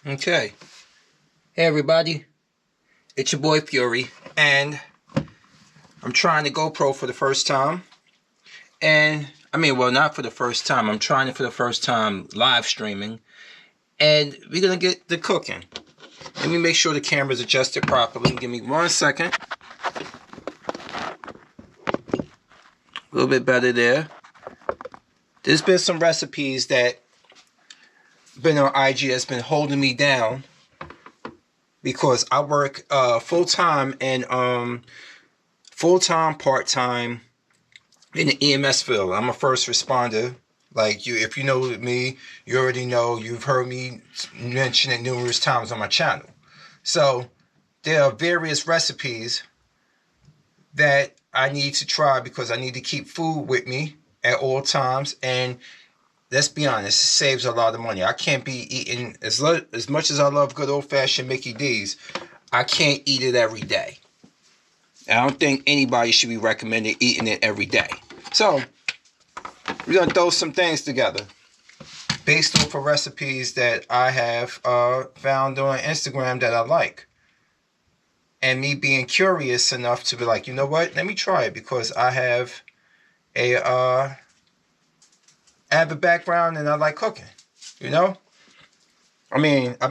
Okay. Hey everybody, it's your boy Fury, and I'm trying the GoPro for the first time. And well, not for the first time. I'm trying it for the first time live streaming, and we're gonna get the cooking. Let me make sure the camera's adjusted properly. Give me 1 second. A little bit better there. There's been some recipes that been on IG that's been holding me down because I work full-time and part-time in the EMS field. I'm a first responder. Like you, if you know me, you already know. You've heard me mention it numerous times on my channel. So there are various recipes that I need to try because I need to keep food with me at all times. And let's be honest, it saves a lot of money. I can't be eating as much as I love good old-fashioned Mickey D's. I can't eat it every day. I don't think anybody should be recommended eating it every day. So we're gonna throw some things together based off of recipes that I have found on Instagram that I like, and me being curious enough to be like, you know what? Let me try it because I have a background and I like cooking. You know, I've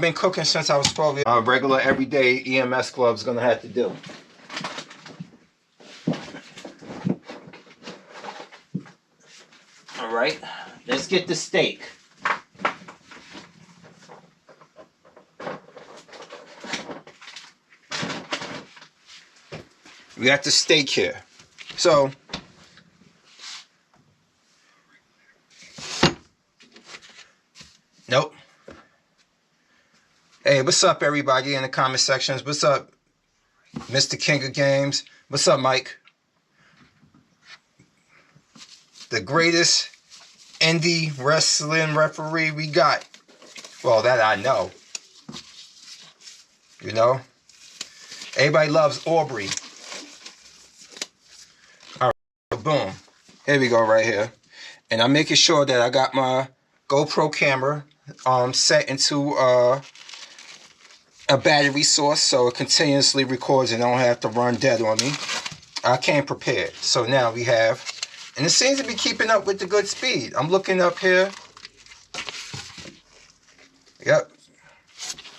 been cooking since I was 12 years old. Regular everyday EMS gloves gonna have to do. All right, let's get the steak. We got the steak here. So nope. Hey, what's up everybody in the comment sections? What's up, Mr. King of Games? What's up, Mike? The greatest indie wrestling referee we got. Well, that I know. You know? Everybody loves Aubrey. All right, boom. Here we go right here. And I'm making sure that I got my GoPro camera set into a battery source so it continuously records and I don't have to run dead on me. I came prepared. So now we have, and it seems to be keeping up with the good speed. I'm looking up here. Yep.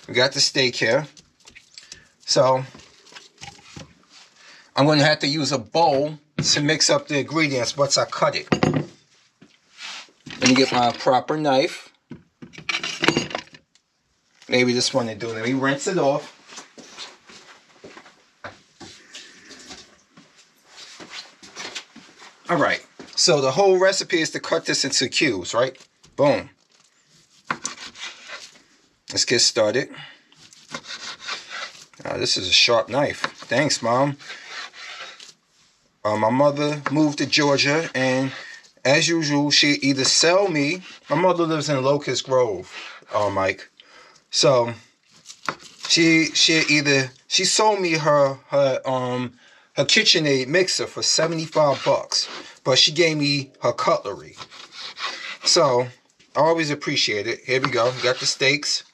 We got the steak here. So I'm going to have to use a bowl to mix up the ingredients once I cut it. Let me get my proper knife. Maybe this one to do. Let me rinse it off. All right. So the whole recipe is to cut this into cubes, right? Boom. Let's get started. This is a sharp knife. Thanks, Mom. My mother moved to Georgia, and as usual, she either sell me. My mother lives in Locust Grove, Mike. So she sold me her KitchenAid mixer for $75, but she gave me her cutlery. So I always appreciate it. Here we go. We got the steaks.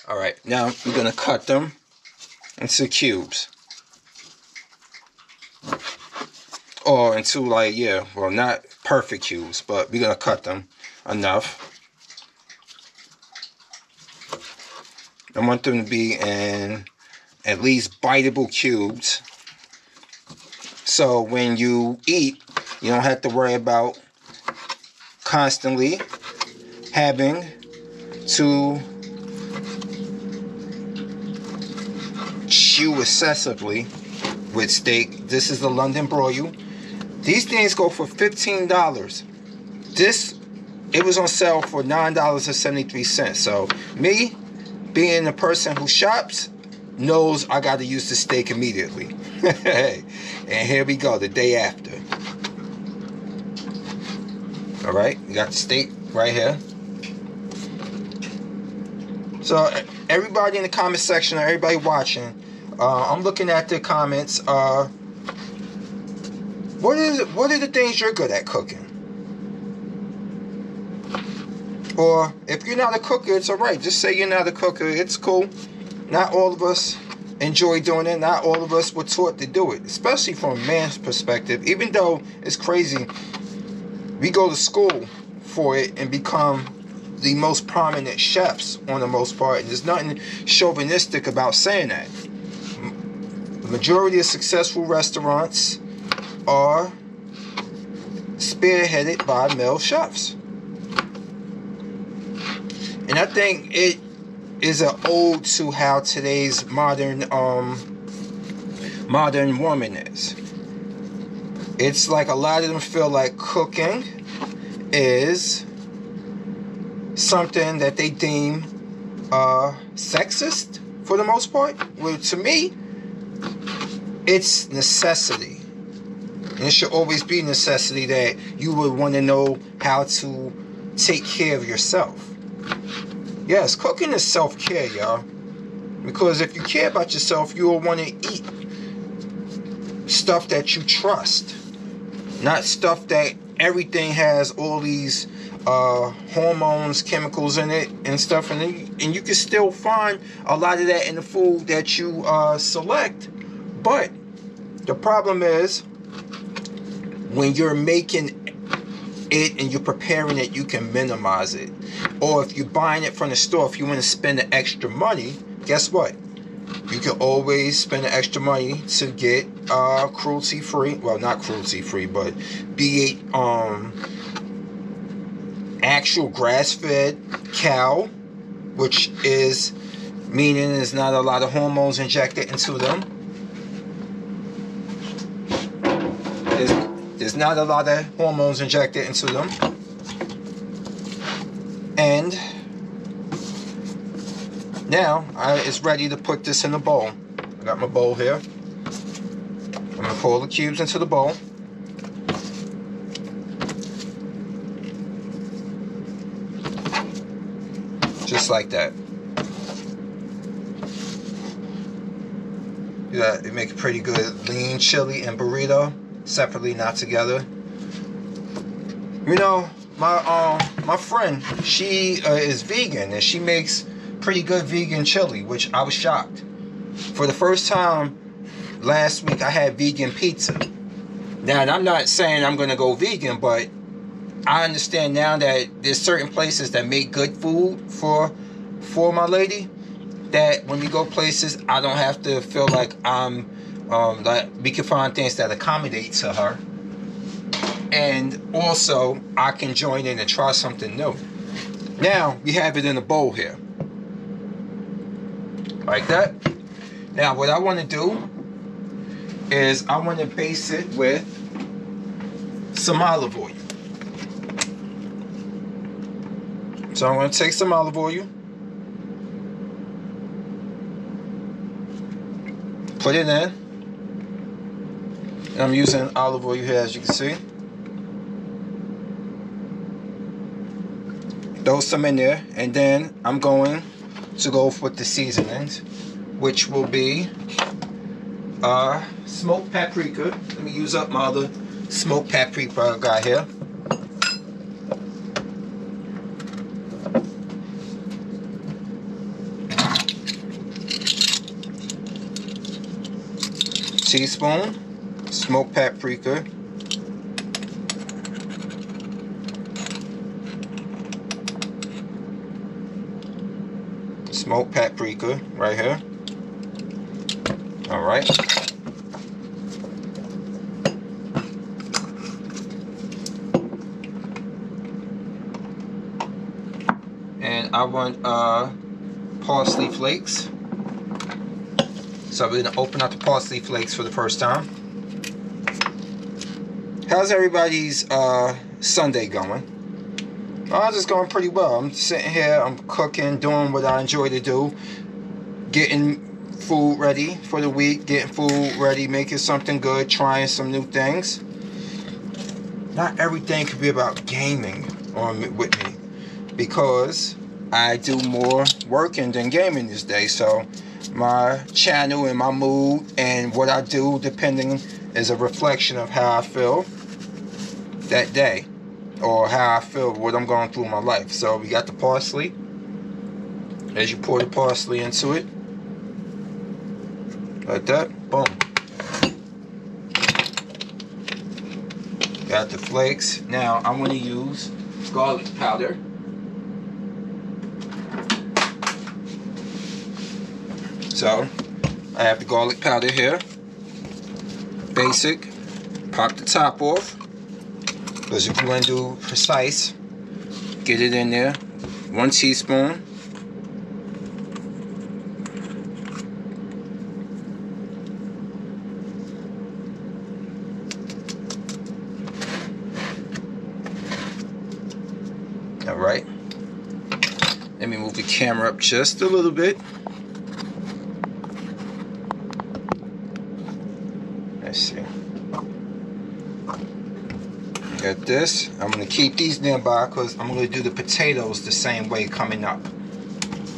All right, now we're gonna cut them into cubes, or into well, not perfect cubes, but we're gonna cut them enough. I want them to be in at least biteable cubes, so when you eat, you don't have to worry about constantly having to chew excessively with steak. This is the London broil. These things go for $15. It was on sale for $9.73. So me, being a person who shops, knows I got to use the steak immediately. And here we go, the day after. All right, we got the steak right here. So everybody in the comment section, or everybody watching, I'm looking at the comments. What are the things you're good at cooking? Or if you're not a cooker, it's alright. Just say you're not a cooker. It's cool. Not all of us enjoy doing it. Not all of us were taught to do it, especially from a man's perspective. Even though it's crazy, we go to school for it and become the most prominent chefs on the most part. And there's nothing chauvinistic about saying that. The majority of successful restaurants are spearheaded by male chefs. And I think it is an ode to how today's modern woman is. It's like a lot of them feel like cooking is something that they deem sexist for the most part. Well, to me, it's necessity. And it should always be necessity that you would want to know how to take care of yourself. Yes, cooking is self-care, y'all. Because if you care about yourself, you will want to eat stuff that you trust. Not stuff that everything has all these hormones, chemicals in it and stuff. And you can still find a lot of that in the food that you select. But the problem is, when you're making it and you're preparing it, you can minimize it. Or if you're buying it from the store, if you want to spend the extra money, guess what? You can always spend the extra money to get cruelty-free. Well, not cruelty-free, but be it actual grass-fed cow, which is meaning there's not a lot of hormones injected into them. There's not a lot of hormones injected into them. And now it's ready to put this in the bowl. I got my bowl here. I'm going to pour the cubes into the bowl. Just like that. Yeah, it makes a pretty good lean chili and burrito. Separately, not together. You know, my friend, she is vegan and she makes pretty good vegan chili, which I was shocked. For the first time last week, I had vegan pizza. Now, and I'm not saying I'm gonna go vegan, but I understand now that there's certain places that make good food for my lady, that when we go places, I don't have to feel like I'm like we can find things that accommodate to her, and also I can join in and try something new. Now we have it in a bowl here, like that. Now what I want to do is I want to base it with some olive oil. So I'm going to take some olive oil, put it in. I'm using olive oil here, as you can see. Throw some in there, and then I'm going to go with the seasonings, which will be smoked paprika. Let me use up my other smoked paprika I got here. Teaspoon smoked paprika. Smoked paprika right here. All right. And I want parsley flakes. So we're gonna open up the parsley flakes for the first time. How's everybody's Sunday going? Oh, it's just going pretty well. I'm sitting here, I'm cooking, doing what I enjoy to do. Getting food ready for the week, getting food ready, making something good, trying some new things. Not everything could be about gaming with me, because I do more working than gaming these days. So my channel and my mood and what I do, depending, is a reflection of how I feel that day. or how I feel, what I'm going through in my life. So we got the parsley. As you pour the parsley into it, like that, boom. Got the flakes. Now I'm going to use garlic powder. So I have the garlic powder here. Basic. Pop the top off. Because if you want to do precise, get it in there. 1 teaspoon. All right. Let me move the camera up just a little bit. Let's see. Got this. I'm going to keep these nearby because I'm going to do the potatoes the same way coming up.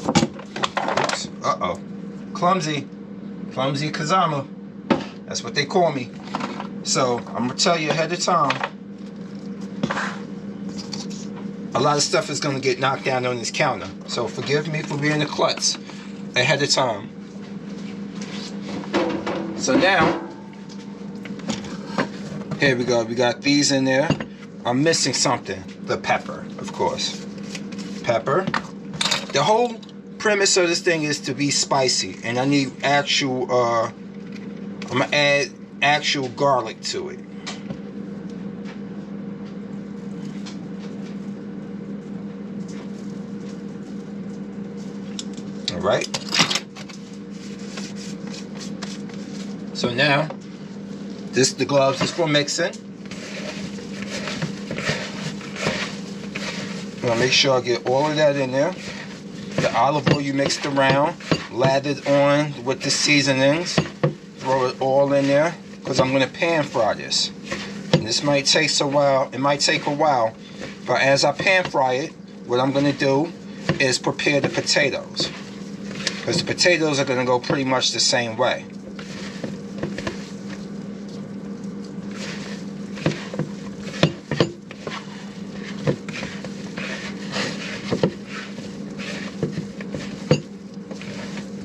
Oops. Uh-oh. Clumsy. Clumsy Kazama. That's what they call me. So, I'm going to tell you ahead of time. A lot of stuff is going to get knocked down on this counter. So, forgive me for being a klutz ahead of time. So now, here we go. We got these in there. I'm missing something. The pepper, of course. Pepper. The whole premise of this thing is to be spicy. And I need actual, I'm going to add actual garlic to it. Alright. So now, the gloves is for mixing. I'm gonna make sure I get all of that in there. The olive oil you mixed around, lathered on with the seasonings. Throw it all in there because I'm gonna pan fry this. And this might take a while. It might take a while, but as I pan fry it, what I'm gonna do is prepare the potatoes because the potatoes are gonna go pretty much the same way.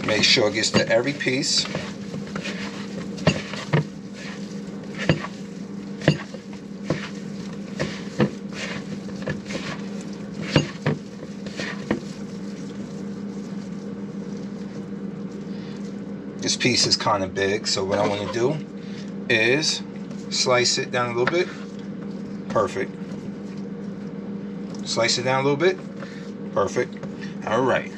Make sure it gets to every piece. This piece is kind of big, so what I want to do is slice it down a little bit. Perfect. Slice it down a little bit. Perfect. All right.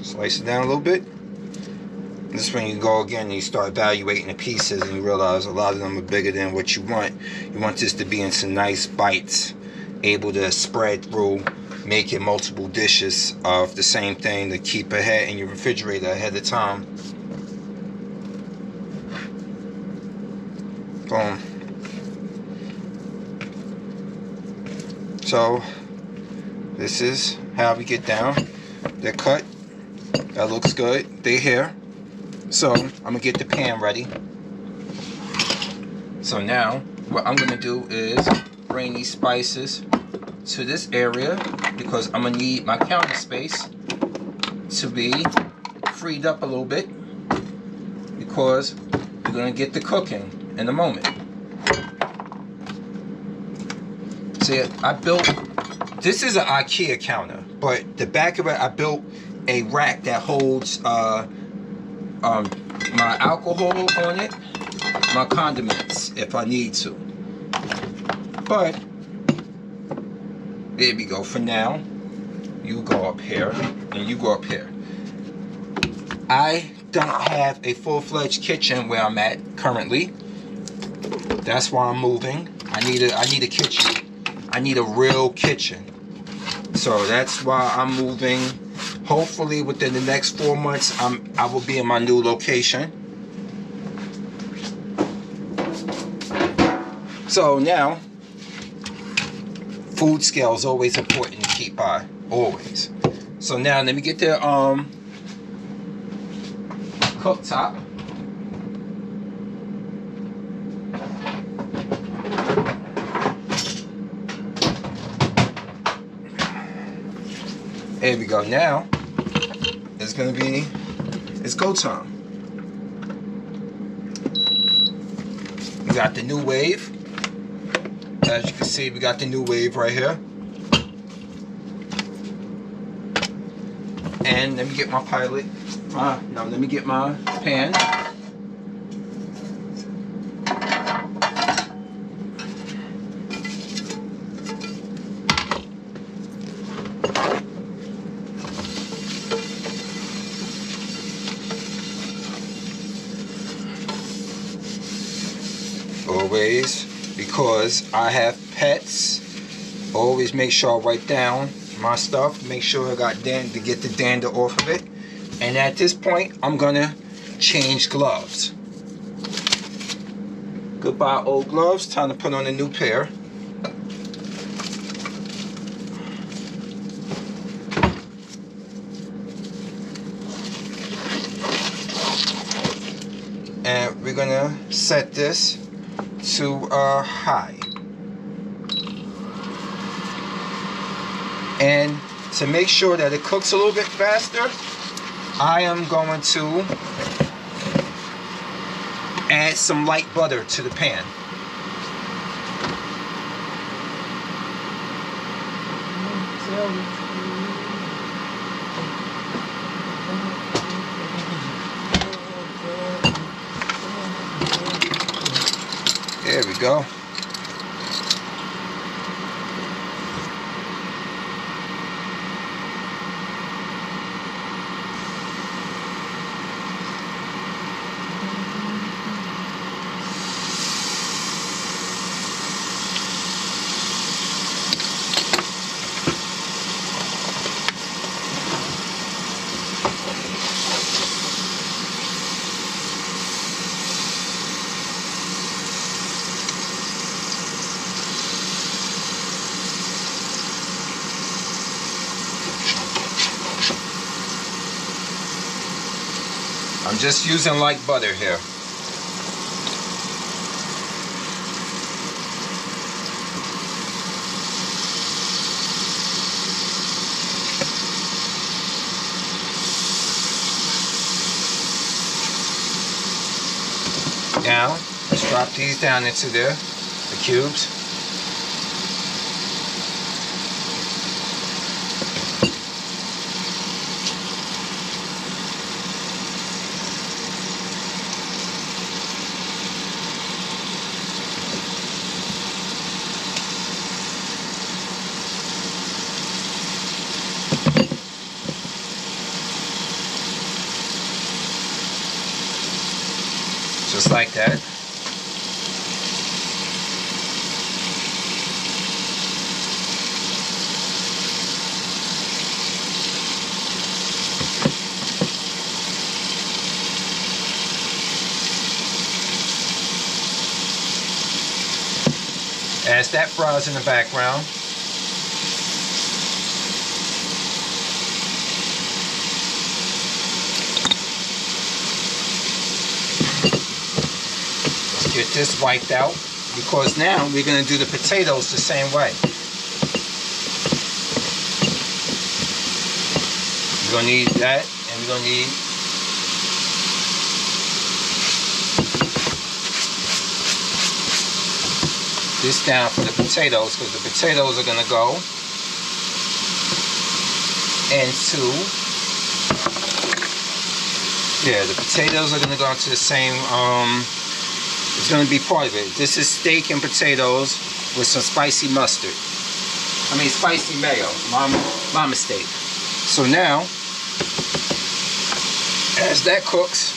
Slice it down a little bit. This is when you go again and you start evaluating the pieces and you realize a lot of them are bigger than what you want. You want this to be in some nice bites, able to spread through, making multiple dishes of the same thing to keep ahead in your refrigerator ahead of time. Boom. So this is how we get down. They're cut. That looks good. They're here. So I'm gonna get the pan ready. So now what I'm gonna do is bring these spices to this area because I'm gonna need my counter space to be freed up a little bit because we're gonna get the cooking in a moment. See, I built, this is an IKEA counter, but the back of it, I built a rack that holds my alcohol on it, my condiments if I need to. But there we go. For now, you go up here and you go up here. I don't have a full-fledged kitchen where I'm at currently. That's why I'm moving. I need a kitchen. I need a real kitchen. So that's why I'm moving. Hopefully within the next 4 months, I will be in my new location. So now, food scale is always important to keep by, always. So now let me get the cooktop. Here we go. Now it's go time. We got the new wave. As you can see, we got the new wave right here. And let me get my pilot. Now let me get my pan. Always, because I have pets, always make sure I write down my stuff, make sure I got to get the dander off of it. And at this point, I'm gonna change gloves. Goodbye old gloves, time to put on a new pair. And we're gonna set this to high. And to make sure that it cooks a little bit faster, I am going to add some light butter to the pan. There we go. I'm just using light butter here. Now, let's drop these down into there, the cubes. Just like that. As that fries in the background, get this wiped out, because now we're going to do the potatoes the same way. We're going to need that, and we're going to need this down for the potatoes, because the potatoes are going to go into, the potatoes are going to go into the same, it's going to be part of it. This is steak and potatoes with some spicy mustard. I mean spicy mayo. My mistake. So now, as that cooks,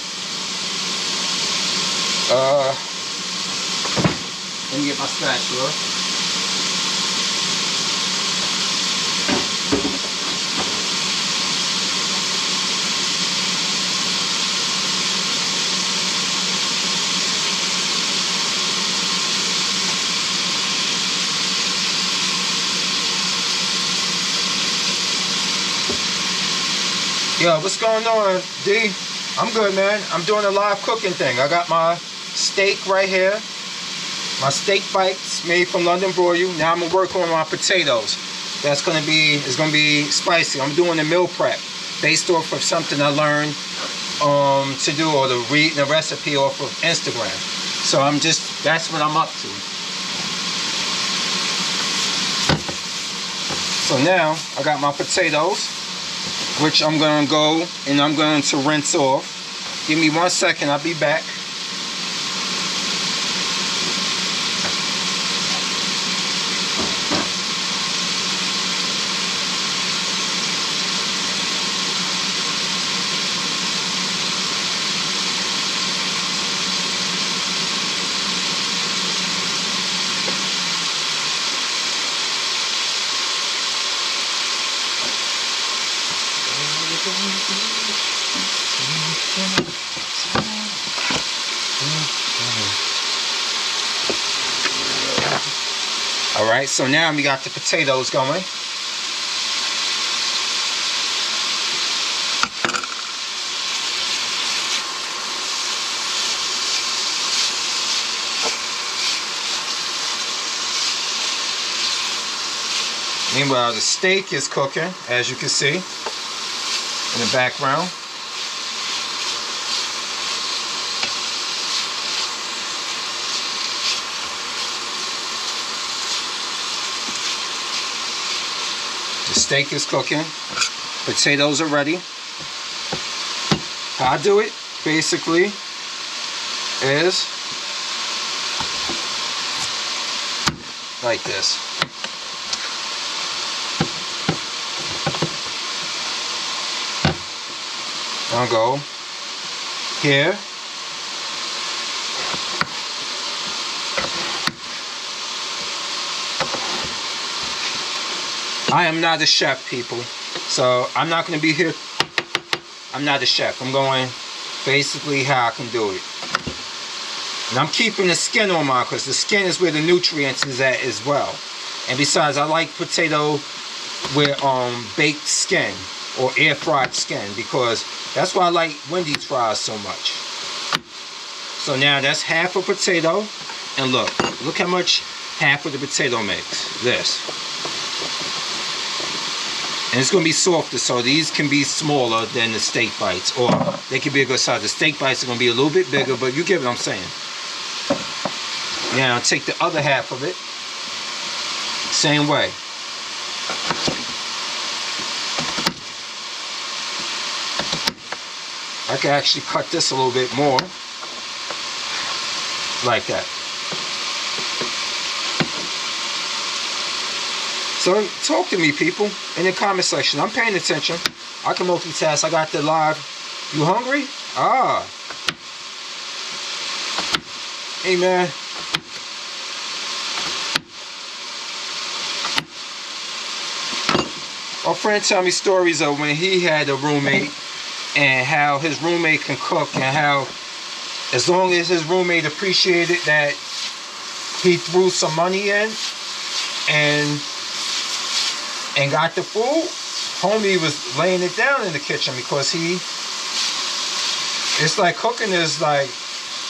let me get my spatula. Yo, what's going on, D? I'm good, man. I'm doing a live cooking thing. I got my steak right here. My steak bites made from London broil. Now I'm gonna work on my potatoes. It's gonna be spicy. I'm doing a meal prep based off of something I learned to do, or to read the recipe off of Instagram. So that's what I'm up to. So now I got my potatoes, which I'm gonna go and I'm going to rinse off. Give me 1 second, I'll be back. Alright, so now we got the potatoes going. Meanwhile, the steak is cooking, as you can see in the background. The steak is cooking. Potatoes are ready. How I do it, basically, is like this. I'll go here. I am not a chef, people. So I'm not going to be here. I'm not a chef. I'm going basically how I can do it. And I'm keeping the skin on mine because the skin is where the nutrients is at as well. And besides, I like potato with baked skin or air fried skin because that's why I like Wendy's fries so much. So now that's half a potato. And look how much half of the potato makes. This. And it's going to be softer, so these can be smaller than the steak bites, or they can be a good size. The steak bites are going to be a little bit bigger, but you get what I'm saying. Now, take the other half of it, same way. I can actually cut this a little bit more, like that. So talk to me, people, in the comment section. I'm paying attention. I can multitask. I got the live. You hungry? Ah. Hey, man. A friend tell me stories of when he had a roommate and how his roommate can cook, and how as long as his roommate appreciated that he threw some money in and got the food, homie was laying it down in the kitchen because it's like cooking is like,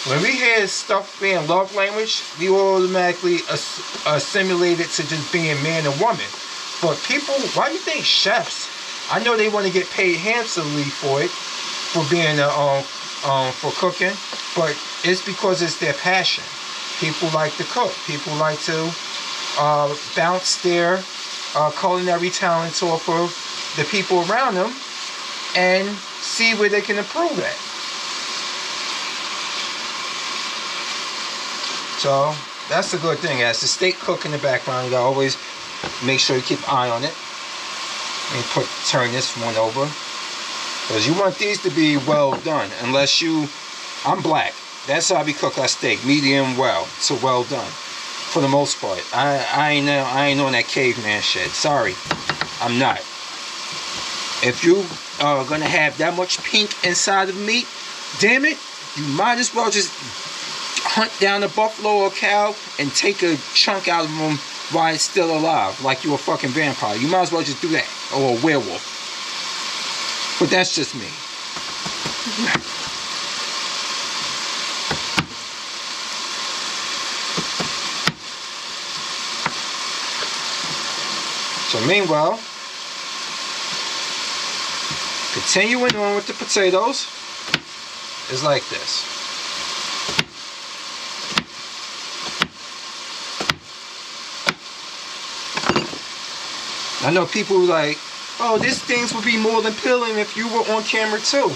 when we hear stuff being love language, we automatically assimilate it to just being man and woman. But people, why do you think chefs, I know they want to get paid handsomely for it, for being for cooking, but it's because it's their passion. People like to cook. People like to bounce their culinary talents off of the people around them and see where they can improve at. So that's a good thing. As the steak cook in the background, you gotta always make sure you keep an eye on it. Let me turn this one over, because you want these to be well done. Unless I'm black. That's how we cook our steak, medium well to well done. For the most part, I ain't on that caveman shit. Sorry, I'm not. If you are gonna have that much pink inside of meat, damn it, you might as well just hunt down a buffalo or a cow and take a chunk out of them while it's still alive, like you're a fucking vampire. You might as well just do that, or a werewolf. But that's just me. So meanwhile, continuing on with the potatoes is like this. I know people like, oh, these things would be more than peeling if you were on camera too.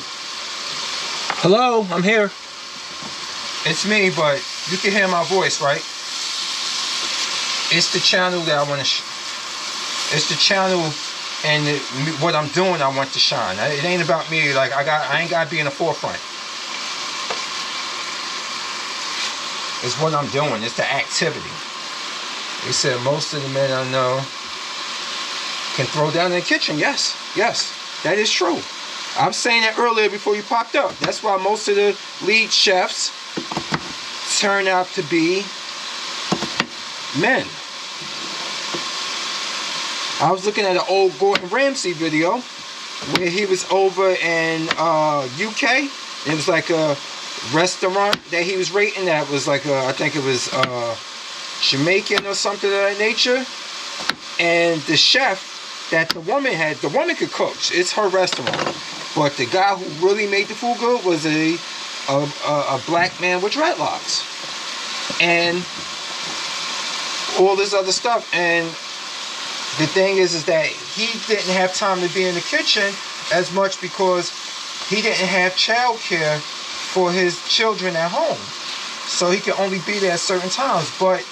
Hello, I'm here. It's me, but you can hear my voice, right? It's the channel that I want to it's the channel and what I'm doing I want to shine. It ain't about me. Like I ain't got to be in the forefront. It's what I'm doing. It's the activity. They said most of the men I know can throw down in the kitchen. Yes, yes, that is true. I was saying that earlier before you popped up. That's why most of the lead chefs turn out to be men. I was looking at an old Gordon Ramsay video where he was over in UK. It was like a restaurant that he was rating that was like I think it was Jamaican or something of that nature. And the chef that the woman could cook. It's her restaurant. But the guy who really made the food good was a black man with dreadlocks. And all this other stuff. And the thing is that he didn't have time to be in the kitchen as much because he didn't have child care for his children at home. So he could only be there at certain times. But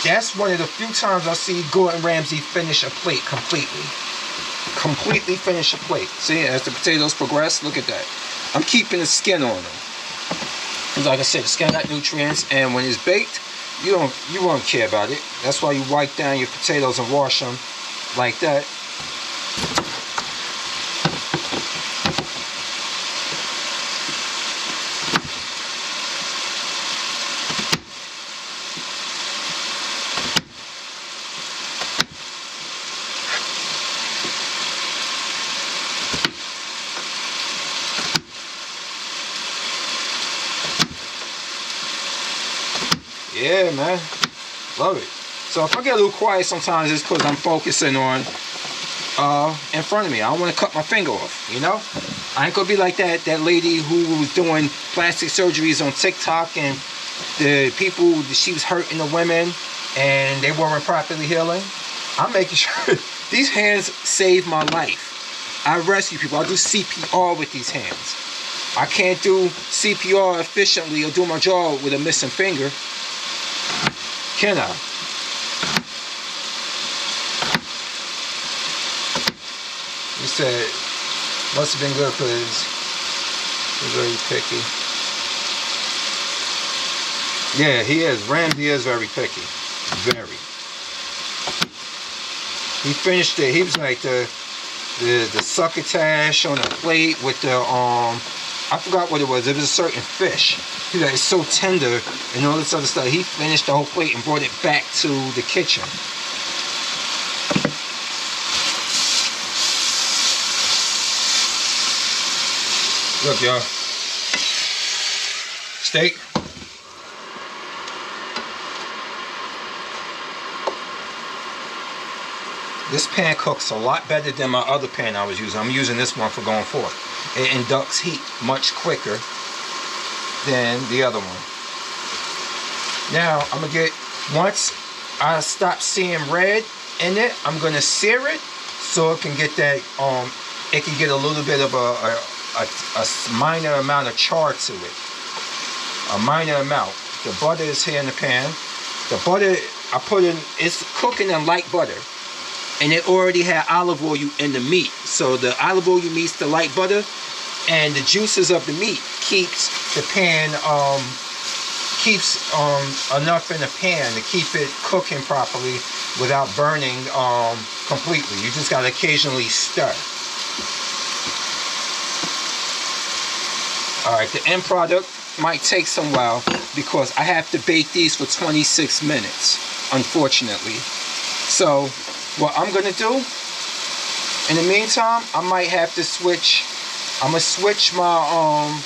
that's one of the few times I see Gordon Ramsay finish a plate completely. Completely finish a plate. See, as the potatoes progress, look at that. I'm keeping the skin on them. Like I said, the skin got nutrients, and when it's baked, you won't care about it. That's why you wipe down your potatoes and wash them like that. Yeah, man, love it. So if I get a little quiet sometimes, it's because I'm focusing on in front of me. I don't want to cut my finger off, you know. I ain't gonna be like that lady who was doing plastic surgeries on TikTok, and the people, she was hurting the women and they weren't properly healing. I'm making sure these hands save my life. I rescue people. I do CPR with these hands. I can't do CPR efficiently or do my job with a missing finger. Can I? He said, must have been good because he's very picky. Yeah, he is. Ramsay is very picky. Very. He finished it. He was like the succotash on a plate with the I forgot what it was. It was a certain fish. He was like, it's so tender and all this other stuff. He finished the whole plate and brought it back to the kitchen. Look, y'all. Steak. This pan cooks a lot better than my other pan I was using. I'm using this one for going forth. It inducts heat much quicker than the other one. Now, I'm going to get, once I stop seeing red in it, I'm going to sear it so it can get that, it can get a little bit of a minor amount of char to it. A minor amount. The butter is here in the pan. The butter I put in, it's cooking in light butter. And it already had olive oil in the meat. So the olive oil meets the light butter, and the juices of the meat keeps the pan, enough in the pan to keep it cooking properly without burning completely. You just gotta occasionally stir. Alright, the end product might take some while because I have to bake these for 26 minutes, unfortunately. So what I'm gonna do in the meantime, I might have to switch. I'm gonna switch my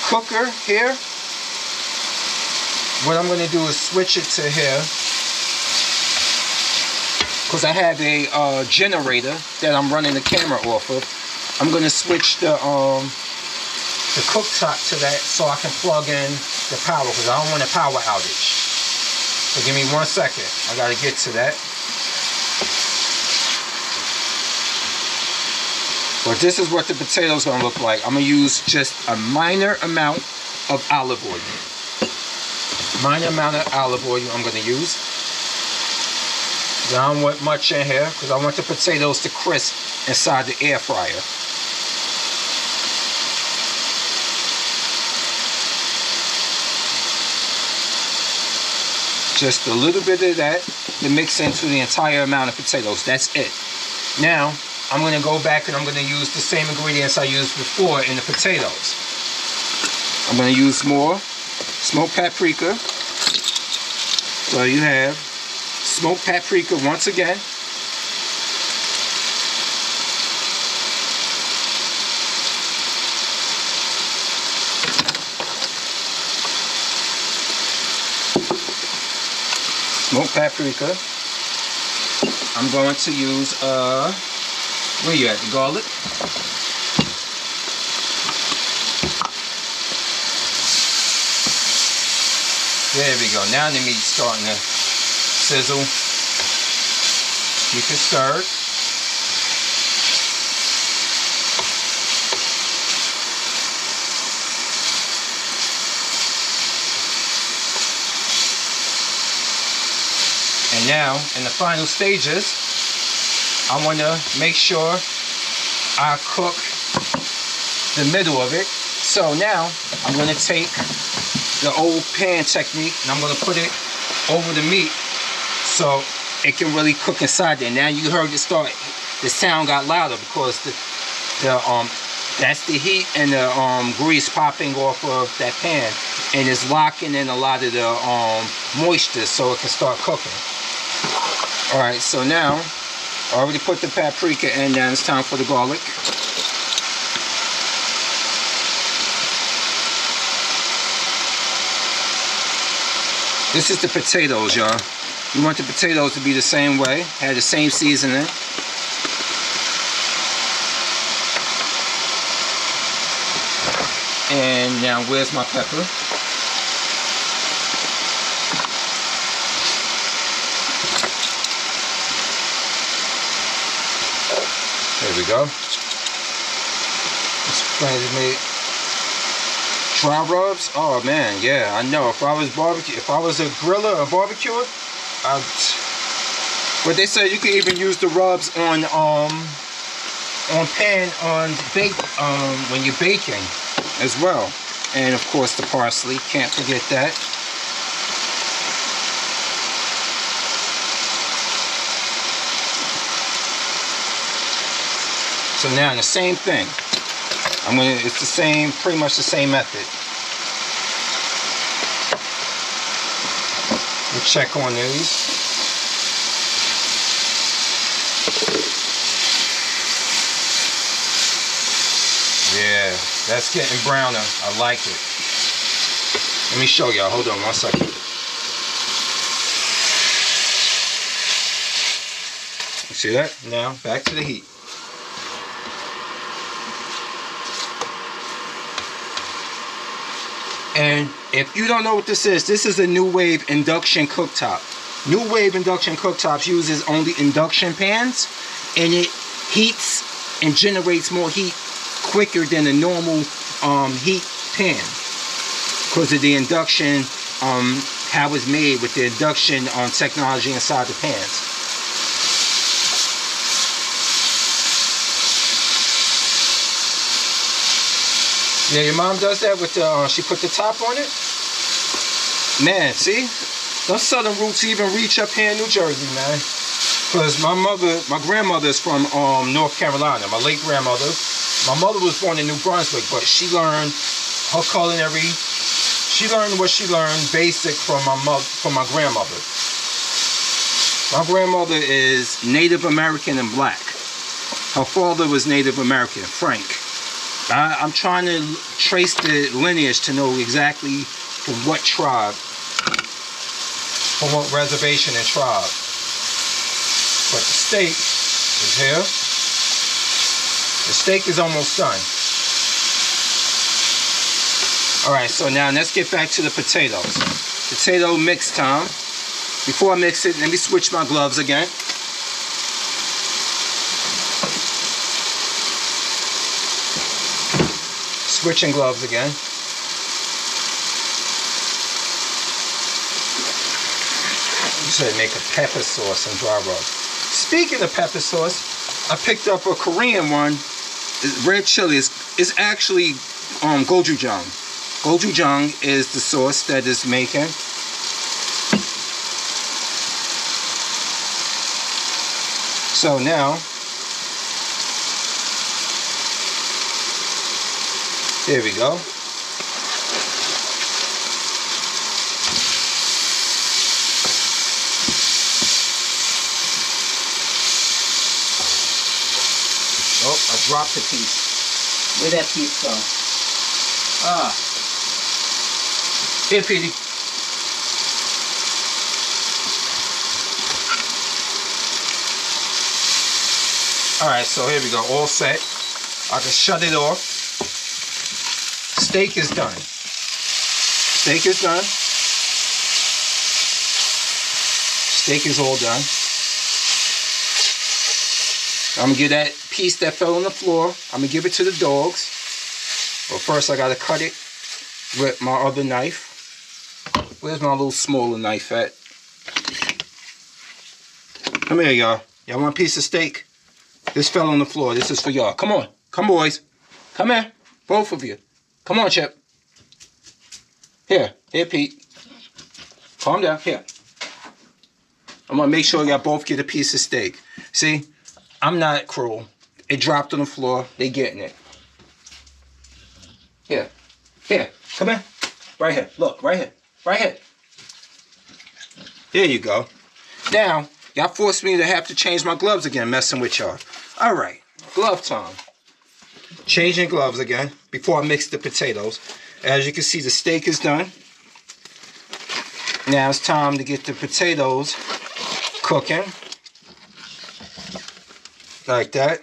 cooker here. What I'm gonna do is switch it to here. because I have a generator that I'm running the camera off of, I'm going to switch the cooktop to that so I can plug in the power, because I don't want a power outage. So give me 1 second. I got to get to that. But this is what the potatoes going to look like. I'm going to use just a minor amount of olive oil. Minor amount of olive oil I'm going to use. I don't want much in here because I want the potatoes to crisp inside the air fryer. Just a little bit of that to mix into the entire amount of potatoes. That's it. Now, I'm going to go back and I'm going to use the same ingredients I used before in the potatoes. I'm going to use more smoked paprika. So you have smoked paprika once again. Smoked paprika. I'm going to use, where you at, the garlic? There we go. Now the meat's starting to sizzle. Keep it stirred. And now, in the final stages, I want to make sure I cook the middle of it. So now, I'm going to take the old pan technique and I'm going to put it over the meat so it can really cook inside there. Now you heard it start, the sound got louder because that's the heat and the grease popping off of that pan, and it's locking in a lot of the moisture so it can start cooking. Alright, so now I already put the paprika in. Now it's time for the garlic. This is the potatoes, y'all. You want the potatoes to be the same way, have the same seasoning. And now where's my pepper? There we go. It's ready to make dry rubs. Oh man, yeah, I know. If I was barbecue, if I was a griller or barbecuer, but they say you can even use the rubs on pan on bake when you're baking as well. And of course the parsley, can't forget that. So now the same thing. It's the same, pretty much the same method. We'll check on these. Yeah, that's getting browner. I like it. Let me show y'all. Hold on 1 second. You see that? Now, back to the heat. And if you don't know what this is a New Wave induction cooktop. New Wave induction cooktops uses only induction pans, and it heats and generates more heat quicker than a normal heat pan because of the induction, how it's made with the induction technology inside the pans. Yeah, your mom does that with the, she put the top on it. Man, see? Those southern roots even reach up here in New Jersey, man. Because my grandmother is from North Carolina, my late grandmother. My mother was born in New Brunswick, but she learned her culinary, she learned what she learned basic from my grandmother. My grandmother is Native American and black. Her father was Native American, Frank. I'm trying to trace the lineage to know exactly from what tribe, from what reservation and tribe. But the steak is here. The steak is almost done. Alright, so now let's get back to the potatoes. Potato mix time. Before I mix it, let me switch my gloves again. Switching gloves again. You said make a pepper sauce and dry rub. Speaking of pepper sauce, I picked up a Korean one. Red chili is actually gochujang. Gochujang is the sauce that is making. So now, here we go. Oh, I dropped a piece. Where'd that piece go? Ah. Here, Petey. Alright, so here we go. All set. I can shut it off. Steak is done. Steak is done. Steak is all done. I'm going to give that piece that fell on the floor, I'm going to give it to the dogs. But first I got to cut it with my other knife. Where's my little smaller knife at? Come here, y'all. Y'all want a piece of steak? This fell on the floor. This is for y'all. Come on. Come, boys. Come here. Both of you. Come on, Chip. Here. Here, Pete. Calm down. Here. I'm going to make sure y'all both get a piece of steak. See? I'm not cruel. It dropped on the floor. They getting it. Here. Here. Come here. Right here. Look. Right here. Right here. There you go. Now, y'all forced me to have to change my gloves again, messing with y'all. Alright. Glove time. Changing gloves again before I mix the potatoes. As you can see, the steak is done. Now it's time to get the potatoes cooking. Like that.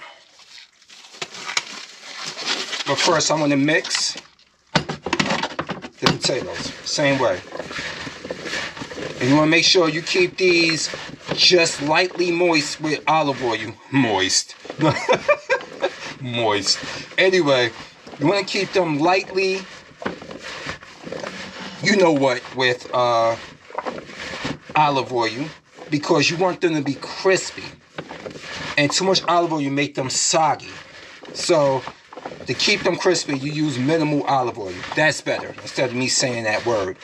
But first I want to mix the potatoes. Same way. And you want to make sure you keep these just lightly moist with olive oil. Moist. Moist. Anyway, you want to keep them lightly, you know what, with olive oil, because you want them to be crispy. And too much olive oil, you make them soggy. So, to keep them crispy, you use minimal olive oil. That's better, instead of me saying that word.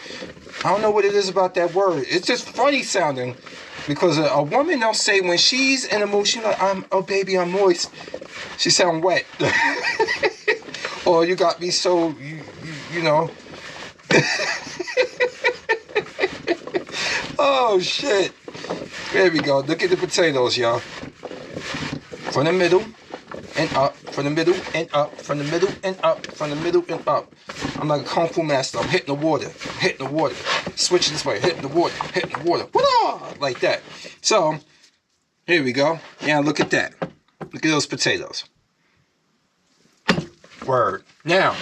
I don't know what it is about that word. It's just funny sounding. Because a woman don't say when she's in a mood, she's like, oh baby, I'm moist. She sound wet. Or you got me so, you know. Oh shit. There we go. Look at the potatoes, y'all. From the middle and up, from the middle and up, from the middle and up, from the middle and up. I'm like a kung fu master. I'm hitting the water, hitting the water. Switching this way, hitting the water, hitting the water. Like that. So, here we go. Yeah, look at that. Look at those potatoes. Word. Now,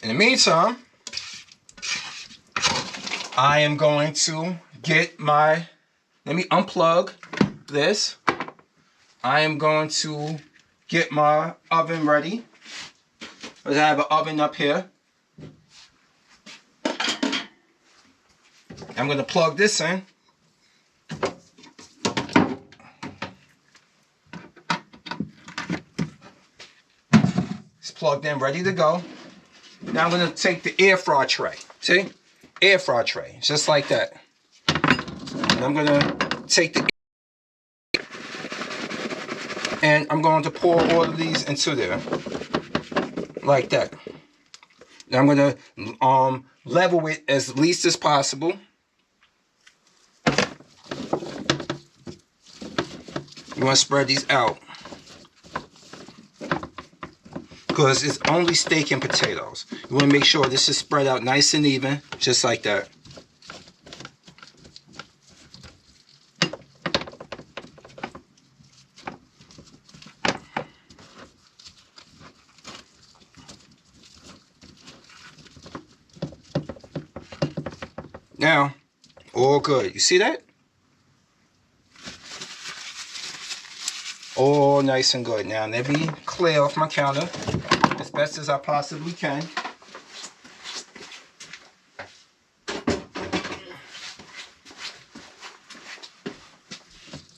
in the meantime, I am going to get my, let me unplug this. I am going to get my oven ready. I have an oven up here. I'm going to plug this in. It's plugged in, ready to go. Now I'm going to take the air fry tray. See? Air fry tray. Just like that. And I'm going to take the and I'm going to pour all of these into there. Like that. Now I'm going to level it as least as possible. You want to spread these out. Because it's only steak and potatoes. You want to make sure this is spread out nice and even. Just like that. Now, all good. You see that? All nice and good. Now, let me clear off my counter as best as I possibly can.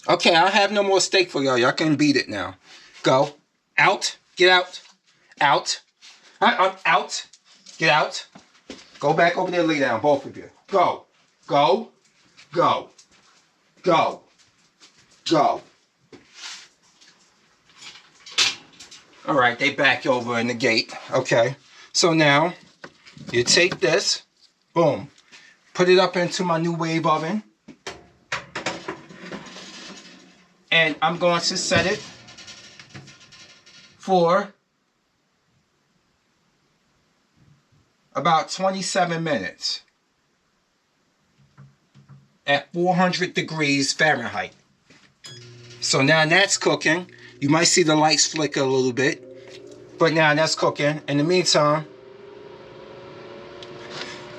Okay, I have no more steak for y'all. Y'all can beat it now. Go. Out. Get out. Out. I'm out. Get out. Go back over there, lay down, both of you. Go. Go. Go. Go. Go. All right, they back over in the gate. Okay. So now, you take this. Boom. Put it up into my new wave oven. And I'm going to set it for about 27 minutes at 400 degrees Fahrenheit. So now that's cooking. You might see the lights flicker a little bit, but now that's cooking. In the meantime,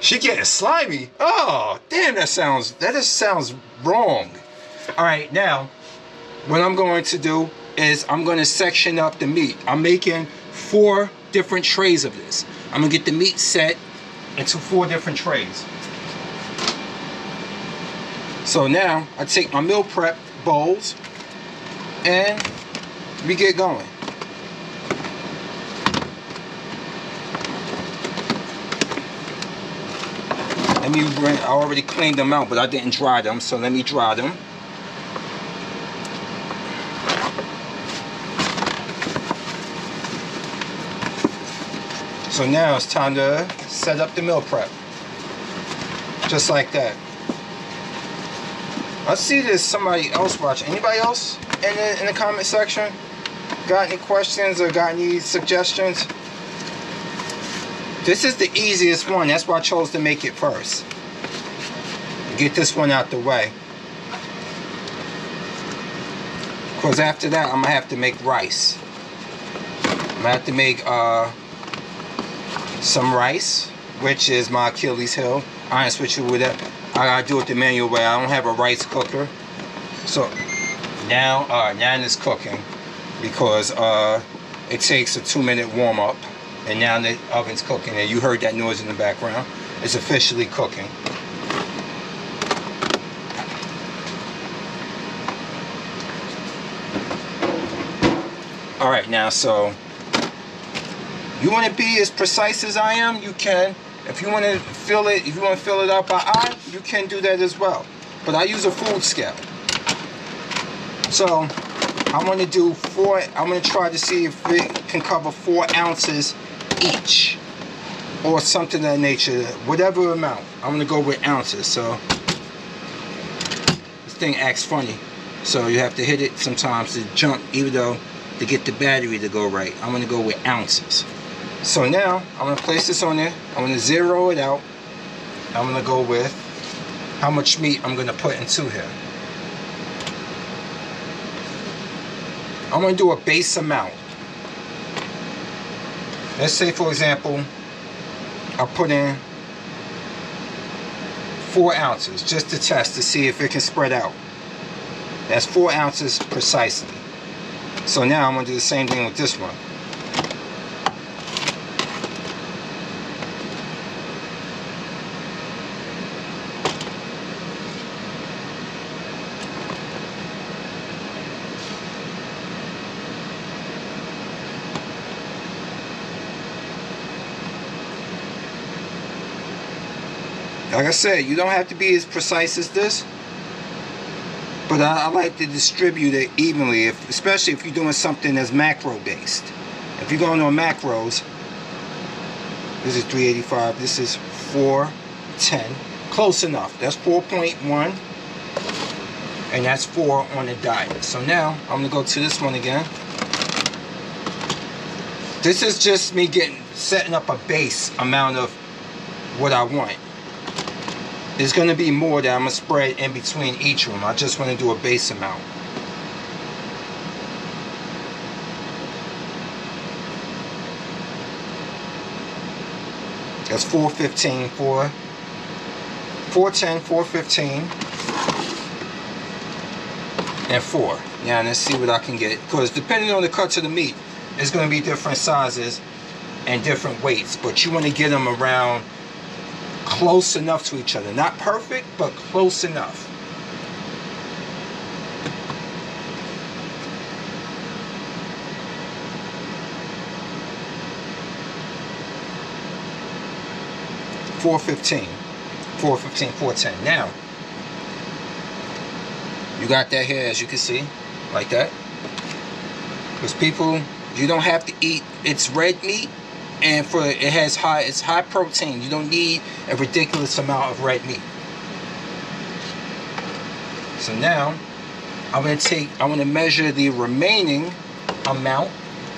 she getting slimy. Oh, damn, that just sounds wrong. All right, now, what I'm going to do is I'm going to section up the meat. I'm making 4 different trays of this. I'm going to get the meat set into 4 different trays. So now I take my meal prep bowls and we get going. I already cleaned them out, but I didn't dry them, so let me dry them. So now it's time to set up the meal prep. Just like that. I see there's somebody else watching. Anybody else in the comment section? Got any questions or got any suggestions? This is the easiest one. That's why I chose to make it first. Get this one out the way. Because after that, I'm going to have to make rice. I'm going to have to make some rice, which is my Achilles heel. Honest with you with that. I gotta do it the manual way. I don't have a rice cooker. So now it's cooking because it takes a 2-minute warm up, and now the oven's cooking. And you heard that noise in the background. It's officially cooking. All right, now so you want to be as precise as I am, you can. If you want to fill it out by eye, you can do that as well. But I use a food scale. So I want to do 4. I'm going to try to see if it can cover 4 ounces each, or something of that nature. Whatever amount, I'm going to go with ounces. So this thing acts funny, so you have to hit it sometimes to jump, even though to get the battery to go right. I'm going to go with ounces. So now, I'm going to place this on there. I'm going to zero it out. I'm going to go with how much meat I'm going to put into here. I'm going to do a base amount. Let's say, for example, I put in 4 ounces just to test to see if it can spread out. That's 4 ounces precisely. So now I'm going to do the same thing with this one. Like I said, you don't have to be as precise as this, but I like to distribute it evenly, especially if you're doing something that's macro based. If you're going on macros, this is 385, this is 410, close enough. That's 4.1, and that's 4 on the diet. So now I'm gonna go to this one again. This is just me setting up a base amount of what I want. There's going to be more that I'm going to spread in between each of them. I just want to do a base amount. That's 415, 410, 415, and 4. Now let's see what I can get, because depending on the cuts of the meat, it's going to be different sizes and different weights, but you want to get them around close enough to each other. Not perfect, but close enough. $4.15, $4.15, $4.10. Now, you got that here, as you can see, like that. Because people, you don't have to eat, it's red meat, and it's high protein. You don't need a ridiculous amount of red meat. So now, I want to measure the remaining amount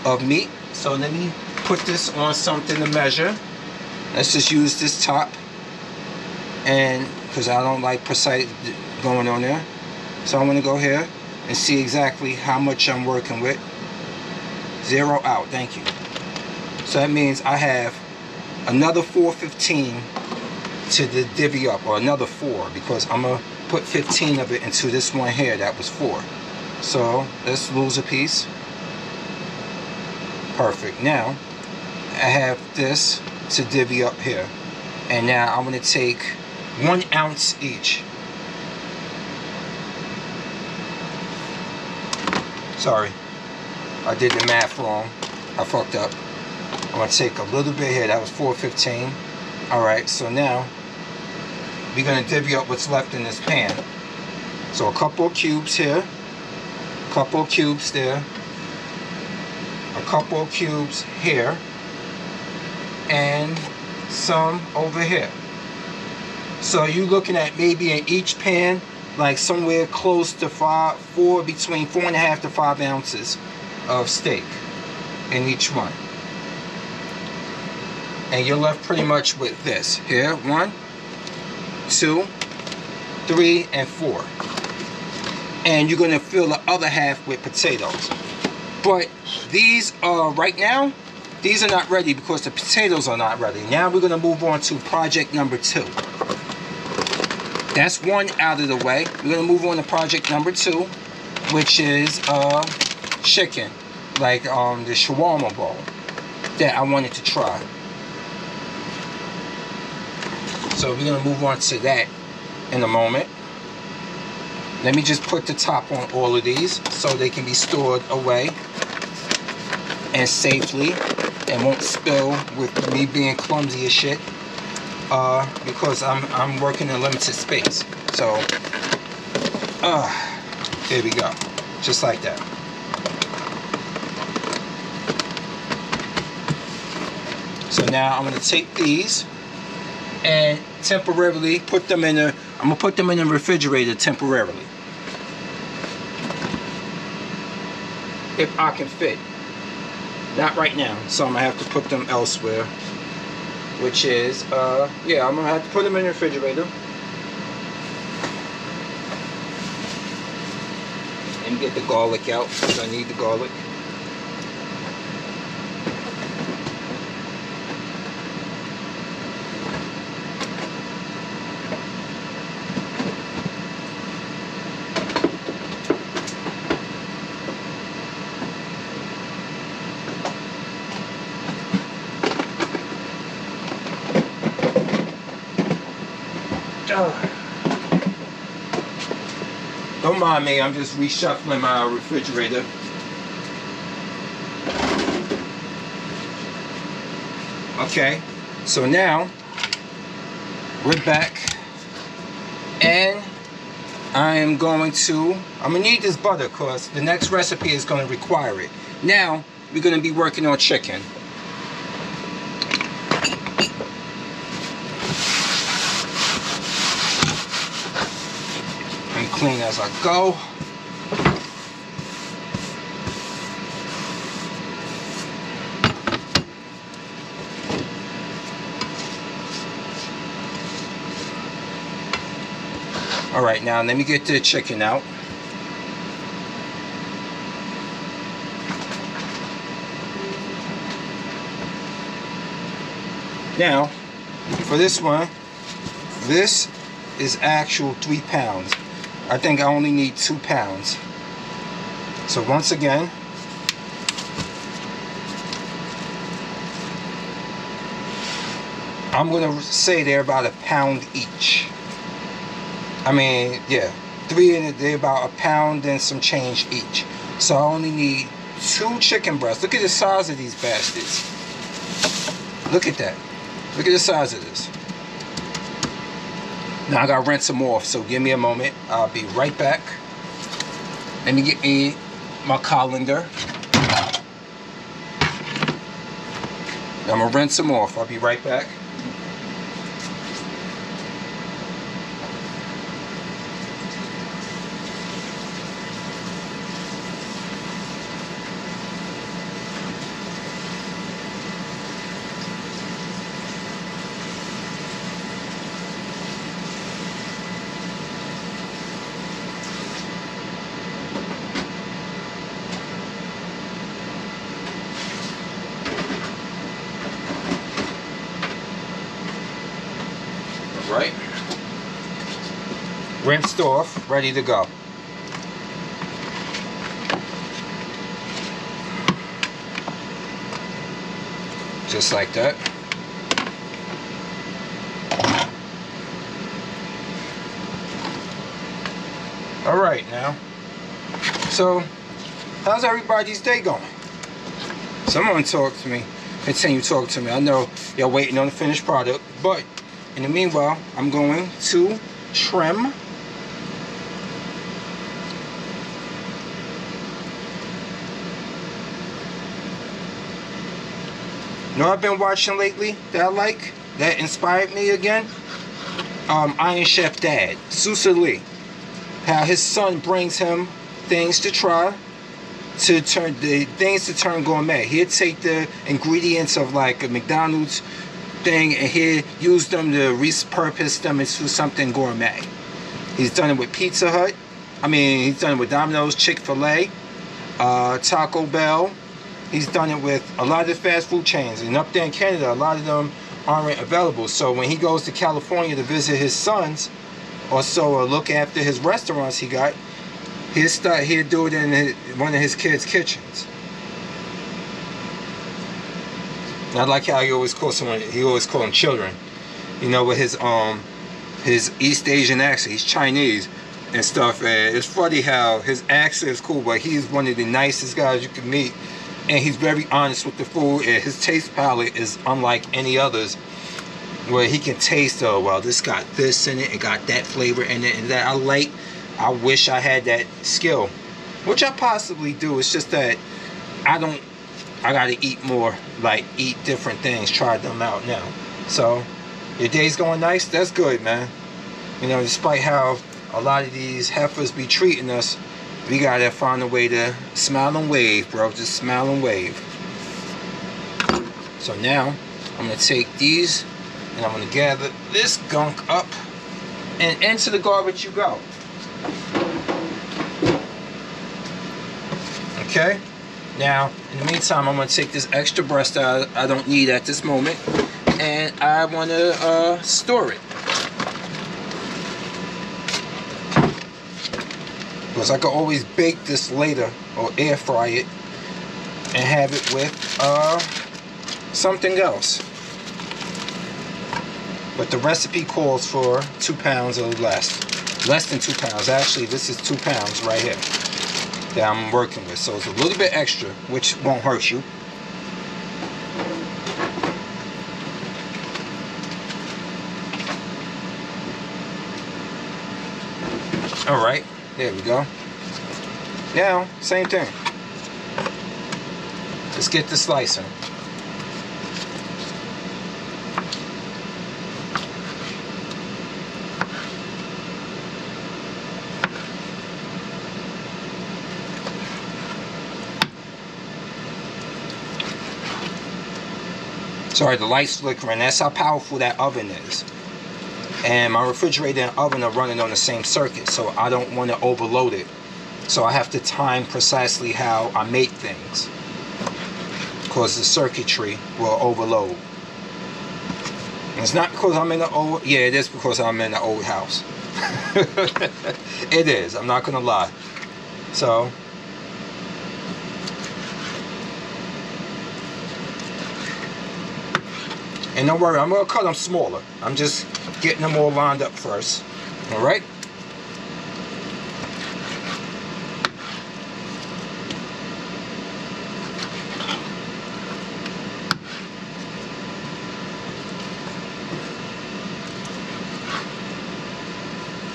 of meat. So let me put this on something to measure. Let's just use this top, and because I don't like precise going on there. So I'm going to go here and see exactly how much I'm working with. 0 out, thank you. So that means I have another 415 to divvy up, or another 4, because I'm going to put 15 of it into this one here that was 4. So let's lose a piece. Perfect. Now I have this to divvy up here, and now I'm going to take 1 ounce each. Sorry, I did the math wrong. I fucked up. I'm going to take a little bit here. That was 415. Alright, so now we're going to divvy up what's left in this pan. So a couple of cubes here, a couple of cubes there, a couple of cubes here, and some over here. So you're looking at maybe in each pan like somewhere close to between 4.5 to 5 ounces of steak in each one. And you're left pretty much with this here: 1, 2, 3, and 4. And you're going to fill the other half with potatoes. But these are, right now, these are not ready because the potatoes are not ready. Now we're going to move on to project number 2. That's one out of the way. We're going to move on to project number 2, which is chicken, like the shawarma bowl that I wanted to try. So we're going to move on to that in a moment. Let me just put the top on all of these so they can be stored away and safely and won't spill with me being clumsy as shit, because I'm working in limited space. So there we go, just like that. So now I'm going to take these and temporarily put them in I'm going to put them in the refrigerator temporarily, if I can fit. Not right now, so I'm going to have to put them elsewhere, which is, yeah, I'm going to have to put them in the refrigerator. And get the garlic out, because I need the garlic. Don't mind me, I'm just reshuffling my refrigerator. Okay, so now we're back, and I'm gonna need this butter because the next recipe is gonna require it. Now we're gonna be working on chicken. Clean as I go. All right, now let me get the chicken out. Now, for this one, this is actual 3 pounds. I think I only need 2 pounds. So once again, I'm gonna say they're about 1 pound each. I mean, yeah, 3 in it, they're about 1 pound and some change each. So I only need 2 chicken breasts. Look at the size of these bastards. Look at that. Look at the size of this. Now I gotta rinse them off, so give me a moment. I'll be right back. Let me get me my colander. I'm gonna rinse them off. I'll be right back. Right, rinsed off, ready to go. Just like that. All right, now, so how's everybody's day going? Someone talk to me, continue talk to me. I know y'all waiting on the finished product, but in the meanwhile, I'm going to trim You know what I've been watching lately that I like, that inspired me again? Iron Chef Dad, Sousa Lee. How his son brings him things to try to turn gourmet. He'd take the ingredients of like a McDonald's thing and he'd use them to repurpose them into something gourmet. He's done it with Pizza Hut. He's done it with Domino's, Chick-fil-A, Taco Bell. He's done it with a lot of the fast food chains. And up there in Canada, a lot of them aren't available. So when he goes to California to visit his sons, or look after his restaurants he got, he'll do it in one of his kids' kitchens. And I like how he always calls them children. You know, with his East Asian accent. He's Chinese and stuff. And it's funny how his accent is cool, but he's one of the nicest guys you can meet. And he's very honest with the food, and his taste palette is unlike any others, where he can taste, oh well, this got this in it, it got that flavor in it, and that I wish I had that skill, which I possibly do. It's just that I gotta eat more, like eat different things, try them out now. So your day's going nice? That's good, man. You know, despite how a lot of these heifers be treating us, we gotta find a way to smile and wave, bro. Just smile and wave. So now I'm gonna take these and I'm gonna gather this gunk up, and into the garbage you go. Okay. Now, in the meantime, I'm gonna take this extra breast out I don't need at this moment, and I wanna store it. Because I could always bake this later or air fry it and have it with something else. But the recipe calls for 2 pounds or less than 2 pounds. Actually, this is 2 pounds right here that I'm working with. So it's a little bit extra, which won't hurt you. All right. There we go. Now, same thing. Let's get the slicing. Sorry, the light's flickering. That's how powerful that oven is. And my refrigerator and oven are running on the same circuit, so I don't want to overload it. So I have to time precisely how I make things, because the circuitry will overload. It's not because I'm in the old... Yeah, it is because I'm in the old house. It is. I'm not going to lie. So... And don't worry, I'm going to cut them smaller. I'm just getting them all lined up first. Alright?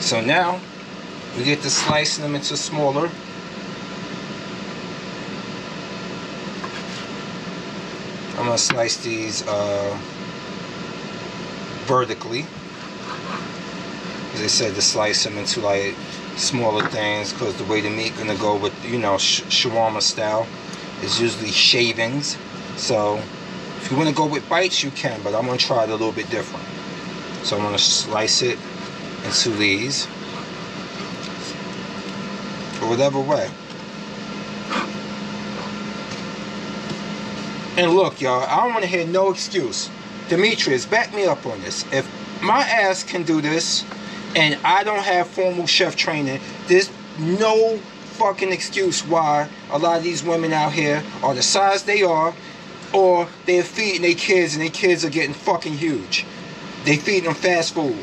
So now, we get to slicing them into smaller. I'm going to slice these vertically. As I said, to slice them into like smaller things, because the way the meat gonna go with, you know, shawarma style is usually shavings. So if you want to go with bites, you can, but I'm gonna try it a little bit different. So I'm gonna slice it into these, or whatever way. And look, y'all, I don't want to hear no excuse. Demetrius, back me up on this. If my ass can do this, and I don't have formal chef training, there's no fucking excuse why a lot of these women out here are the size they are, or they're feeding their kids and their kids are getting fucking huge. They feeding them fast food.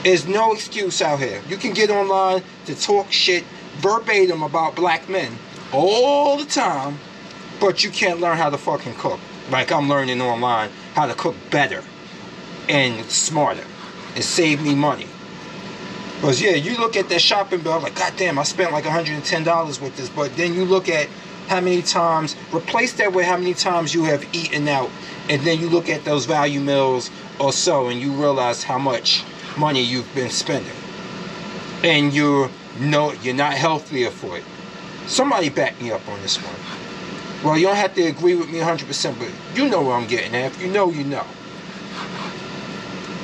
There's no excuse out here. You can get online to talk shit verbatim about black men all the time, but you can't learn how to fucking cook. Like I'm learning online how to cook better and smarter and save me money. Because yeah, you look at that shopping bill, like, God damn, I spent like $110 with this. But then you look at how many times, replace that with how many times you have eaten out, and then you look at those value meals or so, and you realize how much money you've been spending, and you're not healthier for it. Somebody back me up on this one. Well, you don't have to agree with me 100%, but you know where I'm getting at. If you know, you know.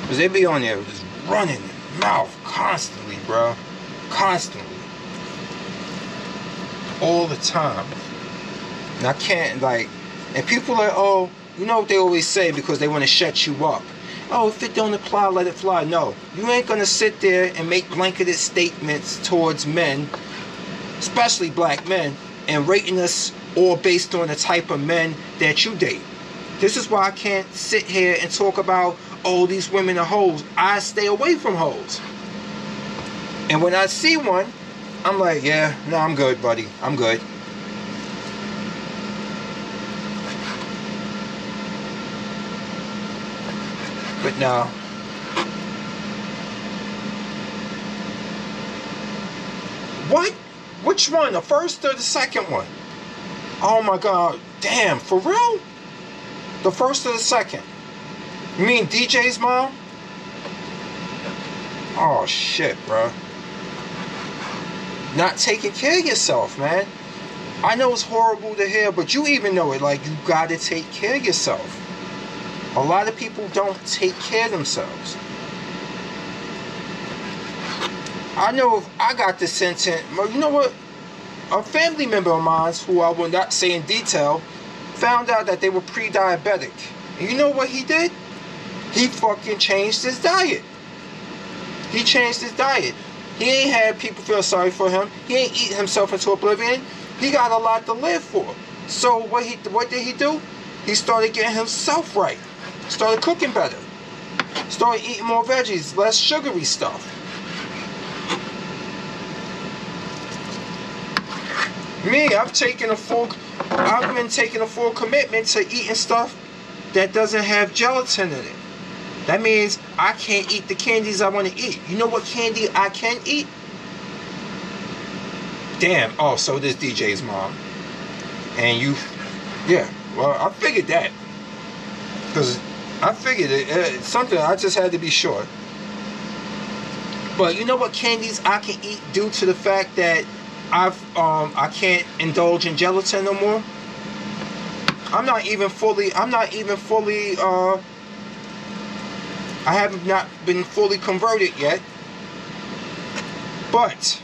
Because they be on there just running their mouth constantly, bro. Constantly. All the time. And I can't, like, and people are like, oh, you know what they always say because they want to shut you up. Oh, if it don't apply, let it fly. No, you ain't going to sit there and make blanketed statements towards men, especially black men, and rating us all based on the type of men that you date. This is why I can't sit here and talk about, oh, these women are hoes. I stay away from hoes. And when I see one, I'm like, yeah, no, I'm good, buddy. I'm good. But no. What? Which one? The first or the second one? Oh my God. Damn, for real? The first or the second? You mean DJ's mom? Oh shit, bro. Not taking care of yourself, man. I know it's horrible to hear, but you even know it. Like, you gotta take care of yourself. A lot of people don't take care of themselves. I know if I got this sentence, you know what? A family member of mine, who I will not say in detail, found out that they were pre-diabetic. And you know what he did? He fucking changed his diet. He changed his diet. He ain't had people feel sorry for him. He ain't eating himself into oblivion. He got a lot to live for. So what did he do? He started getting himself right. Started cooking better. Started eating more veggies, less sugary stuff. Me, I've been taking a full commitment to eating stuff that doesn't have gelatin in it. That means I can't eat the candies I want to eat. You know what candy I can eat? Damn. Oh, so does DJ's mom. And you, yeah. Well, I figured that. Because I figured it's something I just had to be sure. But you know what candies I can eat due to the fact that I can't indulge in gelatin no more? I have not been fully converted yet. But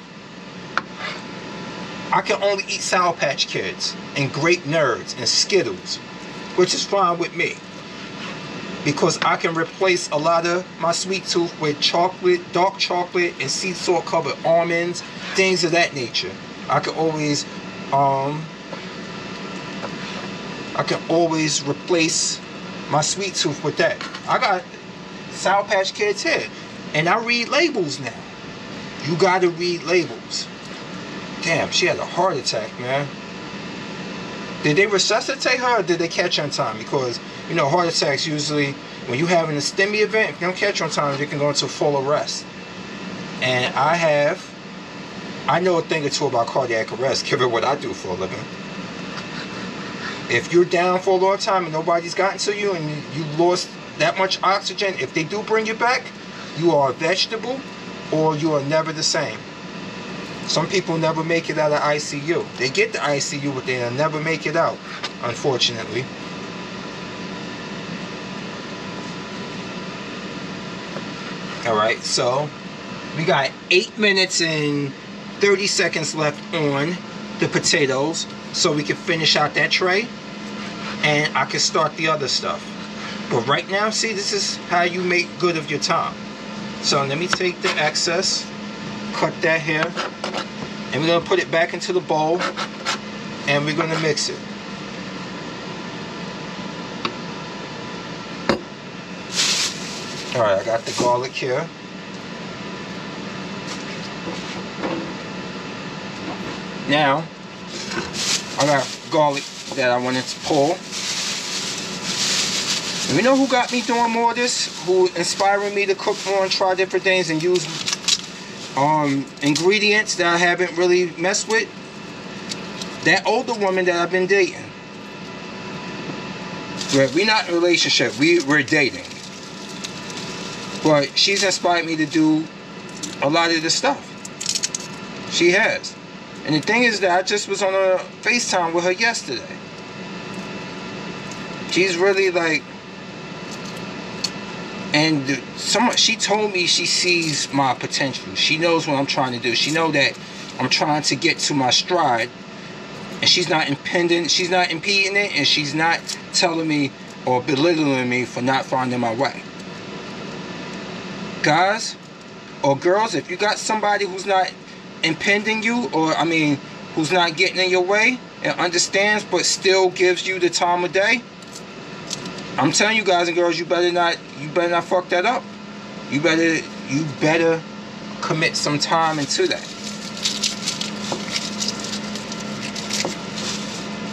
I can only eat Sour Patch Kids and Grape Nerds and Skittles, which is fine with me. because I can replace a lot of my sweet tooth with chocolate, dark chocolate, and sea salt covered almonds, things of that nature. I can always replace my sweet tooth with that. I got Sour Patch Kids here, and I read labels now. You gotta read labels. Damn, she had a heart attack, man. Did they resuscitate her, or did they catch her on time? Because, you know, heart attacks usually, when you having a STEMI event, if you don't catch her on time, you can go into full arrest. And I know a thing or two about cardiac arrest, given what I do for a living. If you're down for a long time and nobody's gotten to you, and you lost that much oxygen, if they do bring you back, you are a vegetable, or you are never the same. Some people never make it out of ICU. They get the ICU, but they'll never make it out, unfortunately. Alright, so we got 8 minutes and 30 seconds left on the potatoes, so we can finish out that tray, and I can start the other stuff. But right now, see, this is how you make good of your time. So let me take the excess, cut that here, and we're going to put it back into the bowl, and we're going to mix it. Alright, I got the garlic here. Now, I got garlic that I wanted to pull. And you know who got me doing more of this? Who inspired me to cook more and try different things and use ingredients that I haven't really messed with? That older woman that I've been dating. We're not in a relationship, we're dating. But she's inspired me to do a lot of this stuff. She has. And the thing is that I just was on a FaceTime with her yesterday. She's really like, and she told me she sees my potential. She knows what I'm trying to do. She knows that I'm trying to get to my stride, and she's not impeding it, and she's not telling me or belittling me for not finding my way. Guys or girls, if you got somebody who's not impeding you, or who's not getting in your way and understands but still gives you the time of day, I'm telling you guys and girls, you better not fuck that up. You better commit some time into that.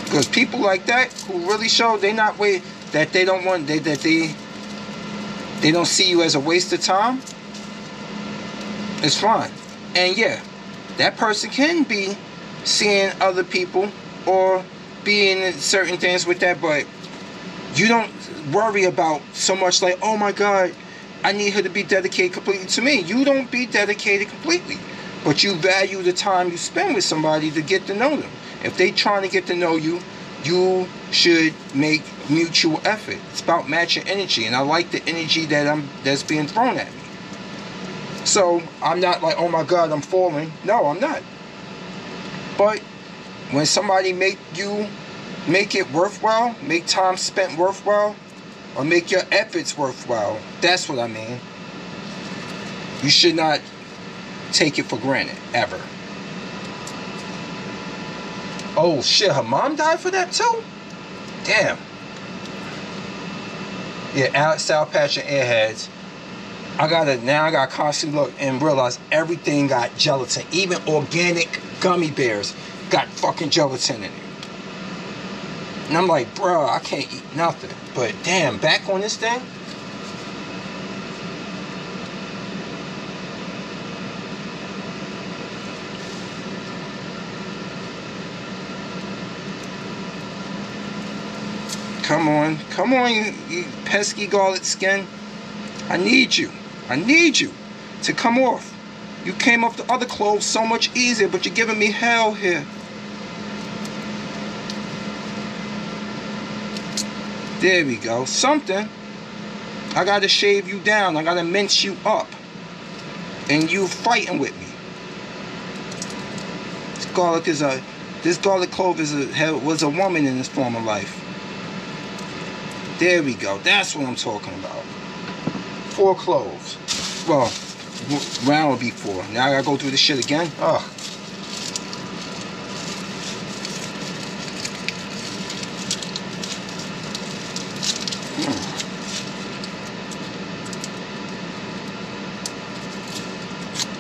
Because people like that who really show they don't see you as a waste of time, it's fine. And yeah, that person can be seeing other people or being in certain things with that, but you don't worry about so much like, oh my God, I need her to be dedicated completely to me. You don't be dedicated completely, but you value the time you spend with somebody to get to know them. If they trying to get to know you, you should make mutual effort. It's about matching energy, and I like the energy that's being thrown at me. So I'm not like, oh my God, I'm falling. No, I'm not. But when somebody make it worthwhile, make time spent worthwhile, or make your efforts worthwhile, that's what I mean. You should not take it for granted, ever. Oh shit, her mom died for that too? Damn. Yeah, Alex, Sour Patch, and Airheads. I gotta constantly look and realize everything got gelatin. Even organic gummy bears got fucking gelatin in it. And I'm like, bro, I can't eat nothing. But damn, back on this thing. Come on, you pesky garlic skin. I need you to come off. You came off the other clothes so much easier, but you're giving me hell here. There we go. Something. I gotta shave you down. I gotta mince you up. And you fighting with me. This garlic clove was a woman in this former life. There we go. That's what I'm talking about. 4 cloves. Well, round would be 4. Now I gotta go through this shit again. Ugh.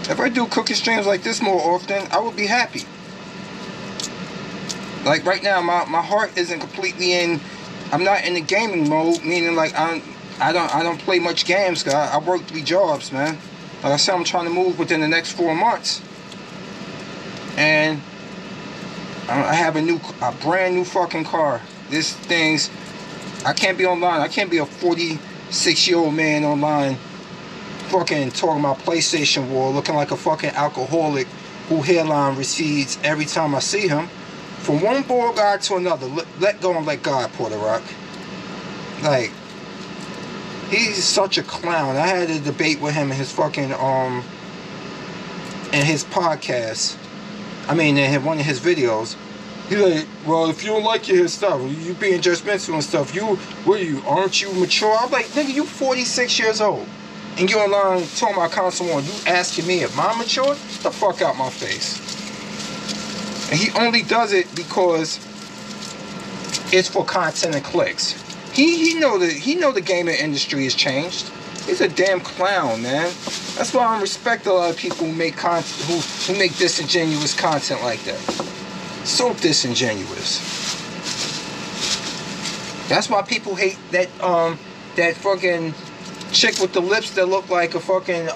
If I do cooking streams like this more often, I would be happy. Like right now, my heart isn't completely in. I'm not in the gaming mode, meaning like I don't play much games. Cause I work 3 jobs, man. Like I said, I'm trying to move within the next 4 months, and I have a brand new fucking car. This thing's. I can't be online. I can't be a 46-year-old man online. Fucking talking about PlayStation War, looking like a fucking alcoholic who hairline recedes every time I see him. From one bald guy to another, let go and let God, Porter Rock. Like, he's such a clown. I had a debate with him in his fucking in his podcast. I mean, in one of his videos. He's like, well, if you don't like his stuff, you being judgmental and stuff. Aren't you mature? I'm like, nigga, you 46 years old. And you online talking about console one, you asking me if I'm mature? Get the fuck out my face. And he only does it because it's for content and clicks. He know the gaming industry has changed. He's a damn clown, man. That's why I respect a lot of people who make who make disingenuous content like that. So disingenuous. That's why people hate that that fucking chick with the lips that look like a fucking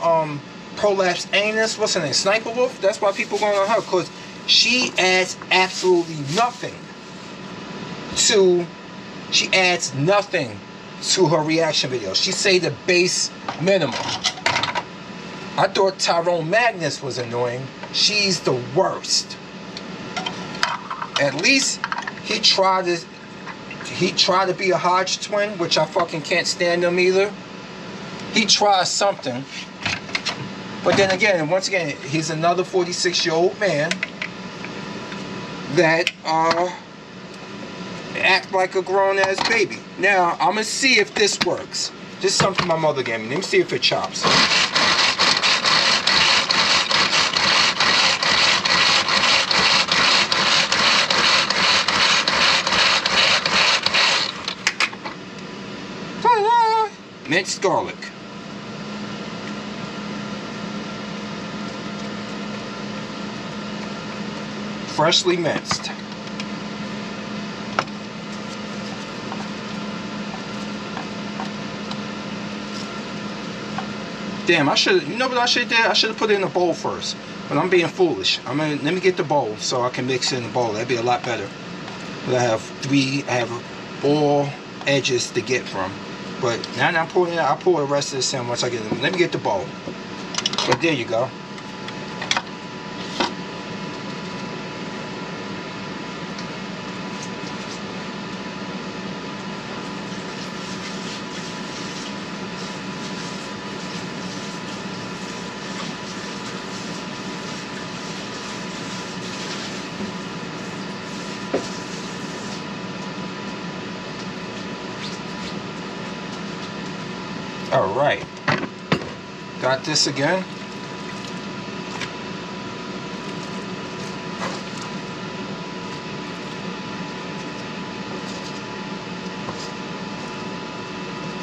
prolapsed anus. What's her name? Sniper Wolf? That's why people going on her, because she adds absolutely nothing to her reaction videos. She say the base minimum. I thought Tyrone Magnus was annoying. She's the worst. At least he tried to be a Hodge twin, which I fucking can't stand him either. He tries something, but then again, once again, he's another 46-year-old man that act like a grown-ass baby. Now, I'm gonna see if this works. This is something my mother gave me. Let me see if it chops. Minced garlic. Freshly minced. Damn, I should. You know what I should have did? I should have put it in a bowl first. But I'm being foolish. Let me get the bowl so I can mix it in the bowl. That'd be a lot better. But I have all edges to get from. But now I'm pouring it out. I'll pour the rest of this in once I get it. Let me get the bowl. But there you go. All right, got this again.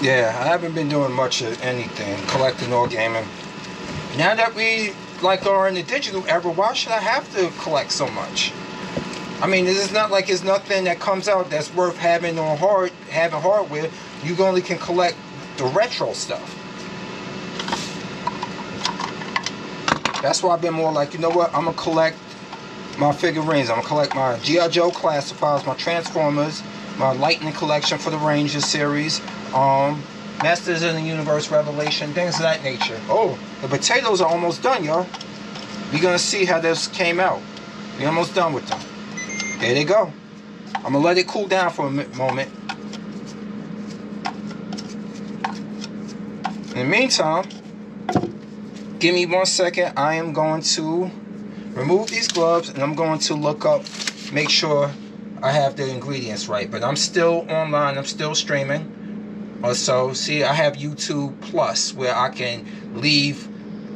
Yeah, I haven't been doing much of anything, collecting or gaming. Now that we are in the digital era, why should I have to collect so much? I mean, this is not like it's nothing that comes out that's worth having hardware. You only can collect the retro stuff. That's why I've been more like, you know what, I'm gonna collect my figurines. I'm gonna collect my G.I. Joe classifiers, my Transformers, my Lightning collection for the Rangers series, Masters of the Universe Revelation, things of that nature. Oh, the potatoes are almost done, y'all. We're gonna see how this came out. We're almost done with them. There they go. I'm gonna let it cool down for a moment. In the meantime, give me 1 second. I am going to remove these gloves and I'm going to look up, make sure I have the ingredients right. But I'm still online, I'm still streaming. or so. See, I have YouTube Plus where I can leave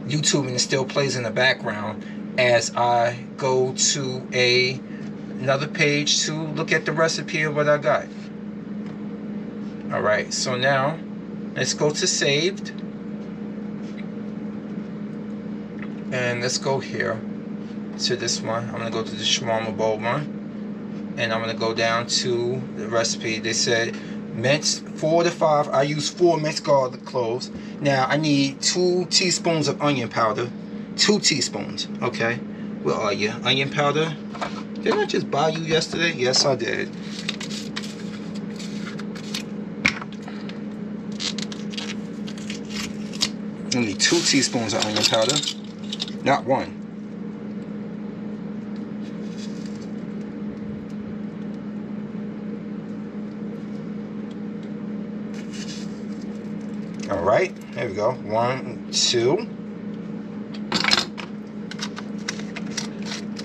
YouTube and it still plays in the background as I go to another page to look at the recipe of what I got. Alright, so now let's go to saved. And let's go here to this one. I'm going to go to the shawarma bowl one. And I'm going to go down to the recipe. They said minced 4 to 5. I use 4 minced garlic cloves. Now I need 2 teaspoons of onion powder. 2 teaspoons. Okay. Where are you? Onion powder. Did I just buy you yesterday? Yes, I did. I need 2 teaspoons of onion powder. Not 1. All right, there we go. 1, 2.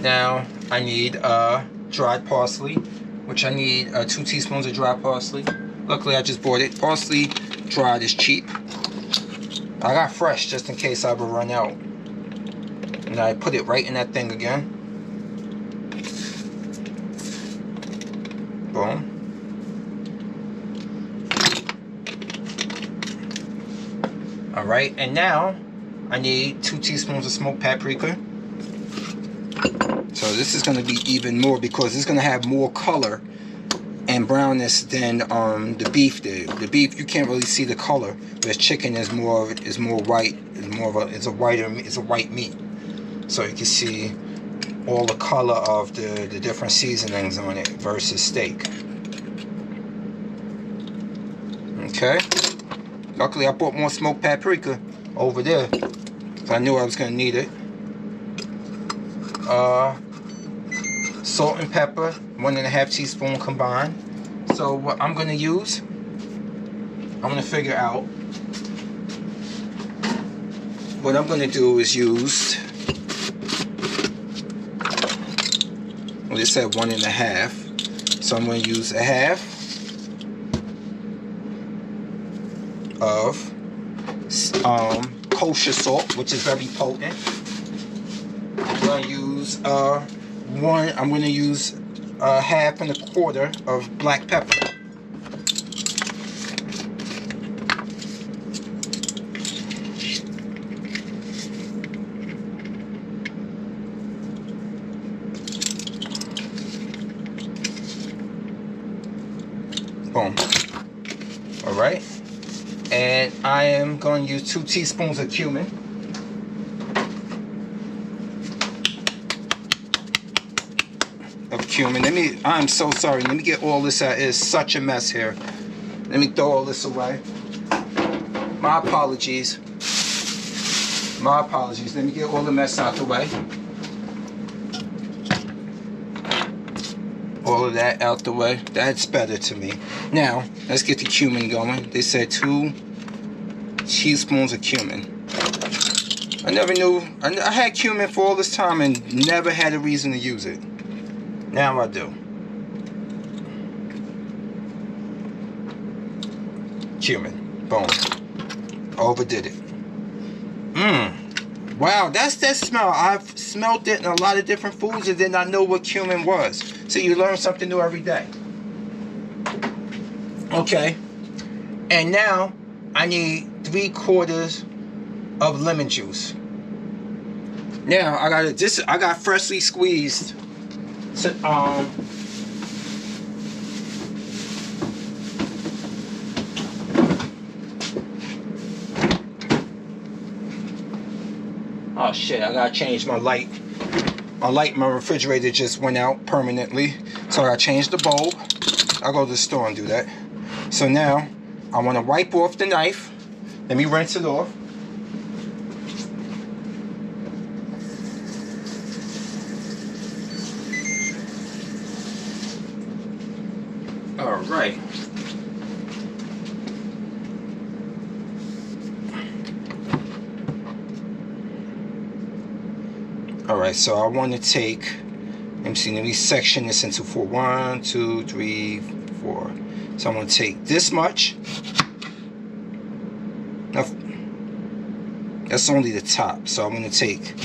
Now I need dried parsley, which I need 2 teaspoons of dried parsley. Luckily, I just bought it. Parsley dried is cheap. I got fresh just in case I would run out. And I put it right in that thing again. Boom. Alright, and now I need 2 teaspoons of smoked paprika. So this is going to be even more because it's going to have more color and brownness than the beef did. The beef, you can't really see the color, whereas chicken is more white. It's a white meat. So you can see all the color of the different seasonings on it versus steak. Okay. Luckily, I bought more smoked paprika over there. So I knew I was going to need it. Salt and pepper, 1.5 teaspoons combined. So what I'm going to use, I'm going to figure out. What I'm going to do is use, well, it said 1.5. So I'm going to use 1/2 of kosher salt, which is very potent. I'm going to use 1.25 of black pepper. Boom. All right. And I am going to use 2 teaspoons of cumin. I'm so sorry. Let me get all this out. It's such a mess here. Let me throw all this away. My apologies. My apologies. Let me get all the mess out the way. All of that out the way. That's better to me. Now, let's get the cumin going. They said 2 teaspoons of cumin. I never knew. I had cumin for all this time and never had a reason to use it. Now I do. Cumin. Boom. Overdid it. Wow, that's that smell. I've smelled it in a lot of different foods and did not know what cumin was. So you learn something new every day. Okay. And now I need 3/4 of lemon juice. Now I got freshly squeezed. Oh shit, I gotta change my light. My light in my refrigerator just went out permanently. So I gotta change the bulb. I'll go to the store and do that. So now I wanna wipe off the knife. Let me rinse it off. Alright. Alright, so I want to take, let me section this into 4. 1, 2, 3, 4. So I'm going to take this much. That's only the top. So I'm going to take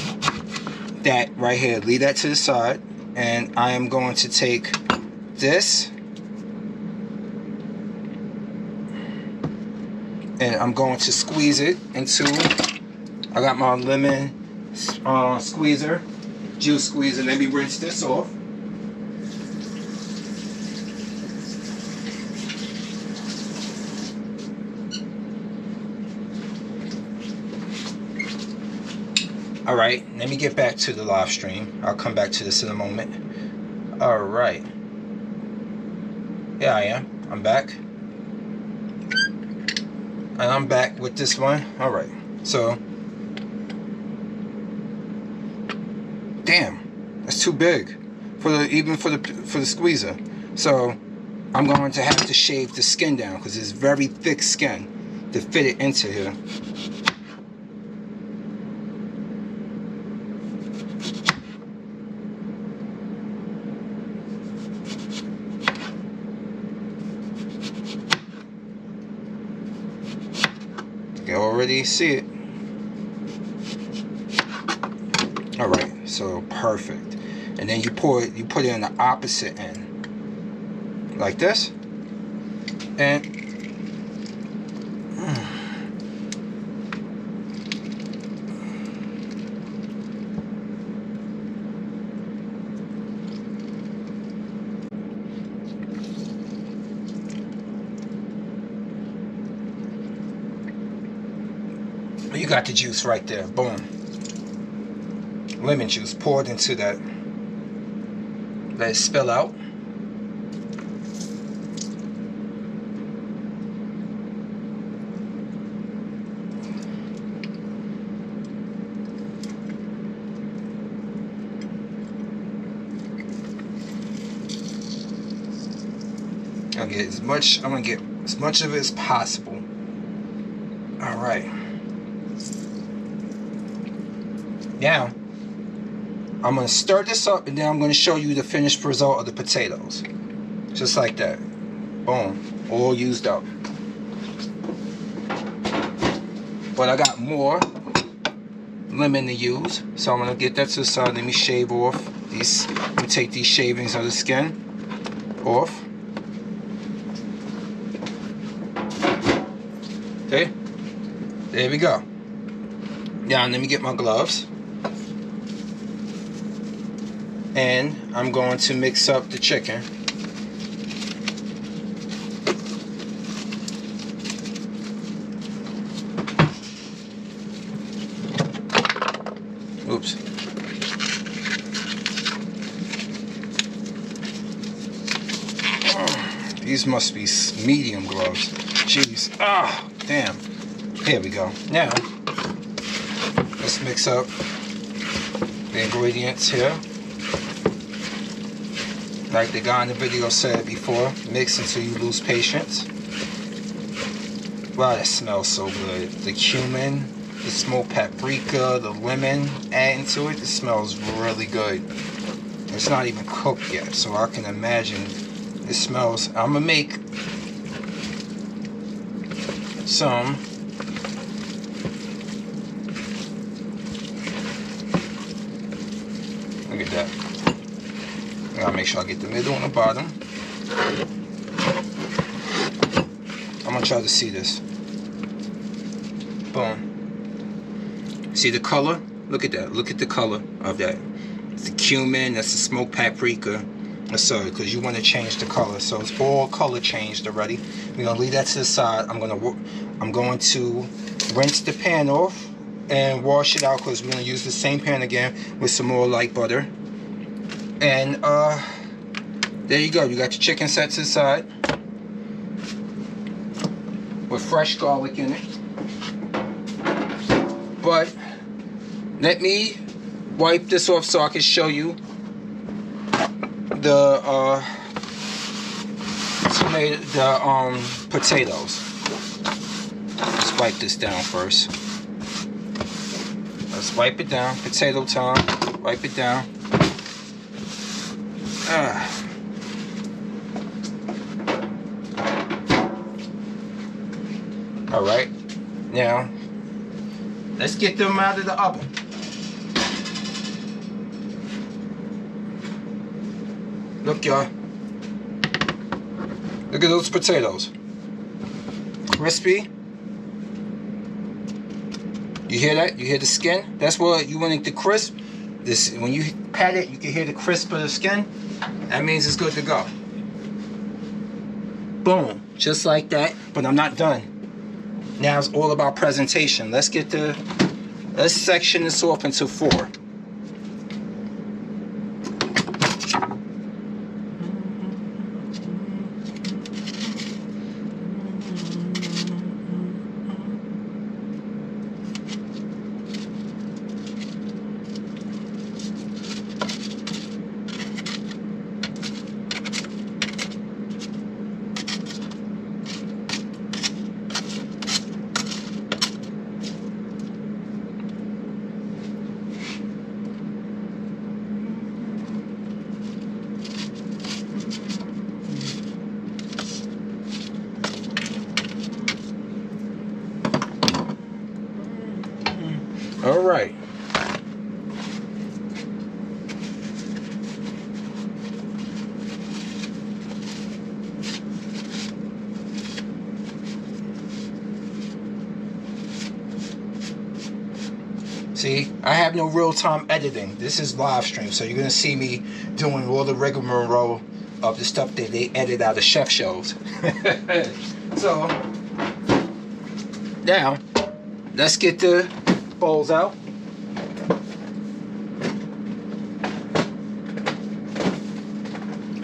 that right here, leave that to the side, and I am going to take this and I'm going to squeeze it into, I got my lemon squeezer, juice squeezer. Let me rinse this off. Alright, let me get back to the live stream. I'll come back to this in a moment. Alright. Yeah, I am. I'm back. And I'm back with this one. Alright. So. Damn. That's too big. Even for the squeezer. So I'm going to have to shave the skin down because it's very thick skin to fit it into here. You already see it. Alright, so perfect. And then you put it on the opposite end. Like this. And you got the juice right there. Boom. Lemon juice poured into that. Let it spill out. I'm gonna get as much of it as possible. All right. Now, I'm going to stir this up and then I'm going to show you the finished result of the potatoes. Just like that. Boom. All used up. But I got more lemon to use. So I'm going to get that to the side. Let me shave off these. Let me take these shavings of the skin off. Okay. There we go. Now let me get my gloves. And I'm going to mix up the chicken. Oops. These must be medium gloves. Jeez. Ah, damn. Here we go. Now, let's mix up the ingredients here. Like the guy in the video said before, mix until you lose patience. Wow, that smells so good. The cumin, the smoked paprika, the lemon, adding to it, it smells really good. It's not even cooked yet, so I can imagine it smells. I'm gonna make some look at that. I gotta make sure I get the middle and the bottom. I'm gonna try to see this. Boom. See the color? Look at that. Look at the color of that. It's the cumin, that's the smoked paprika. Sorry, because you want to change the color. So it's all color changed already. We're gonna leave that to the side. I'm going to rinse the pan off and wash it out because we're gonna use the same pan again with some more light butter. And there you go. You got your chicken set to the side with fresh garlic in it. But let me wipe this off so I can show you the potatoes. Let's wipe this down first. Let's wipe it down. Potato time. Wipe it down. Alright, now let's get them out of the oven. Look, y'all. Look at those potatoes. Crispy. You hear that? You hear the skin? That's what you want it to crisp. This, when you pat it, you can hear the crisp of the skin. That means it's good to go. Boom. Just like that. But I'm not done. Now it's all about presentation. Let's section this off into 4. All right. See, I have no real-time editing. This is live stream, so you're gonna see me doing all the rigmarole of the stuff that they edit out of chef shows. So now, let's get the bowls out.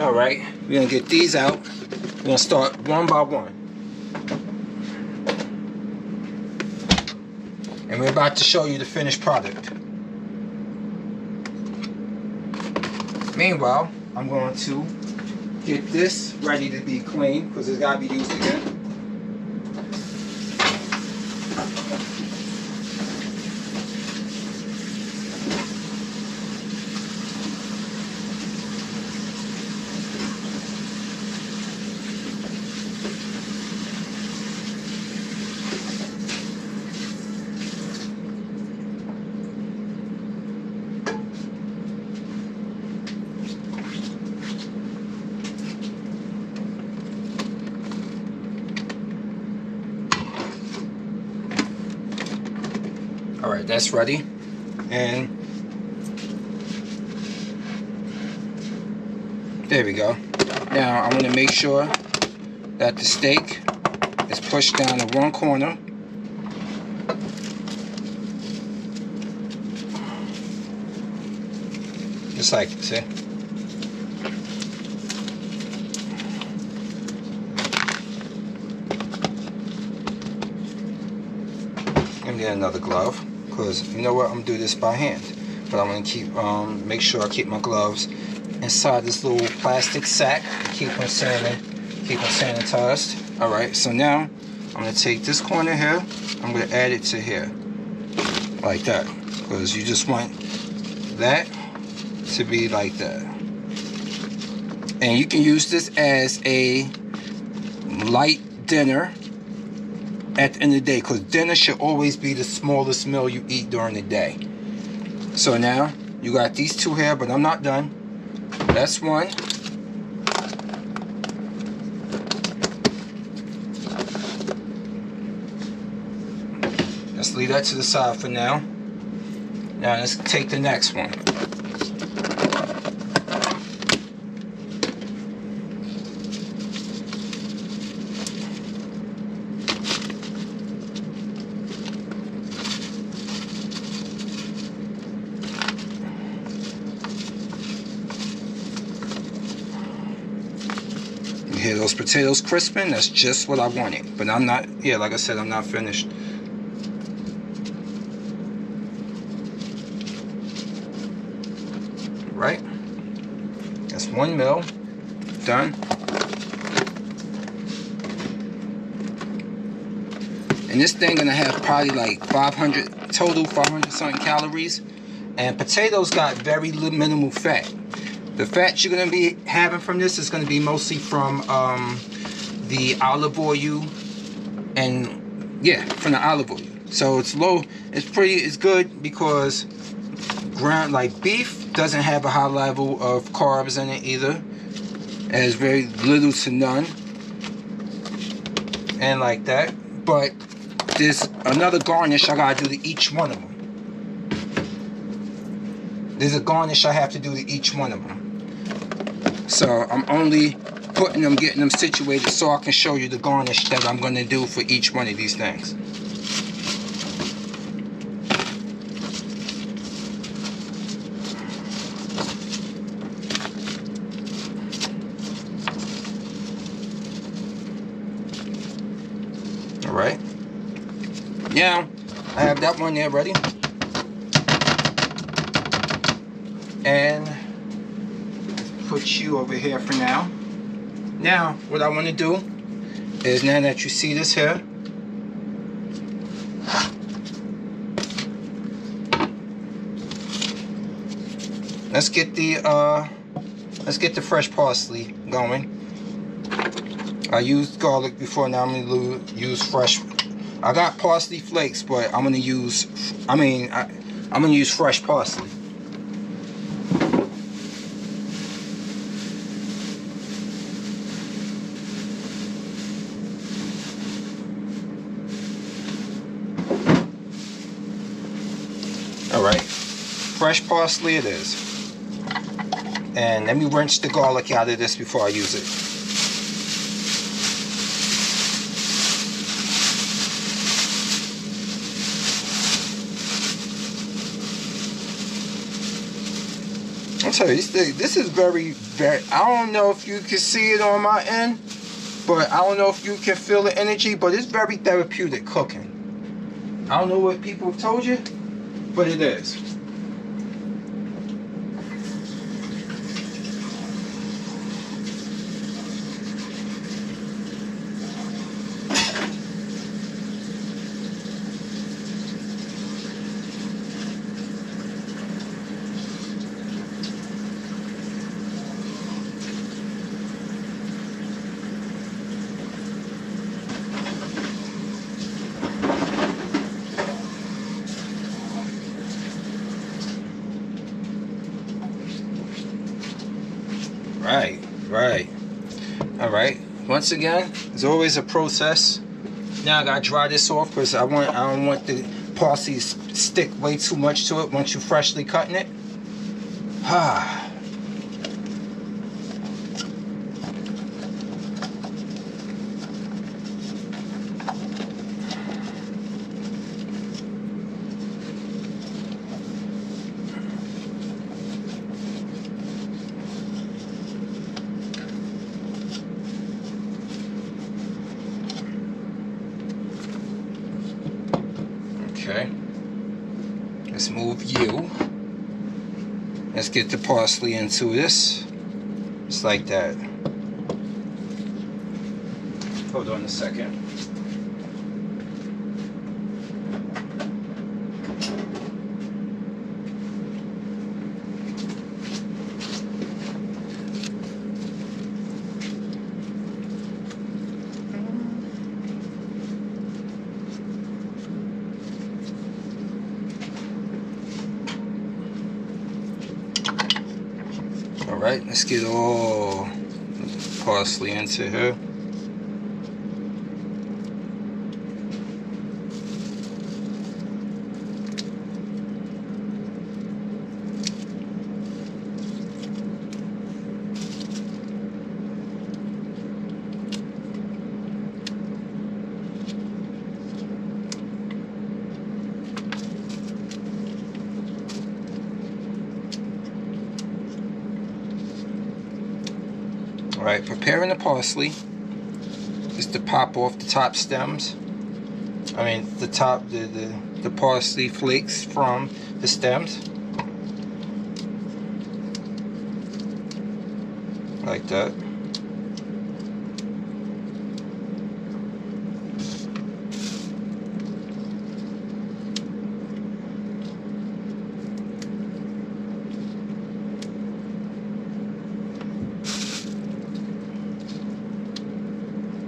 All right, we're gonna get these out. We're gonna start one by one. And we're about to show you the finished product. Meanwhile, I'm going to get this ready to be cleaned because it's gotta be used again. All right, that's ready. And there we go. Now I want to make sure that the steak is pushed down to one corner. Just like it, see? Let me get another glove. Because you know what, I'm gonna do this by hand, but I'm gonna keep make sure I keep my gloves inside this little plastic sack, keep them sanitized. All right, so now I'm gonna take this corner here, I'm gonna add it to here, like that, because you just want that to be like that. And you can use this as a light dinner at the end of the day, because dinner should always be the smallest meal you eat during the day. So now you got these two here, but I'm not done. That's one. Let's leave that to the side for now. Now let's take the next one. Hear those potatoes crisping? That's just what I wanted. But I'm not, yeah, like I said, I'm not finished. Right? That's 1 mil. Done. And this thing gonna have probably like 500 total, 500 something calories. And potatoes got very minimal fat. The fat you're going to be having from this is going to be mostly from the olive oil, and yeah, from the olive oil. So it's low. It's good because ground like beef doesn't have a high level of carbs in it either. It has very little to none, and like that. But there's another garnish I gotta do to each one of them. There's a garnish I have to do to each one of them. So I'm only putting them, getting them situated so I can show you the garnish that I'm gonna do for each one of these things. All right. Now I have that one there ready. And put you over here for now. Now, what I want to do is, now that you see this here, let's get the fresh parsley going. I used garlic before, now I'm gonna use fresh. I got parsley flakes, but I'm gonna use, I'm gonna use fresh parsley. Alright, fresh parsley it is. And let me rinse the garlic out of this before I use it. I'll tell you, this is very, I don't know if you can see it on my end, but I don't know if you can feel the energy, but it's very therapeutic cooking. I don't know what people have told you, but it is. Right. All right. Once again, it's always a process. Now I gotta dry this off because I don't want the parsley to stick way too much to it once you're freshly cutting it. Okay, let's move you. Let's get the parsley into this. Just like that. Hold on a second. Alright, let's get all the parsley into here. Alright, preparing the parsley is to pop off the top stems. I mean the parsley flakes from the stems. Like that.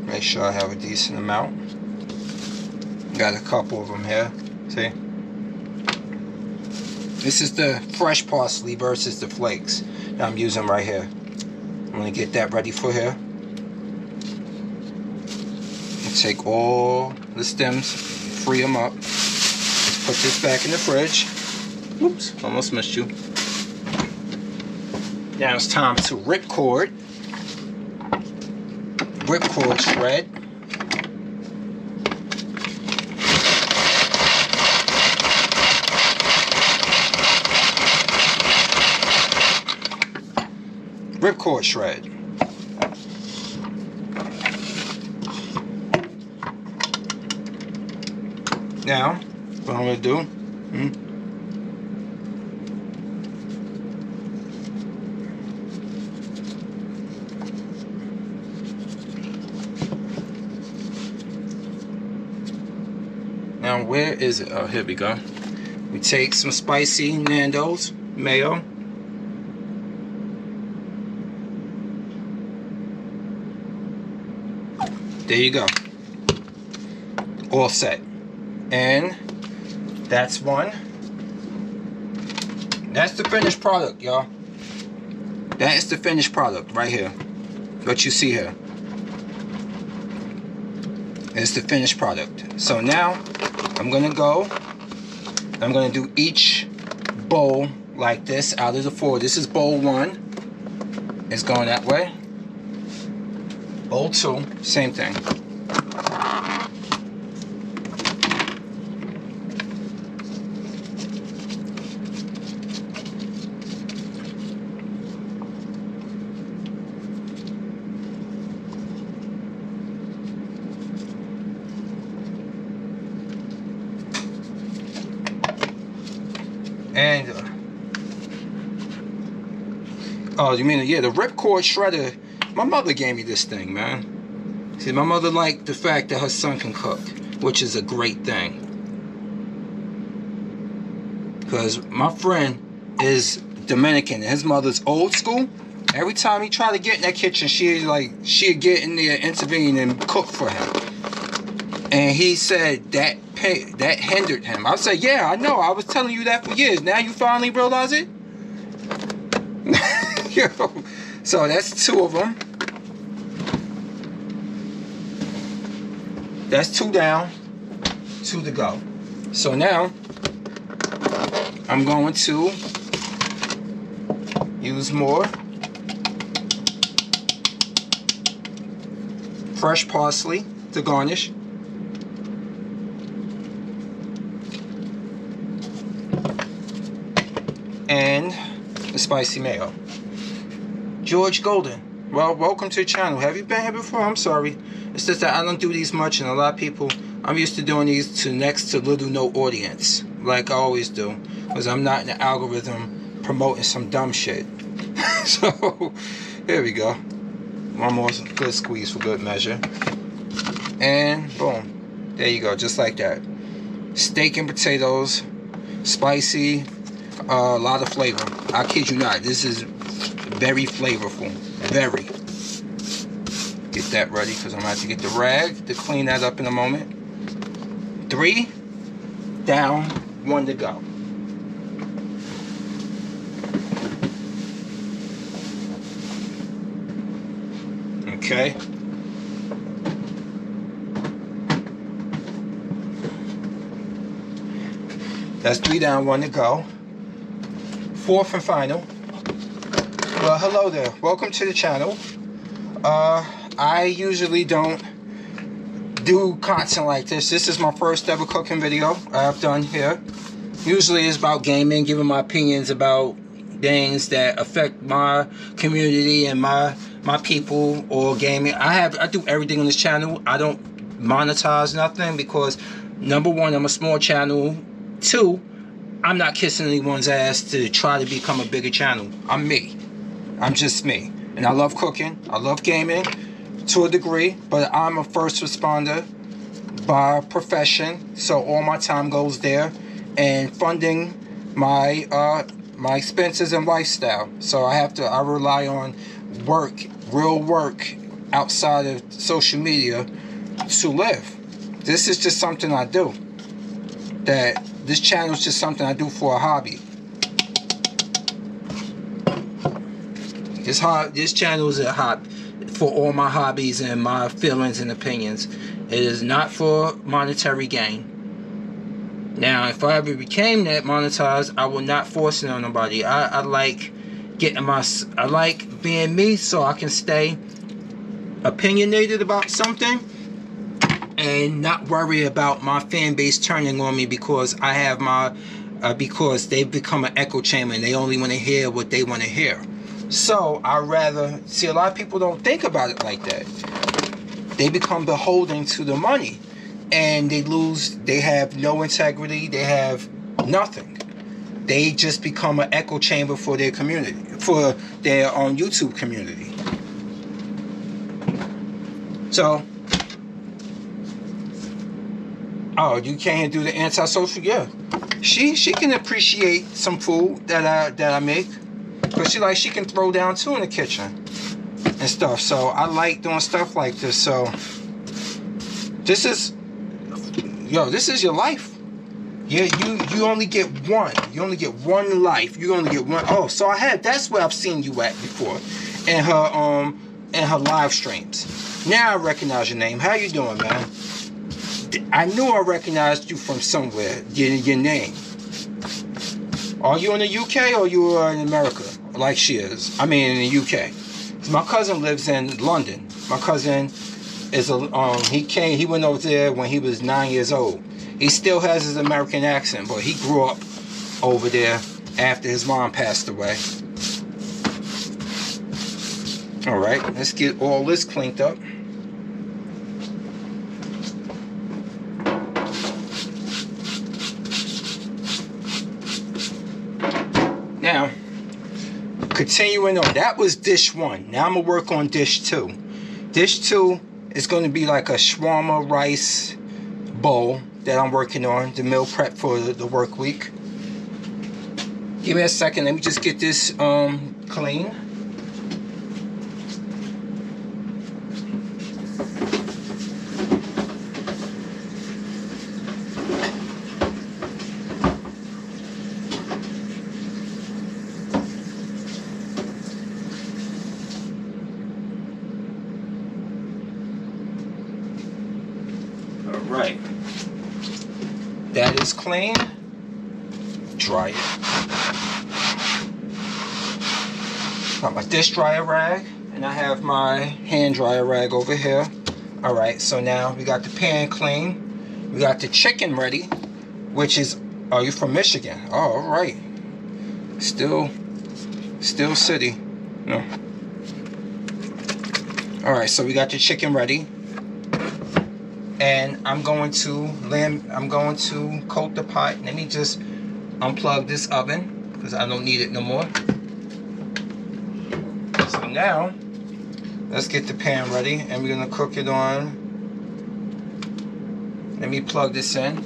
Make sure I have a decent amount. Got a couple of them here. See? This is the fresh parsley versus the flakes that I'm using right here. I'm gonna get that ready for here. Take all the stems, free them up. Let's put this back in the fridge. Oops, almost missed you. Now it's time to ripcord. Ripcord shred. Ripcord shred. Now, what I'm going to do, now where is it? Oh, here we go. We take some spicy Nando's mayo. There you go. All set. And that's one. That's the finished product, y'all. That is the finished product right here. What you see here is the finished product. So now I'm gonna do each bowl like this out of the 4. This is bowl 1. It's going that way. Bowl 2, same thing. And oh, you mean, yeah, the ripcord shredder. My mother gave me this thing, man. See, my mother liked the fact that her son can cook, which is a great thing. Because my friend is Dominican, and his mother's old school. Every time he tried to get in that kitchen, she'd get in there, intervene, and cook for him. And he said that hindered him. I said, yeah, I know. I was telling you that for years. Now you finally realize it? Yo. So that's 2 of them. That's 2 down, 2 to go. So now I'm going to use more fresh parsley to garnish. And the spicy mayo. George Golden, well, welcome to the channel. Have you been here before? I'm sorry. It's just that I don't do these much, and a lot of people, I'm used to doing these to next to little no audience, like I always do, because I'm not in the algorithm promoting some dumb shit. So, here we go. One more good squeeze for good measure. And boom. There you go, just like that. Steak and potatoes, spicy, a lot of flavor. I kid you not, this is very flavorful. Very. Get that ready because I'm going to have to get the rag to clean that up in a moment. 3 down, 1 to go. Okay. That's 3 down, 1 to go. 4th and final. Well, hello there. Welcome to the channel. I usually don't do content like this. This is my first ever cooking video I've done here. Usually it's about gaming, giving my opinions about things that affect my community and my people or gaming. I do everything on this channel. I don't monetize nothing because number 1, I'm a small channel. 2, I'm not kissing anyone's ass to try to become a bigger channel. I'm me. I'm just me. And I love cooking. I love gaming to a degree, but I'm a first responder by profession, so all my time goes there and funding my my expenses and lifestyle. So I rely on work, real work outside of social media to live. This is just something I do. This channel is just something I do for a hobby. This channel is a hobby for all my hobbies and my feelings and opinions. It is not for monetary gain. Now, if I ever became that monetized, I will not force it on nobody. I like I like being me, so I can stay opinionated about something and not worry about my fan base turning on me because I have because they've become an echo chamber and they only want to hear what they want to hear. So I rather see, a lot of people don't think about it like that. They become beholden to the money. And they have no integrity, they have nothing. They just become an echo chamber for their community, for their YouTube community. So, oh, you can't do the antisocial? Yeah. She can appreciate some food that I make. Because she can throw down too in the kitchen and stuff. So I like doing stuff like this. So this is your life. Yeah, you only get one. You only get one life. You only get one. Oh, so that's where I've seen you at before, in her live streams. Now I recognize your name. How you doing, man? I knew I recognized you from somewhere. Your name. Are you in the UK or you are in America? Like she is. I mean, in the UK. My cousin lives in London. My cousin is he went over there when he was 9 years old. He still has his American accent, but he grew up over there after his mom passed away. All right, let's get all this cleaned up. Now, continuing on, that was dish 1. Now I'm gonna work on dish 2. Dish 2 is going to be like a shawarma rice bowl that I'm working on, the meal prep for the work week. Give me a second, let me just get this clean. Right, that is clean. Dry it. Got my dish dryer rag, and I have my hand dryer rag over here. All right, so now we got the pan clean. We got the chicken ready, which is, are you from Michigan? Oh, all right. Still city. No. All right, so we got the chicken ready. And I'm going to coat the pot. Let me just unplug this oven because I don't need it no more. So now let's get the pan ready, and we're gonna cook it on. Let me plug this in.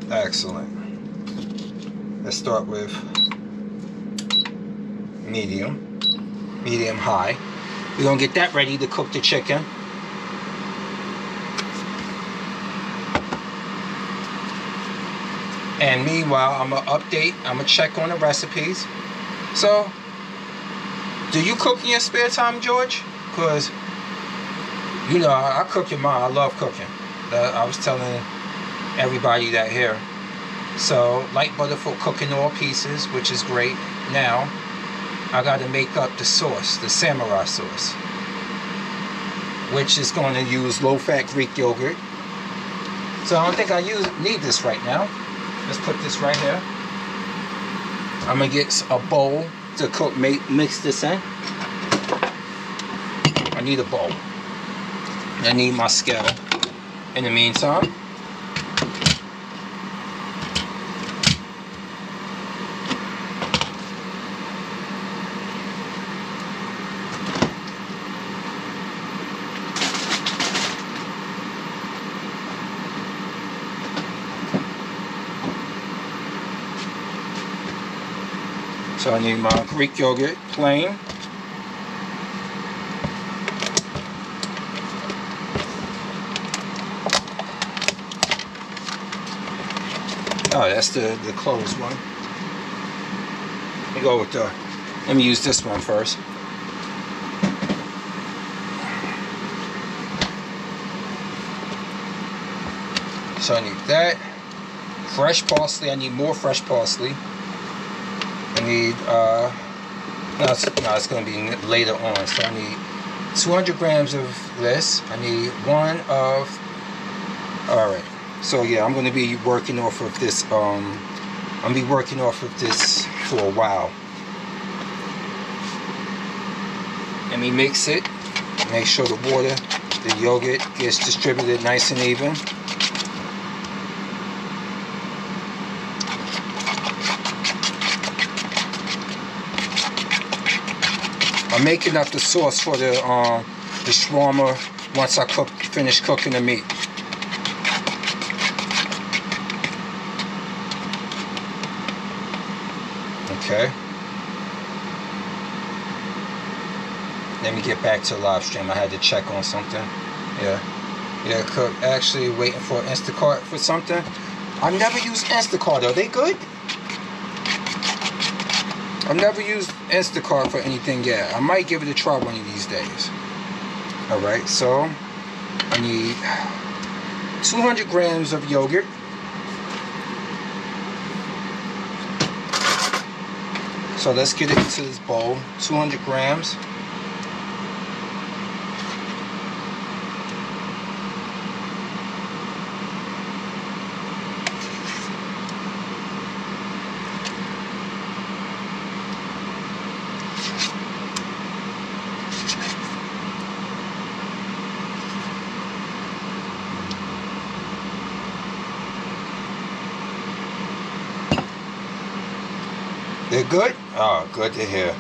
Excellent. Let's start with medium high. We're gonna get that ready to cook the chicken. And meanwhile, I'm gonna check on the recipes. So, do you cook in your spare time, George? Because, you know, I cook in mine. I love cooking. I was telling everybody that here. So, light butter for cooking all pieces, which is great. Now, I got to make up the sauce, the samurai sauce, which is going to use low-fat Greek yogurt. So I don't think I need this right now. Let's put this right here. I'm going to get a bowl to cook, mix this in. I need a bowl. I need my scale. In the meantime, So I need my Greek yogurt, plain. Oh, that's the closed one. Let me go with let me use this one first. So I need that. Fresh parsley, I need more fresh parsley. I need, no, it's going to be later on. So I need 200 grams of this. I need one of, alright. So yeah, I'm going to be working off of this, I'm going to be working off of this for a while. Let me mix it. Make sure the water, the yogurt gets distributed nice and even. I'm making up the sauce for the shawarma once I finish cooking the meat. Okay. Let me get back to the live stream. I had to check on something. Yeah, cook. Actually, waiting for Instacart for something. I've never used Instacart. Are they good? I've never used Instacart for anything yet. I might give it a try one of these days. Alright, so I need 200 grams of yogurt. So let's get it into this bowl. 200 grams. They're good? Oh, good to hear.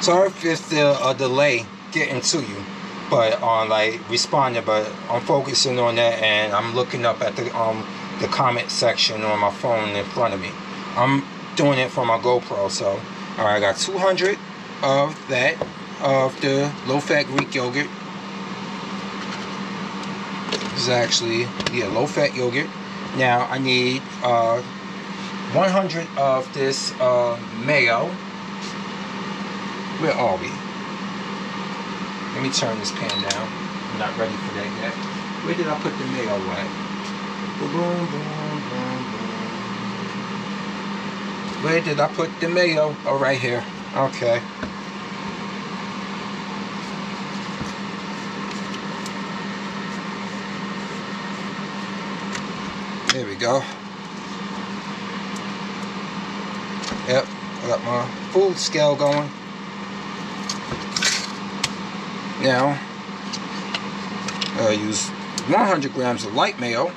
Sorry if it's a delay getting to you, but on like responding, but I'm focusing on that and I'm looking up at the comment section on my phone in front of me. I'm doing it from my GoPro, so alright, I got 200 of that, of the low-fat Greek yogurt. This is actually, yeah, low-fat yogurt. Now I need 100 of this mayo. Where are we? Let me turn this pan down. I'm not ready for that yet. Where did I put the mayo at? Boom, boom, boom, boom. Where did I put the mayo? Oh, right here. Okay. There we go. Yep, I got my food scale going. Now, I use 100 grams of light mayo.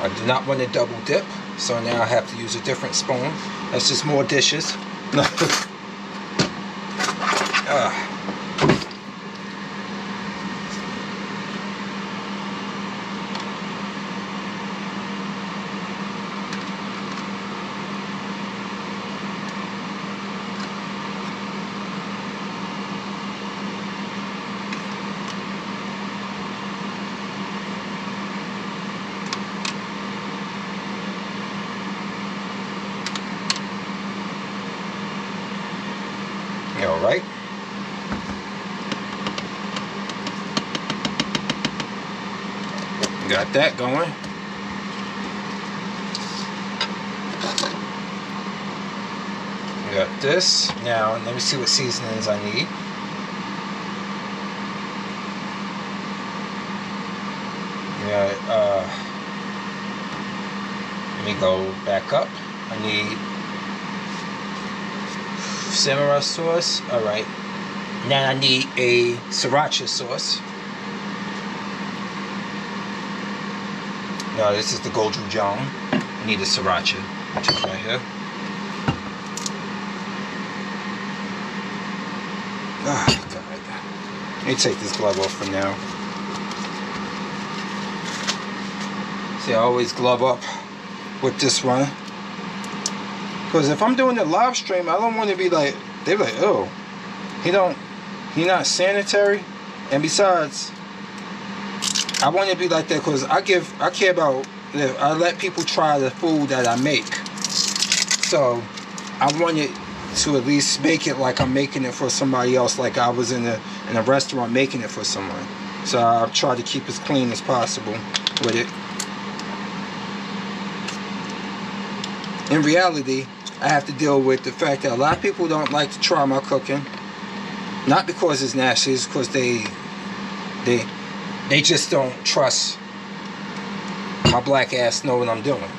I do not want to double dip, so now I have to use a different spoon. That's just more dishes. Alright. Got that going. Got this. Now, let me see what seasonings I need. Yeah, let me go back up. I need samurai sauce. Alright. Now I need a sriracha sauce. No, this is the gochujang. I need a sriracha, which is right here. Ah, God. Let me take this glove off for now. See, I always glove up with this one. Because if I'm doing the live stream, I don't want to be like, they're like, oh, he not sanitary. And besides, I want to be like that because I care about, I let people try the food that I make. So I wanted to at least make it like I'm making it for somebody else, like I was in a restaurant making it for someone. So I try to keep as clean as possible with it. In reality, I have to deal with the fact that a lot of people don't like to try my cooking. Not because it's nasty, it's because they just don't trust my black ass know what I'm doing.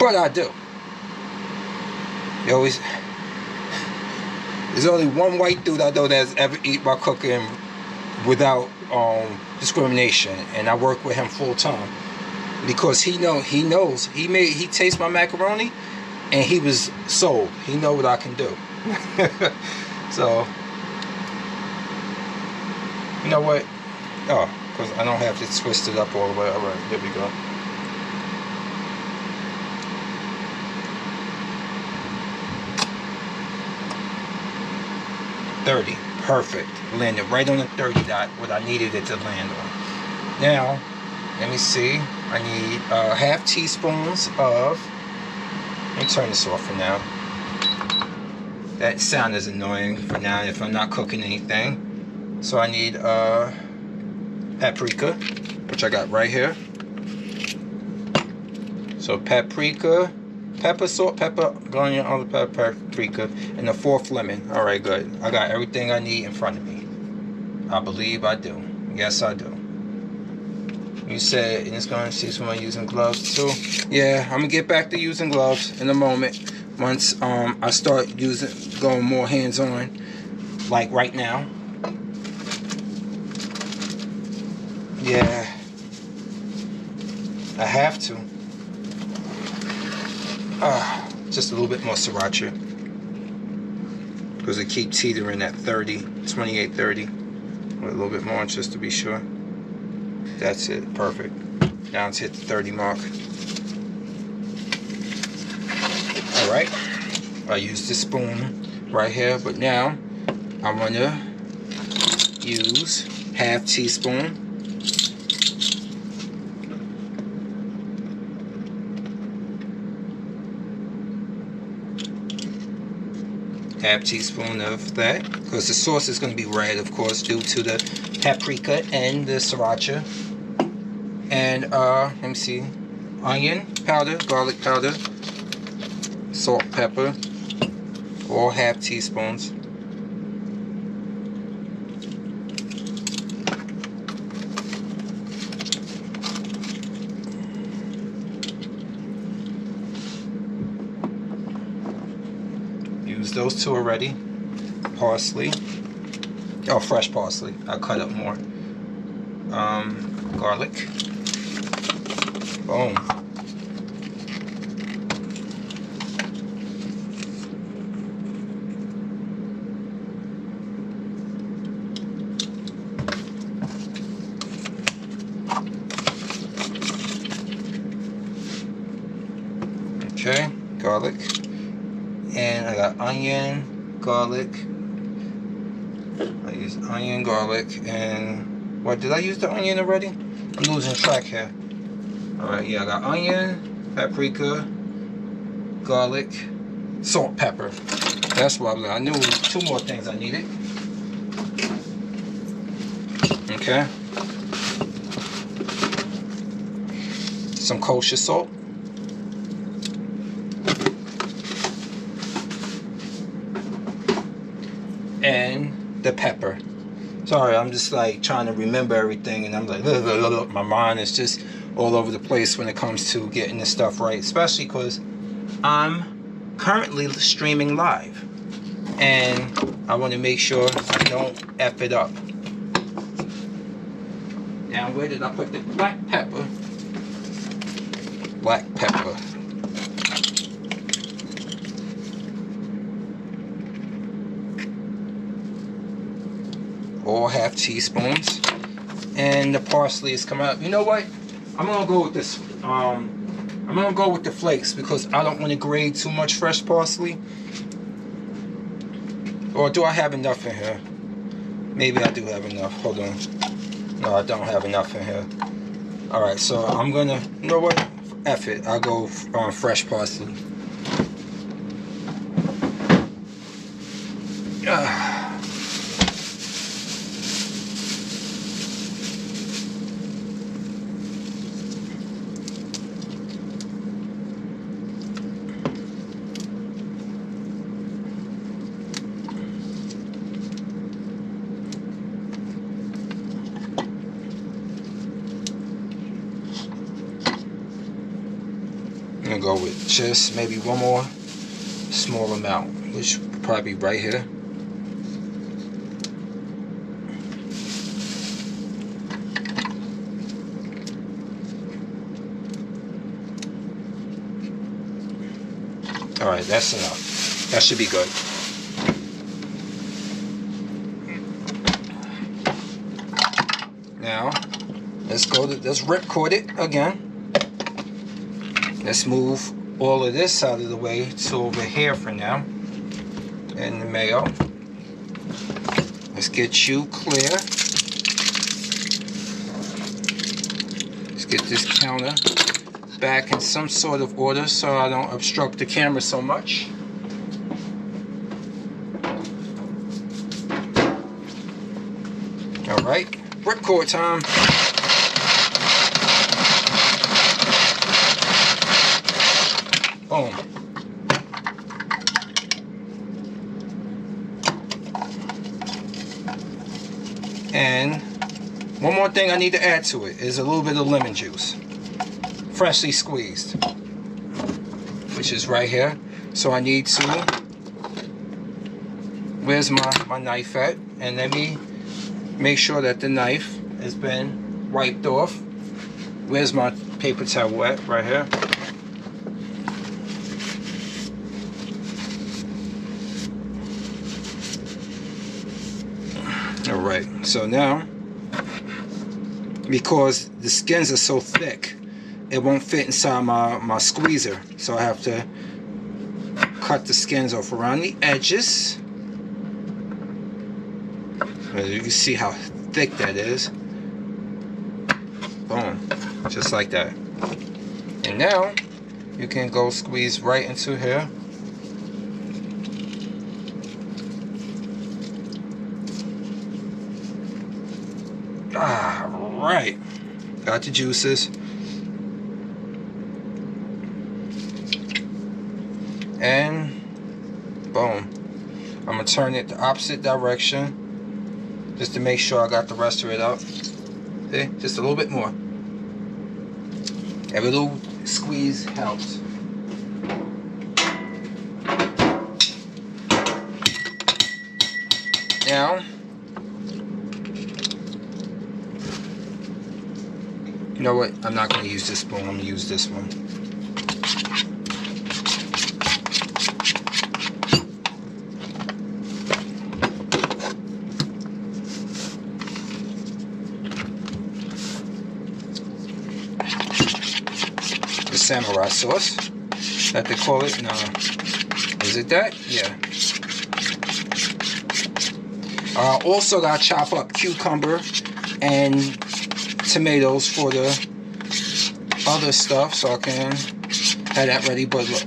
But I do. There's only one white dude I know that's ever eat my cooking without discrimination, and I work with him full time because he tastes my macaroni, and he was sold. He know what I can do. So, you know what? Oh, because I don't have to twist it up all the way. All right, there we go. $30, perfect. Landed right on the 30 dot, what I needed it to land on. Now, let me see. I need half teaspoons of. Let me turn this off for now. That sound is annoying for now if I'm not cooking anything. So I need paprika, which I got right here. So paprika, pepper, salt, pepper, onion, all the paprika, and the 4th lemon. All right, good. I got everything I need in front of me. I believe I do. Yes, I do. You said, and it's going to see someone using gloves too. Yeah, I'm gonna get back to using gloves in a moment. Once I start going more hands-on, like right now. Yeah, I have to. Just a little bit more sriracha because it keeps teetering at 30, 28, 30. With a little bit more just to be sure. That's it, perfect. Now it's hit the 30 mark. All right, I used this spoon right here, but now I want to use half teaspoon. Half teaspoon of that, because the sauce is going to be red, of course, due to the paprika and the sriracha. And let me see, onion powder, garlic powder, salt, pepper, all half teaspoons. Use those two already. Parsley, oh, fresh parsley. I cut up more. Garlic. Boom. Okay, garlic. And I got onion, garlic. I use onion, garlic, and what, did I use the onion already? I'm losing track here. Alright, yeah, I got onion, paprika, garlic, salt, pepper. That's what I knew 2 more things I needed. Okay. Some kosher salt. And the pepper. Sorry, I'm just like trying to remember everything, and I'm like, my mind is just all over the place when it comes to getting this stuff right, especially because I'm currently streaming live, and I want to make sure I don't F it up. Now, where did I put the black pepper? Black pepper. All half teaspoons, and the parsley is coming up. You know what? I'm gonna go with this I'm gonna go with the flakes because I don't want to grate too much fresh parsley. Or do I have enough in here? Maybe I do have enough. Hold on. No, I don't have enough in here. Alright, so I'm gonna, you know what? F it. I'll go on fresh parsley. I'm gonna go with just maybe one more small amount, which will probably be right here. Alright, that's enough. That should be good. Now, let's ripcord it again. Let's move all of this out of the way to over here for now. And the mayo. Let's get you clear. Let's get this counter back in some sort of order so I don't obstruct the camera so much. Alright, ripcord time. Boom. And one more thing I need to add to it is a little bit of lemon juice. Freshly squeezed. Which is right here. So I need to... Where's my knife at? And let me make sure that the knife has been wiped off. Where's my paper towel at? Right here. Alright, so now, because the skins are so thick, it won't fit inside my squeezer. So I have to cut the skins off around the edges. You can see how thick that is. Boom, just like that. And now, you can go squeeze right into here. Alright, got the juices. And boom. I'm gonna turn it the opposite direction just to make sure I got the rest of it up. See? Just a little bit more. Every little squeeze helps. Now, you know what? I'm not going to use this spoon. I'm going to use this one. The samurai sauce that they call it. No. Is it that? Yeah. Also got to chop up cucumber and tomatoes for the other stuff so I can have that ready. But look,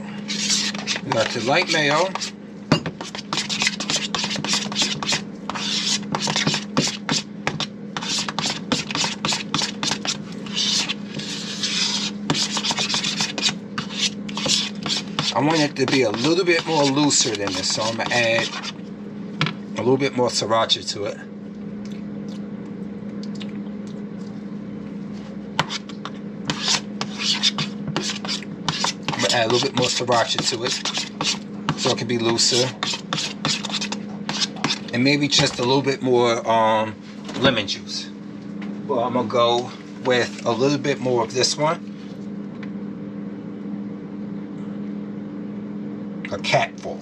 we got the light mayo. I want it to be a little bit more looser than this, so I'm going to add a little bit more sriracha to it. I'm going to add a little bit more sriracha to it so it can be looser. And maybe just a little bit more lemon juice. Well, I'm going to go with a little bit more of this one. A catful.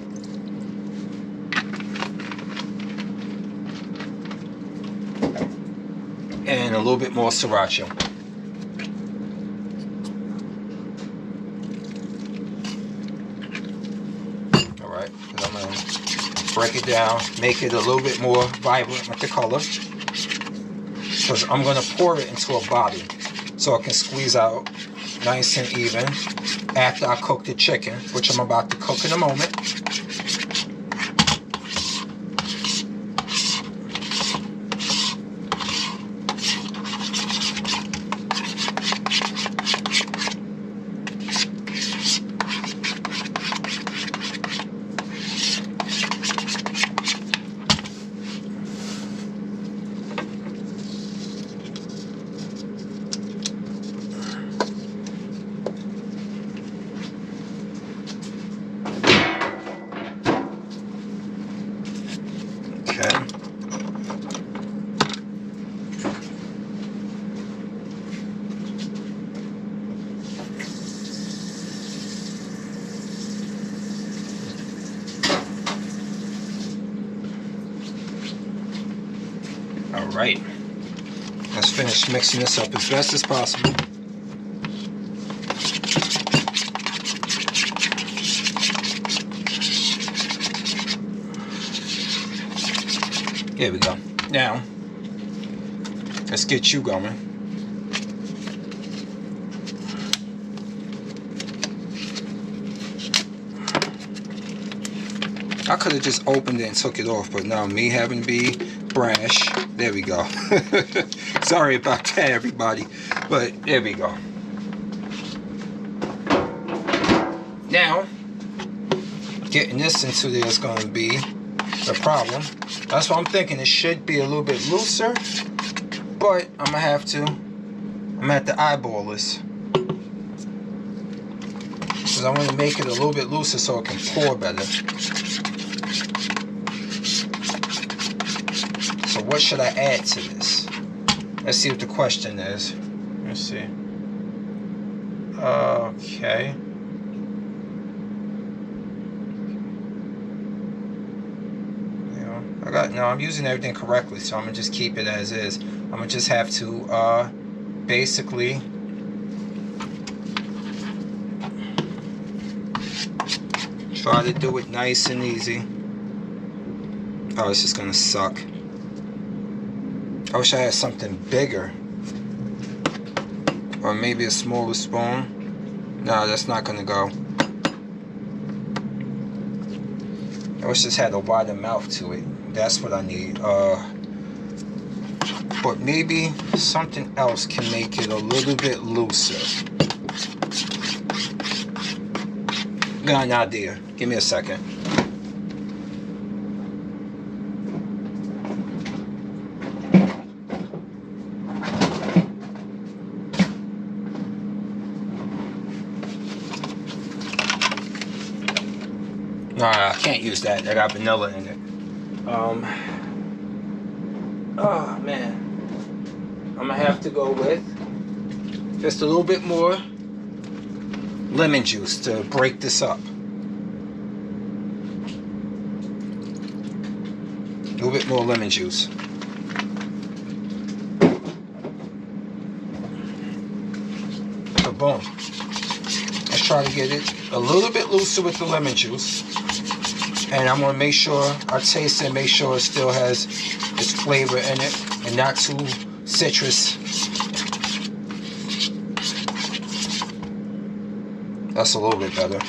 And a little bit more sriracha. it, because I'm going to break it down, make it a little bit more vibrant with the color, because I'm going to pour it into a bottle so it can squeeze out nice and even after I cook the chicken, which I'm about to cook in a moment. Alright, let's finish mixing this up as best as possible. Here we go. Now, let's get you going. I could have just opened it and took it off, but now me having to be brash. There we go. Sorry about that, everybody, but there we go. Now, getting this into there is going to be the problem. That's what I'm thinking. It should be a little bit looser, but I'm gonna have to eyeball this, because I want to make it a little bit looser so it can pour better. So what should I add to this? Let's see what the question is. Let's see. Okay. No, I'm using everything correctly, so I'm gonna just keep it as is. I'm gonna just have to basically try to do it nice and easy. Oh, this is gonna suck. I wish I had something bigger, or maybe a smaller spoon. No, that's not gonna go. I wish this had a wider mouth to it. That's what I need. But maybe something else can make it a little bit looser. Got an idea. Give me a second. No, I can't use that. I got vanilla in it. Oh man, I'm gonna have to go with just a little bit more lemon juice to break this up. A little bit more lemon juice. So boom. Let's try to get it a little bit looser with the lemon juice. And I'm going to make sure I taste it and make sure it still has its flavor in it and not too citrus. That's a little bit better.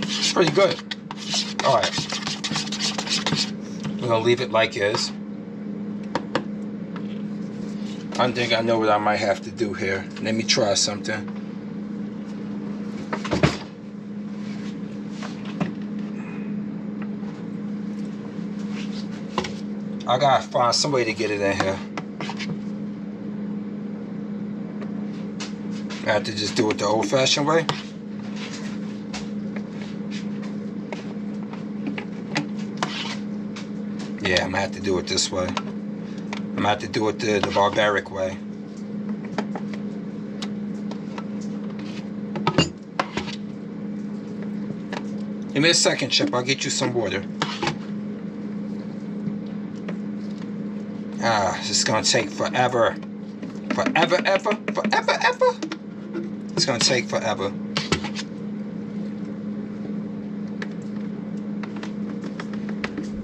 It's pretty good. Alright. We're gonna leave it like is. I think I know what I might have to do here. Let me try something. I gotta find some way to get it in here. I have to just do it the old-fashioned way. Yeah, I'm gonna have to do it this way. I'm gonna have to do it the barbaric way. Give me a second, Chip. I'll get you some water. This is gonna take forever. Forever, ever, forever, ever. It's gonna take forever.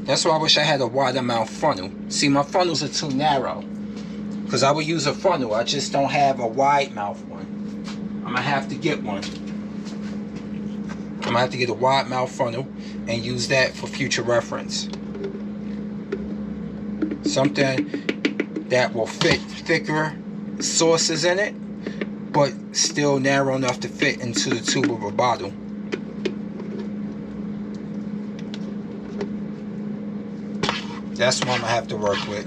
That's why I wish I had a wider mouth funnel. See, my funnels are too narrow. Because I would use a funnel. I just don't have a wide mouth one. I'm gonna have to get one. I'm gonna have to get a wide mouth funnel and use that for future reference. Something that will fit thicker sauces in it, but still narrow enough to fit into the tube of a bottle. That's what I'm gonna have to work with.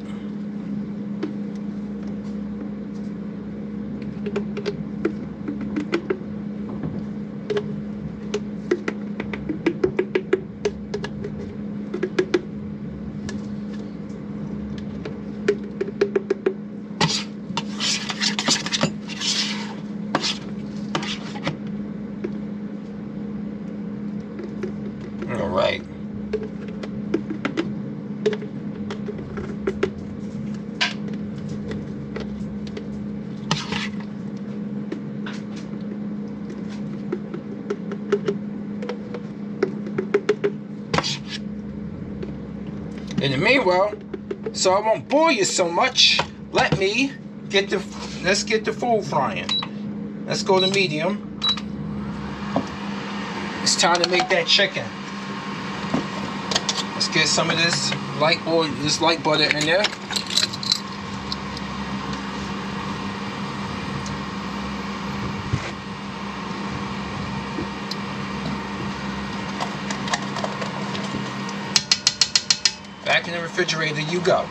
All right. In the meanwhile, so I won't bore you so much, let's get the food frying. Let's go to medium. It's time to make that chicken. Let's get some of this light oil, this light butter in there. Back in the refrigerator you go.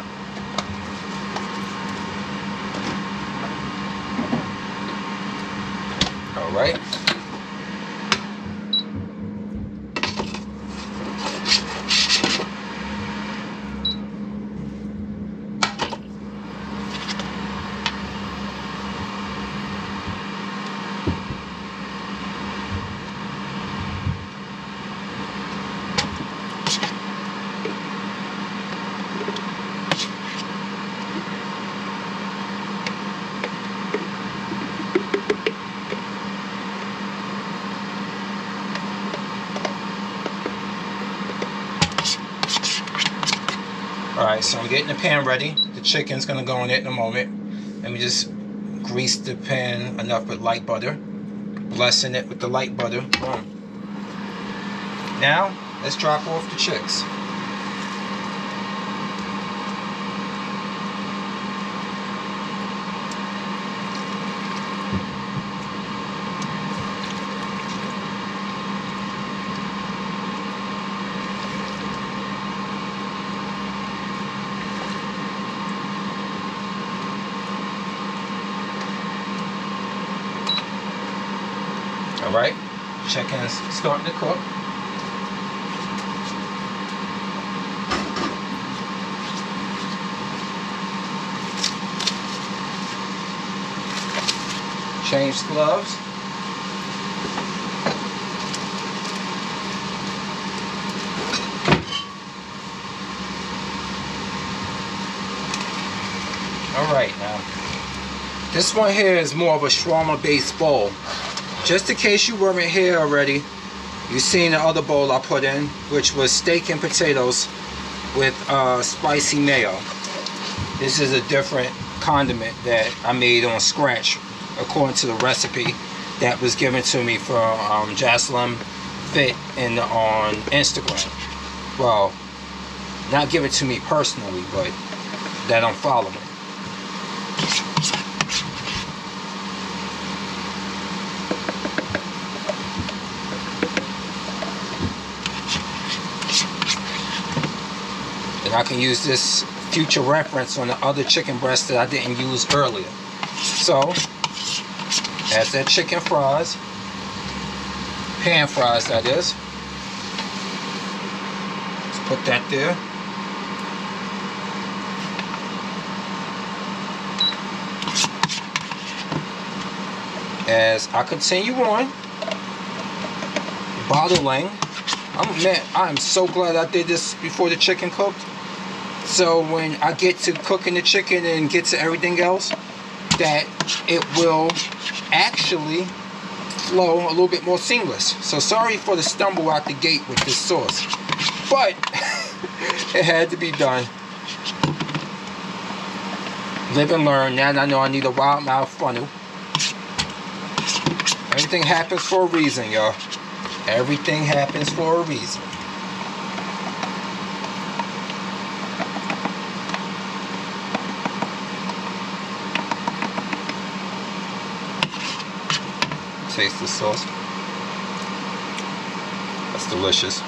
All right. Alright, so I'm getting the pan ready. The chicken's gonna go in it in a moment. Let me just grease the pan enough with light butter. Blessing it with the light butter. Boom. Now, let's drop off the chicks. Alright, chicken's starting to cook. Change gloves. Alright, now this one here is more of a shawarma based bowl. Just in case you weren't here already, you've seen the other bowl I put in, which was steak and potatoes with spicy mayo. This is a different condiment that I made on scratch according to the recipe that was given to me from Jocelyn Fit on Instagram. Well, not given to me personally, but that I'm following. And I can use this future reference on the other chicken breast that I didn't use earlier. So, as that chicken fries, pan fries that is, let's put that there. As I continue on, bottling, I am so glad I did this before the chicken cooked. So when I get to cooking the chicken and get to everything else, that it will actually flow a little bit more seamless. So sorry for the stumble out the gate with this sauce, but it had to be done. Live and learn. Now I know I need a wild mouth funnel. Everything happens for a reason, y'all. Everything happens for a reason. Taste the sauce. That's delicious.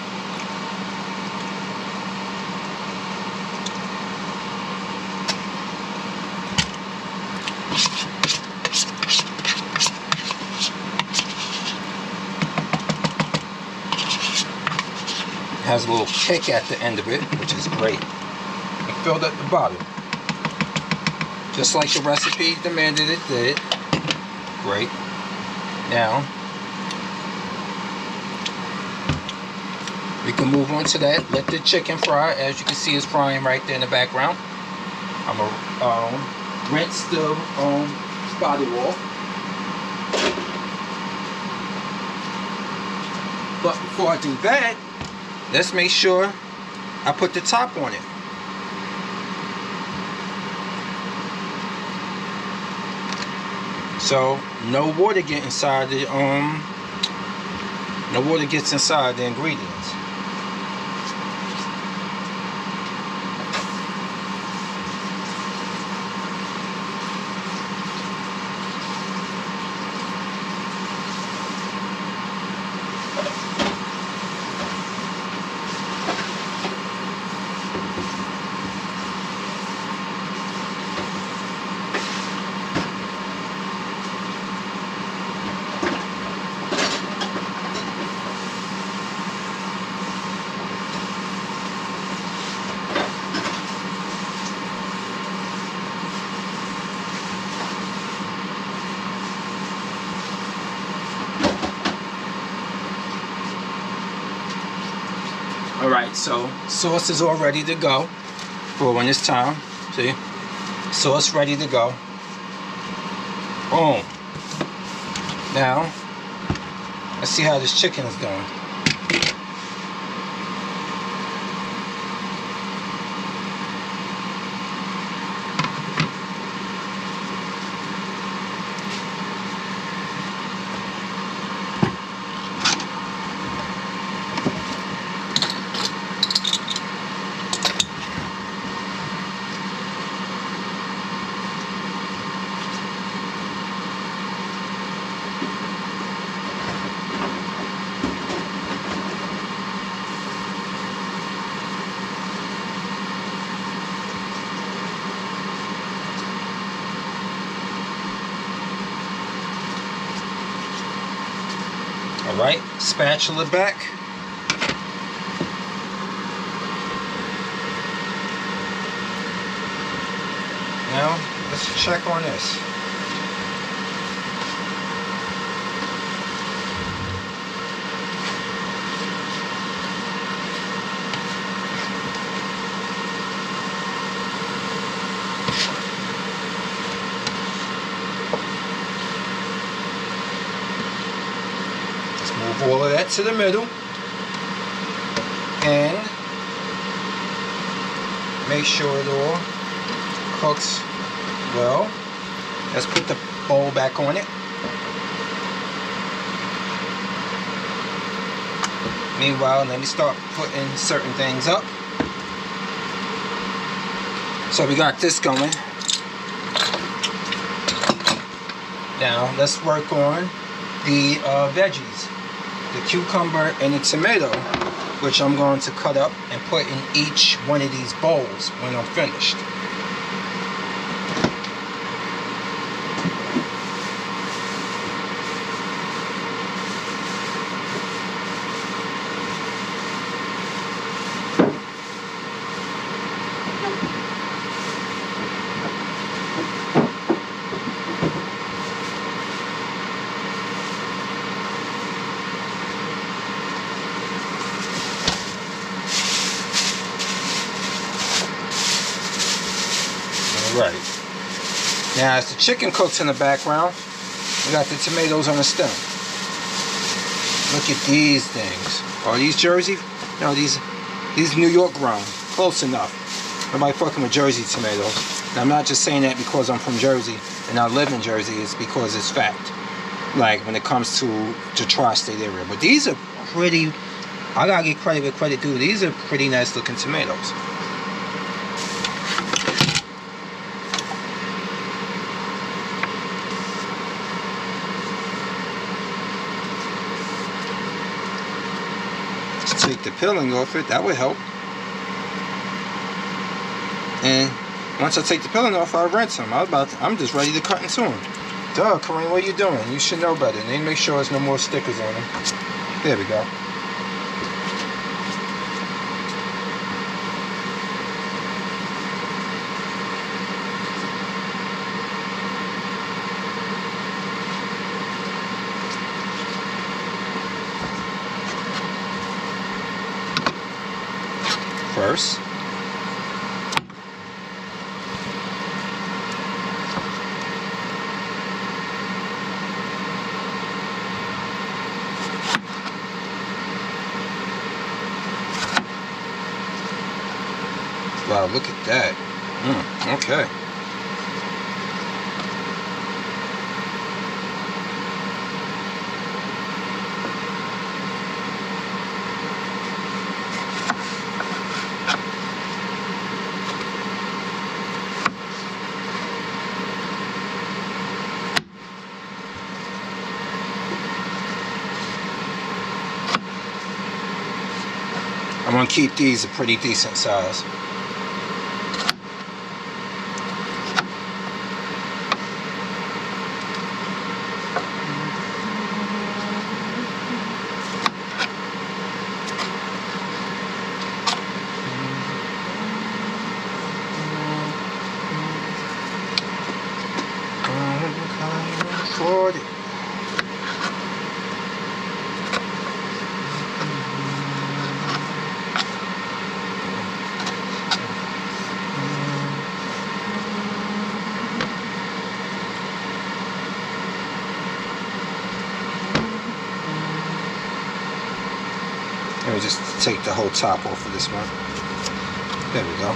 Has a little kick at the end of it, which is great. And filled at the bottom, just like the recipe demanded it did. Great. Now we can move on to that. Let the chicken fry. As you can see, it's frying right there in the background. I'm gonna rinse the body wall. But before I do that, let's make sure I put the top on it. So no water get inside the no water gets inside the ingredients. Alright, so sauce is all ready to go for when it's time. See? Sauce ready to go. Boom. Now, let's see how this chicken is doing. Alright, spatula back. Now, let's check on this. Move all of that to the middle and make sure it all cooks well. Let's put the bowl back on it. Meanwhile, let me start putting certain things up. So we got this going. Now let's work on the veggies. The cucumber and the tomato, which I'm going to cut up and put in each one of these bowls when I'm finished. Alright. Now as the chicken cooks in the background, we got the tomatoes on the stem. Look at these things. Are these Jersey? No, these New York grown. Close enough. Nobody fucking with Jersey tomatoes. And I'm not just saying that because I'm from Jersey and I live in Jersey. It's because it's fact. Like when it comes to the tri-state area. But these are pretty, I gotta get credit where credit due. These are pretty nice looking tomatoes. Just take the peeling off it, that would help. And once I take the peeling off, I'll rinse them. I'm just ready to cut into them. Duh, Kareem, what are you doing? You should know better. They make sure there's no more stickers on them. There we go. First, wow, look at that. Okay. I'm gonna keep these a pretty decent size. Let me just take the whole top off of this one. There we go.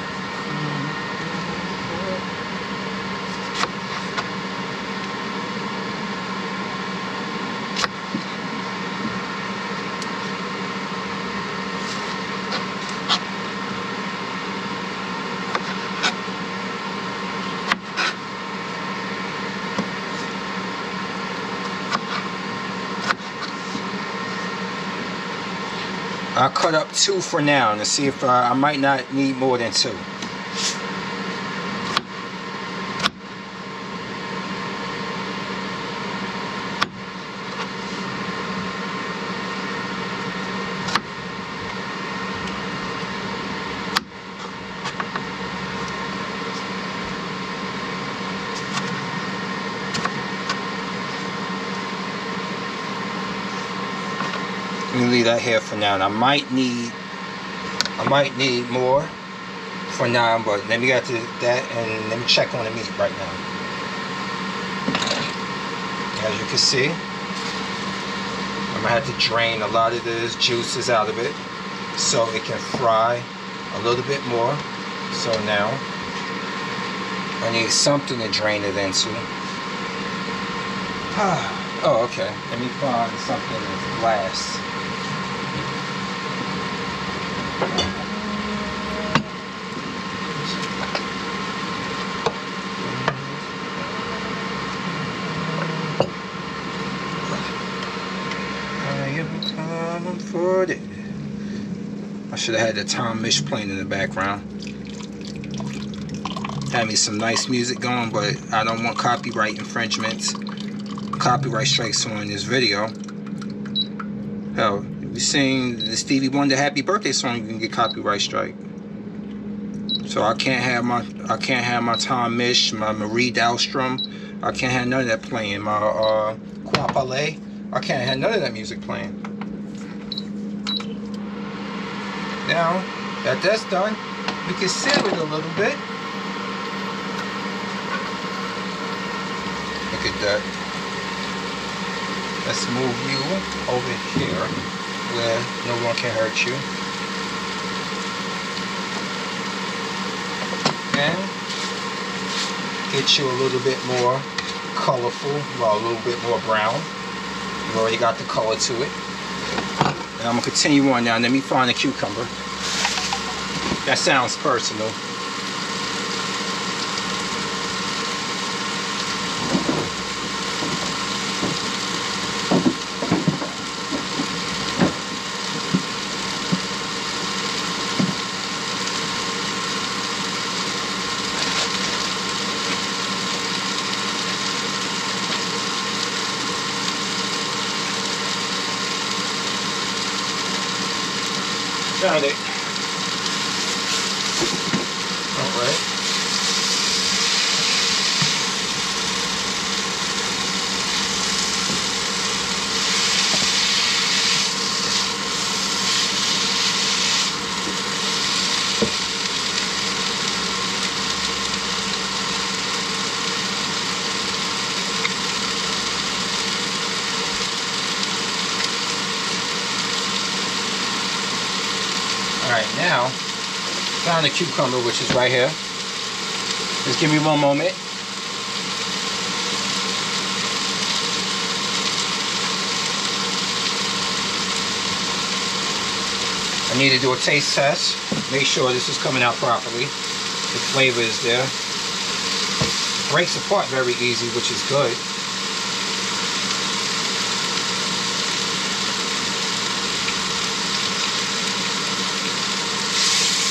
I'll cut up 2 for now to see if I might not need more than 2. Let me leave that here for now. And I might need more for now, but let me get to that and let me check on the meat right now. As you can see, I'm gonna have to drain a lot of this juices out of it so it can fry a little bit more. So now I need something to drain it into. Oh, okay. Let me find something that's glass. I should have had the Tom Misch playing in the background. Had me some nice music going, but I don't want copyright infringements, copyright strikes on this video. Hell, if you sing the Stevie Wonder Happy Birthday song, you can get copyright strike. So I can't have my Tom Misch, my Marie Dahlstrom. I can't have none of that playing. My Croix Palais. I can't have none of that music playing. Now that that's done, we can seal it a little bit. that. Let's move you over here where no one can hurt you. And get you a little bit more colorful, well, a little bit more brown. You've already got the color to it. And I'm going to continue on now. Let me find a cucumber. That sounds personal. Found it. Alright. Alright, now, found the cucumber, which is right here. Just give me one moment. I need to do a taste test. Make sure this is coming out properly. The flavor is there. It breaks apart very easy, which is good.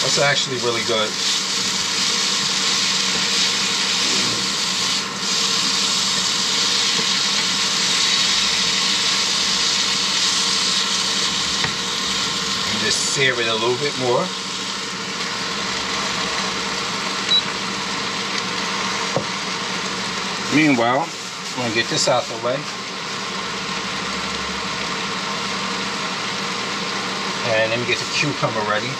That's actually really good. And just sear it a little bit more. Meanwhile, I'm going to get this out the way. And let me get the cucumber ready.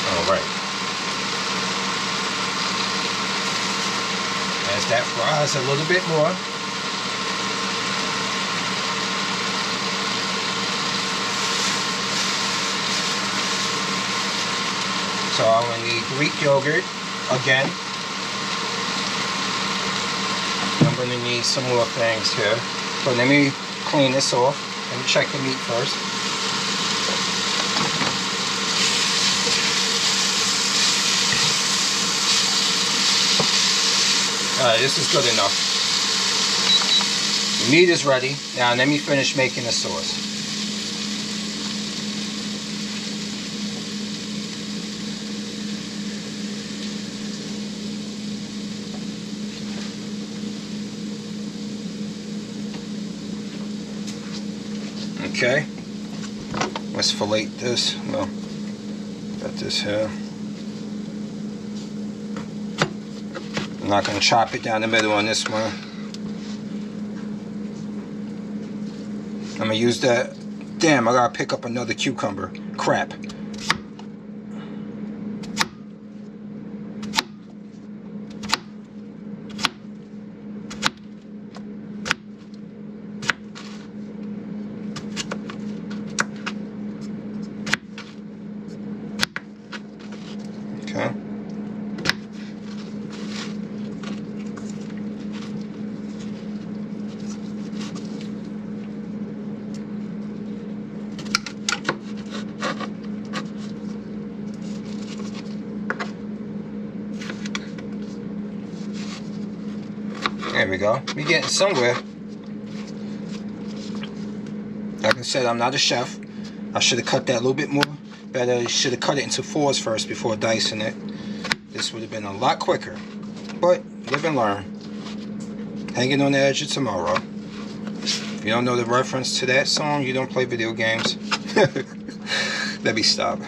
Alright. As that fries a little bit more. So I'm going to need Greek yogurt again. I'm going to need some more things here. So let me clean this off. Let me check the meat first. Alright, this is good enough. The meat is ready. Now let me finish making the sauce. Okay. Let's fillet this. Well, got this here. I'm not going to chop it down the middle on this one. I'm going to use that. Damn, I got to pick up another cucumber. Crap. Okay. There we go. We're getting somewhere. Like I said, I'm not a chef. I should have cut that a little bit more better. I should have cut it into 4s first before dicing it. This would have been a lot quicker. But live and learn. Hanging on the Edge of Tomorrow. If you don't know the reference to that song, you don't play video games. Let me stop.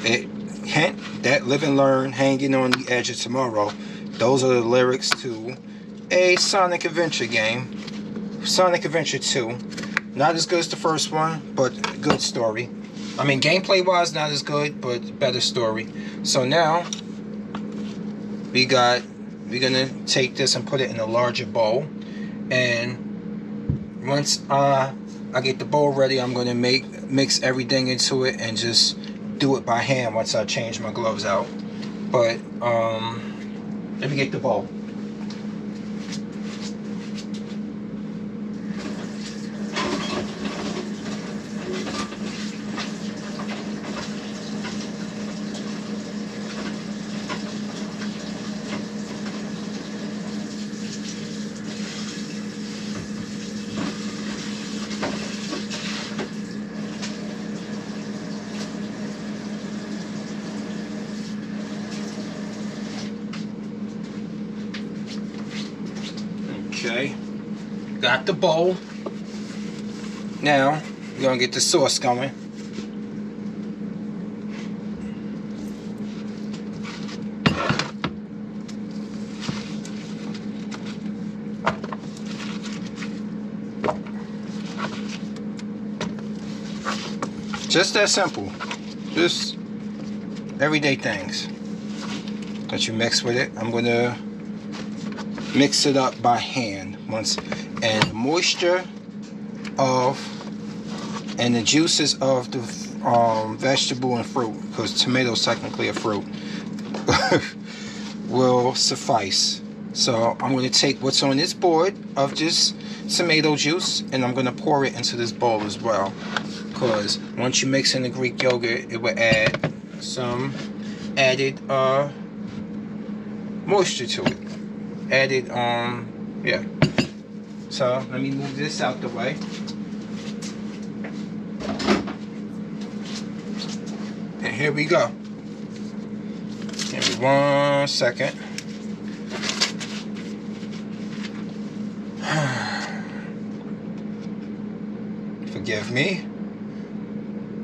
Hint, that Live and Learn, Hanging on the Edge of Tomorrow, those are the lyrics to a Sonic Adventure game. Sonic Adventure 2. Not as good as the first one, but good story. I mean, gameplay wise, not as good, but better story. So now we're gonna take this and put it in a larger bowl. And once I get the bowl ready, I'm gonna mix everything into it and just do it by hand once I change my gloves out. But let me get the bowl. Okay, got the bowl. Now we're gonna get the sauce going. Just that simple. Just everyday things that you mix with it. I'm gonna mix it up by hand once, and the moisture of and the juices of the vegetable and fruit, because tomatoes technically a fruit, will suffice. So I'm going to take what's on this board of just tomato juice and I'm going to pour it into this bowl as well, because once you mix in the Greek yogurt, it will add some added moisture to it. Added yeah. So let me move this out the way. And here we go. Give me 1 second. Forgive me.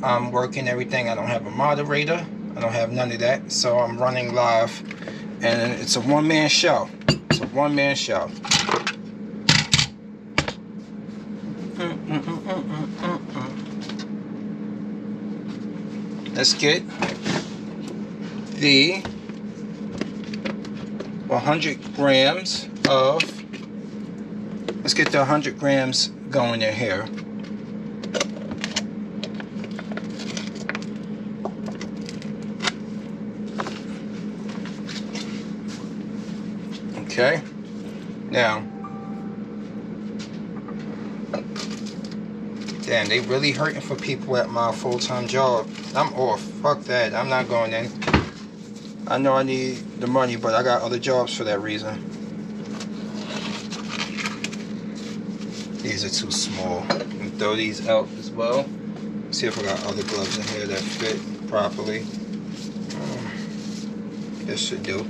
I'm working everything. I don't have a moderator. I don't have none of that. So I'm running live. And it's a one-man show. It's a one-man show. Let's get the 100 grams of, let's get the 100 grams going in here. Okay, now, damn, they really hurting for people at my full-time job. I'm off. Fuck that. I'm not going in. I know I need the money, but I got other jobs for that reason. These are too small. Let me throw these out as well. See if I got other gloves in here that fit properly. This should do.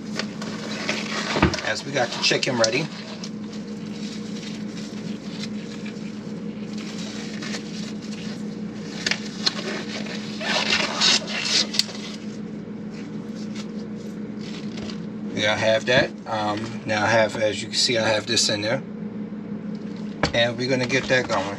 As we got the chicken ready. Yeah, I have that. Now I have, as you can see, I have this in there. And we're gonna get that going.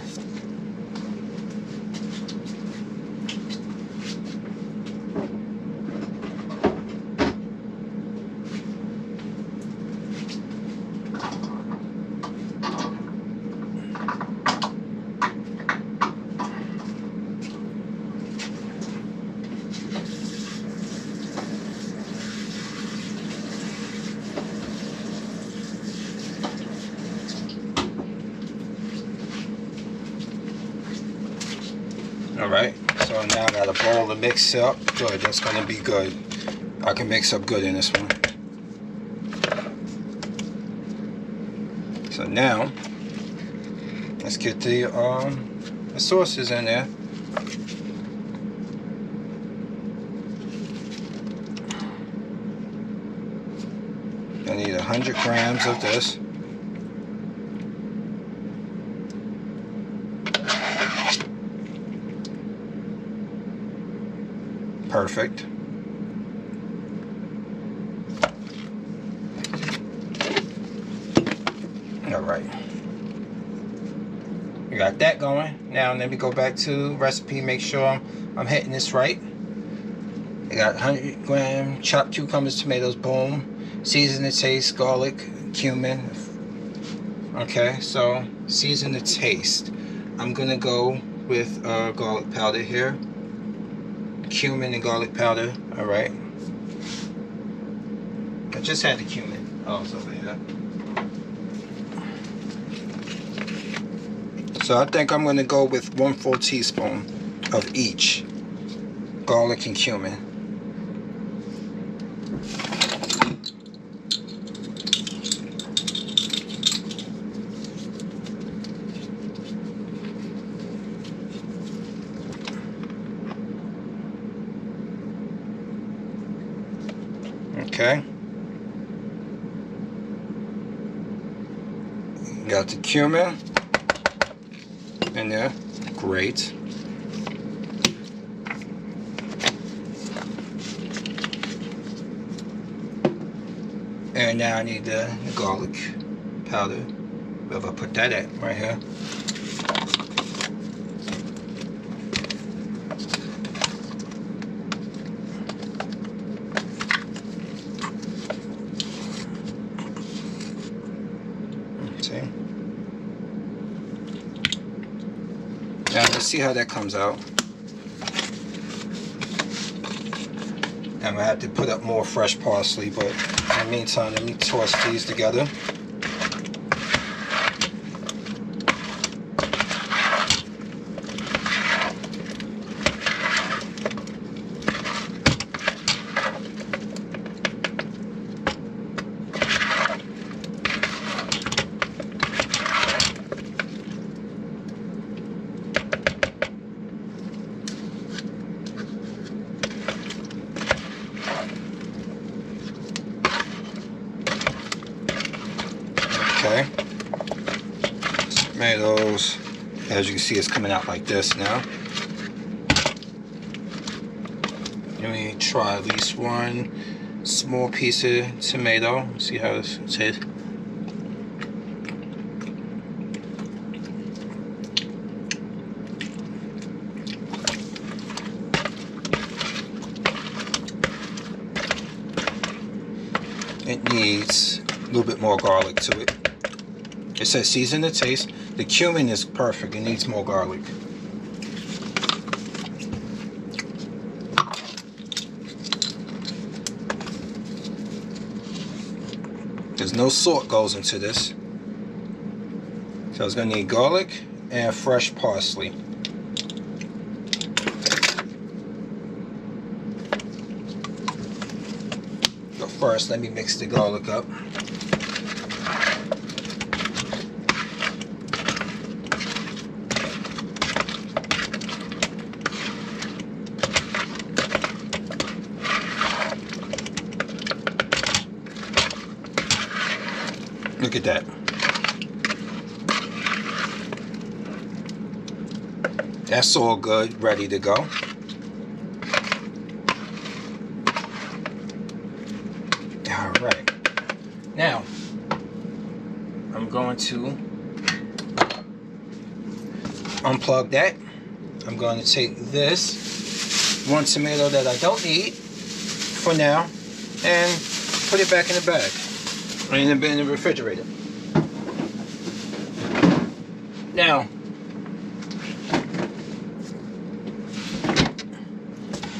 Alright, so now I got a bowl to mix up. Good, that's gonna be good. I can mix up good in this one. So now, let's get the sauces in there. I need 100 grams of this. Perfect. got that going. Now let me go back to recipe, make sure I'm hitting this right. I got 100 gram chopped cucumbers, tomatoes, boom. Season to taste, garlic, cumin. Okay, so season to taste. I'm gonna go with garlic powder here. Cumin and garlic powder, all right. I just had the cumin. Oh, it's over here. So I think I'm gonna go with 1 full teaspoon of each, garlic and cumin. Okay. Got the cumin in there. Great. And now I need the garlic powder. Where I put that at? Right here. See? Now let's see how that comes out. I'm gonna have to put up more fresh parsley, but in the meantime, let me toss these together. Okay, tomatoes, as you can see, it's coming out like this now. Let me try at least one small piece of tomato, see how this tastes. It needs a little bit more garlic to it. It says season to taste. The cumin is perfect. It needs more garlic. There's no salt goes into this. So it's going to need garlic and fresh parsley. But first, let me mix the garlic up. Look at that. That's all good, ready to go. All right. Now, I'm going to unplug that. I'm going to take this one tomato that I don't need for now and put it back in the bag. In the refrigerator. Now,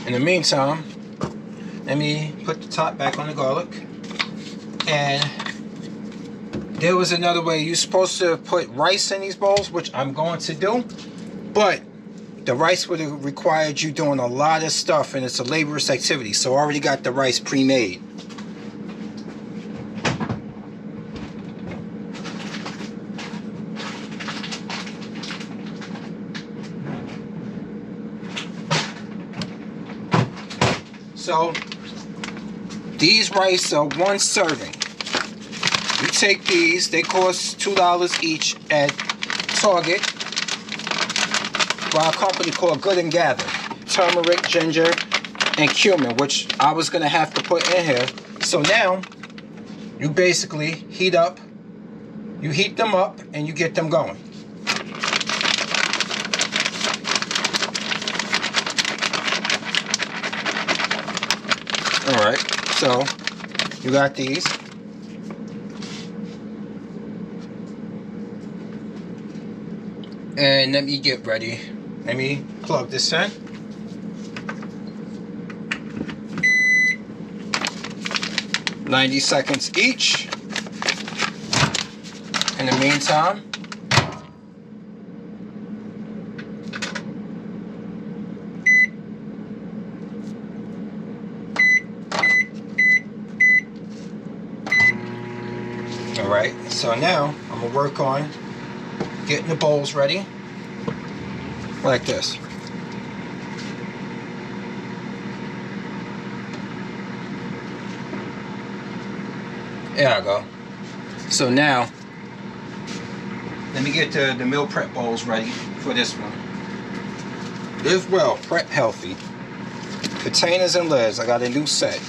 in the meantime, let me put the top back on the garlic. And there was another way. You're supposed to put rice in these bowls, which I'm going to do, but the rice would have required you doing a lot of stuff, and it's a laborious activity. So I already got the rice pre-made. So these rice are 1 serving. You take these, they cost $2 each at Target by a company called Good and Gather. Turmeric, ginger, and cumin, which I was gonna have to put in here. So now you basically heat them up and you get them going. Alright, so you got these. And let me get ready. Let me plug this in. $90 seconds each. In the meantime, alright, so now I'm gonna work on getting the bowls ready like this. There I go. So now let me get the meal prep bowls ready for this one. Live well, prep healthy. Containers and lids. I got a new set.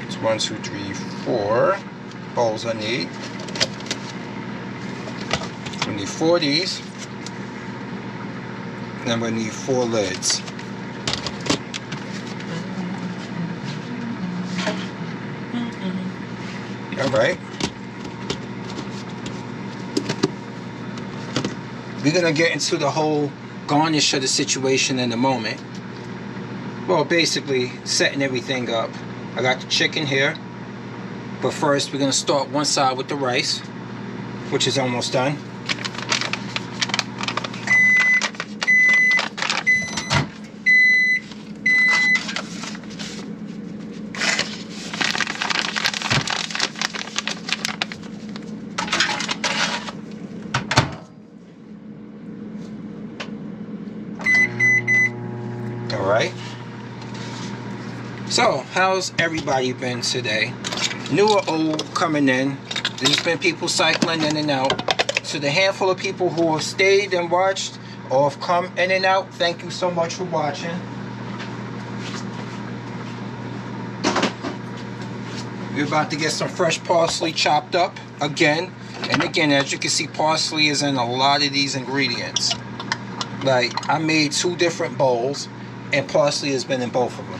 It's 1, 2, 3, 4 bowls I need. We need 4 of these. And then we need 4 lids. Alright. We're going to get into the whole garnish of the situation in a moment. Well, basically setting everything up. I got the chicken here. But first we're going to start one side with the rice, which is almost done. Alright. So, how's everybody been today? New or old coming in. There's been people cycling in and out. To the handful of people who have stayed and watched or have come in and out, thank you so much for watching. We're about to get some fresh parsley chopped up again. And again, as you can see, parsley is in a lot of these ingredients. Like, I made 2 different bowls and parsley has been in both of them.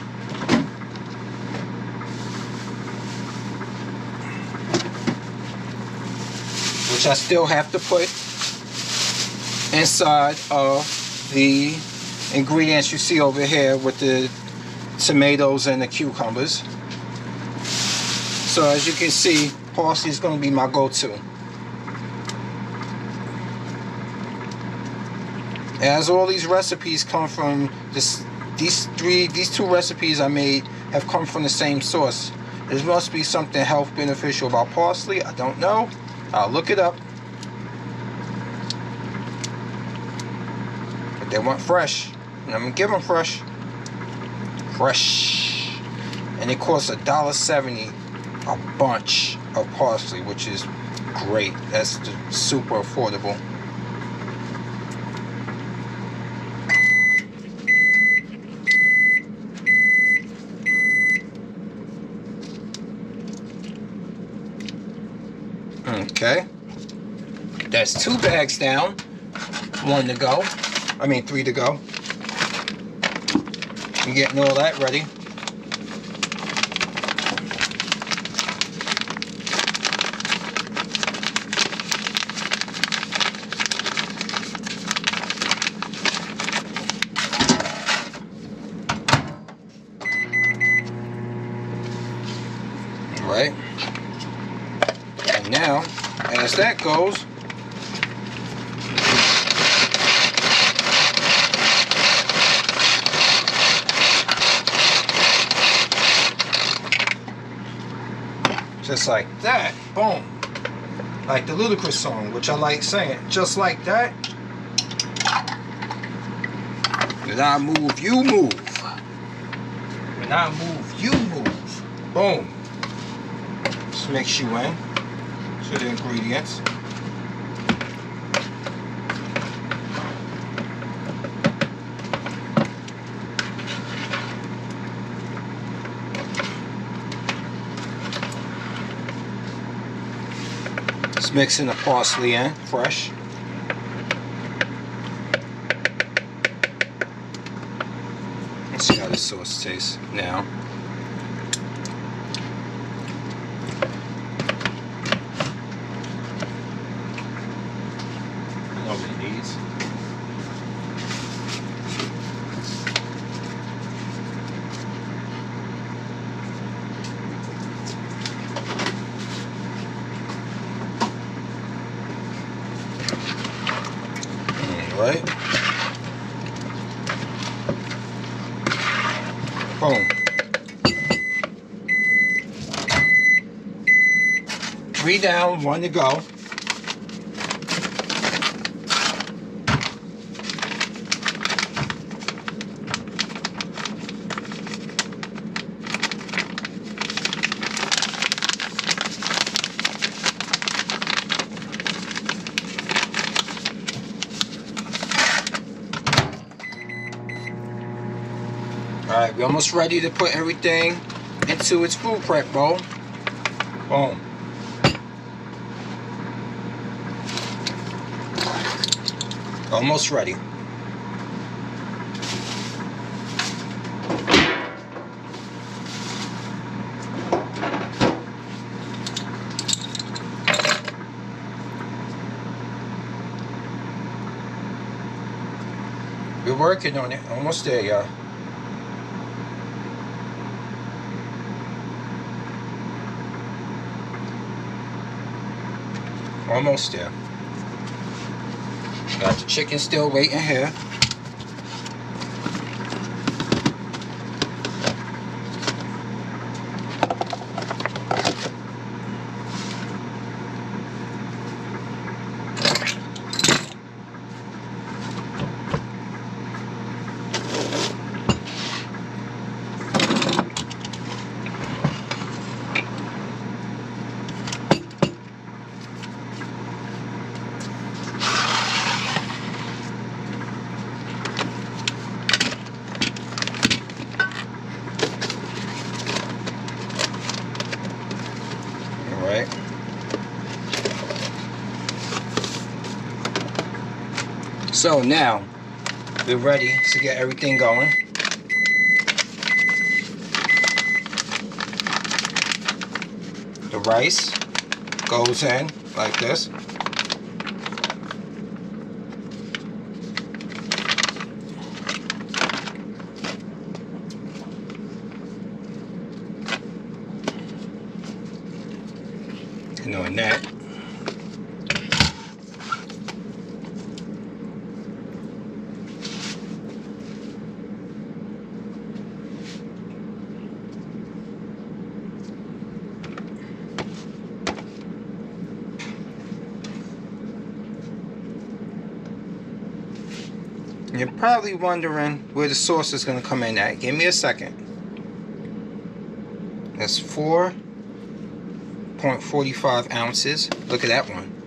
Which I still have to put inside of the ingredients you see over here with the tomatoes and the cucumbers. So as you can see, parsley is going to be my go-to. As all these recipes come from these 2 recipes I made have come from the same source. There must be something health beneficial about parsley. I don't know. I'll look it up. But they want fresh, and I'm gonna give them fresh. Fresh. And it costs $1.70 a bunch of parsley, which is great. That's super affordable. Okay, that's 2 bags down, 1 to go. I mean 3 to go. I'm getting all that ready. All right. And now, as that goes, just like that, boom, like the Ludacris song, which I like saying, just like that. When I move, you move. When I move, you move. Boom. Just mix you in to the ingredients. Just mixing the parsley in, fresh. Let's see how this sauce tastes now. I know what it needs. Right? Boom. 3 down, 1 to go. Alright, we're almost ready to put everything into its food prep bowl. Boom. Almost ready. We're working on it. Almost there, y'all. Almost there. Got the chicken still waiting here. So now we're ready to get everything going. The rice goes in like this. And on that. You're probably wondering where the sauce is going to come in at. Give me a second. That's 4.45 ounces. Look at that one.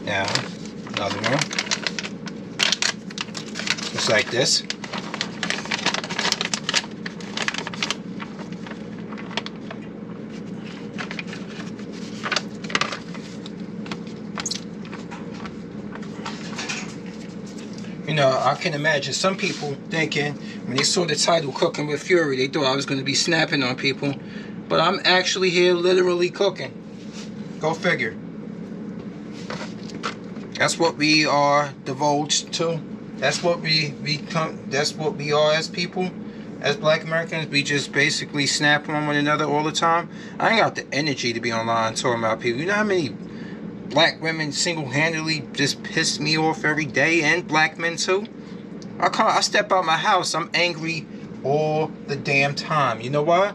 Now, another one. Just like this. You know, I can imagine some people thinking, when they saw the title Cooking with Fury, they thought I was going to be snapping on people. But I'm actually here literally cooking. Go figure. That's what we are divulged to. That's what that's what we are as people, as Black Americans. We just basically snap on one another all the time. I ain't got the energy to be online talking about people. You know how many black women single-handedly just piss me off every day, and black men too? I step out my house, I'm angry all the damn time. You know why?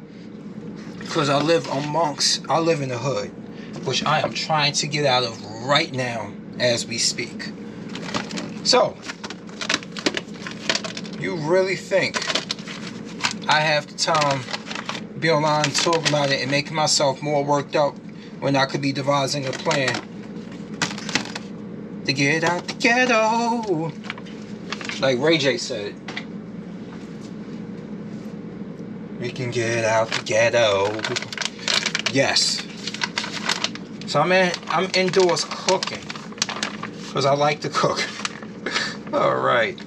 Because I live in the hood, which I am trying to get out of right now as we speak. So, you really think I have the time be online and talk about it and making myself more worked up when I could be devising a plan to get out the ghetto. Like Ray J said. We can get out the ghetto. Yes. So I'm indoors cooking. Because I like to cook. Alright.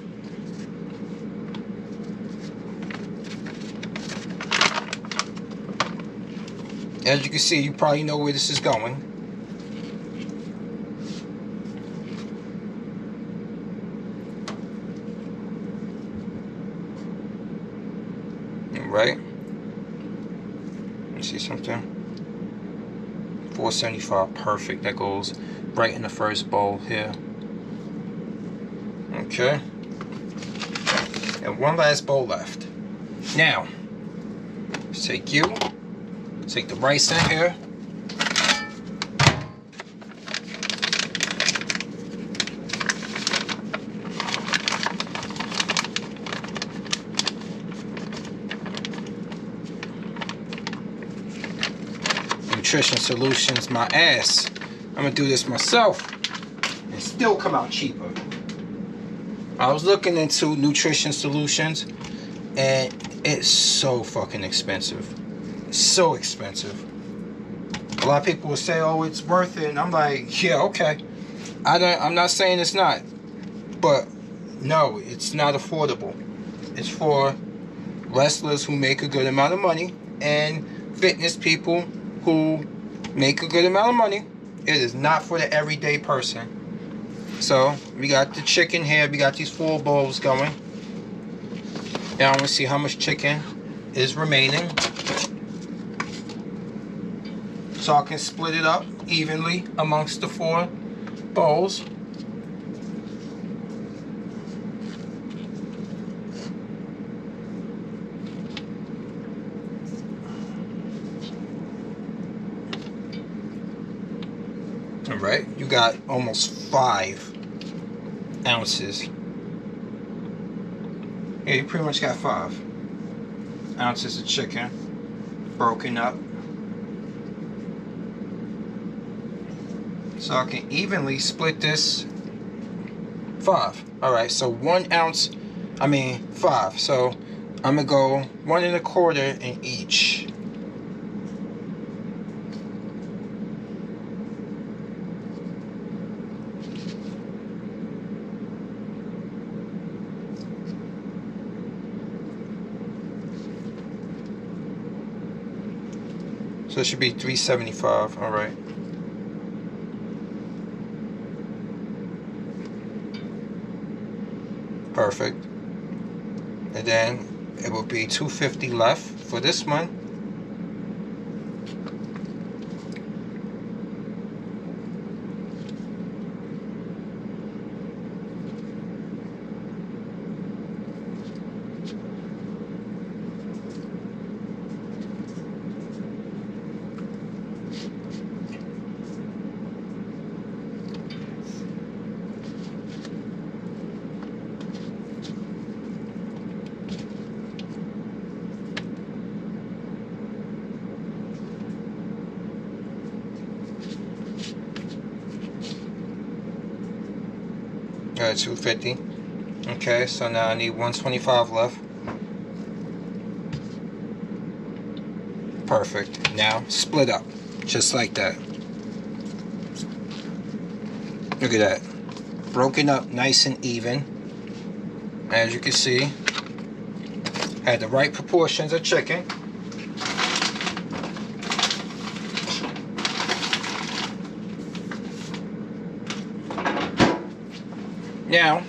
As you can see, you probably know where this is going. Right? Let me see something. 475, perfect. That goes right in the first bowl here. Okay. And one last bowl left. Now, let's take the rice in here. Nutrition Solutions, my ass. I'm gonna do this myself and still come out cheaper. I was looking into Nutrition Solutions and it's so fucking expensive. So expensive. A lot of people will say, oh, it's worth it, and I'm like, yeah, okay. I'm not saying it's not, but no, it's not affordable. It's for wrestlers who make a good amount of money and fitness people who make a good amount of money. It is not for the everyday person. So we got the chicken here. We got these 4 bowls going. Now I want to see how much chicken is remaining, so I can split it up evenly amongst the 4 bowls. All right, you got almost 5 ounces. Yeah, you pretty much got 5 ounces of chicken broken up. So I can evenly split this 5. Alright, so 1 ounce, 5. So I'm gonna go 1 1/4 in each. So it should be 375, alright. Perfect. And then it will be 250 left for this one. Alright, 250. Okay, so now I need 125 left. Perfect. Now split up, just like that. Look at that. Broken up nice and even. As you can see, had the right proportions of chicken. Now,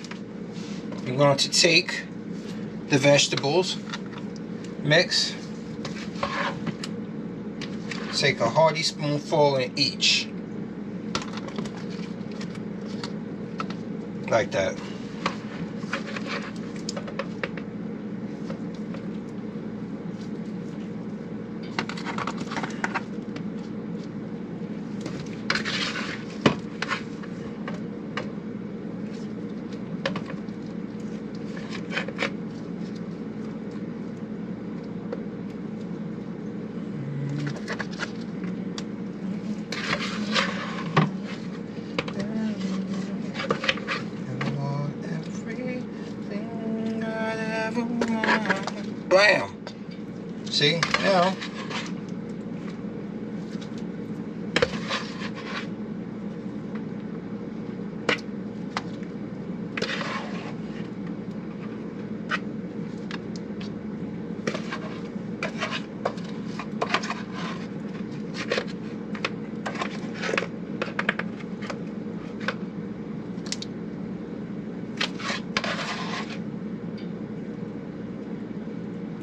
I'm going to take the vegetables, mix, take a hearty spoonful in each, like that. now,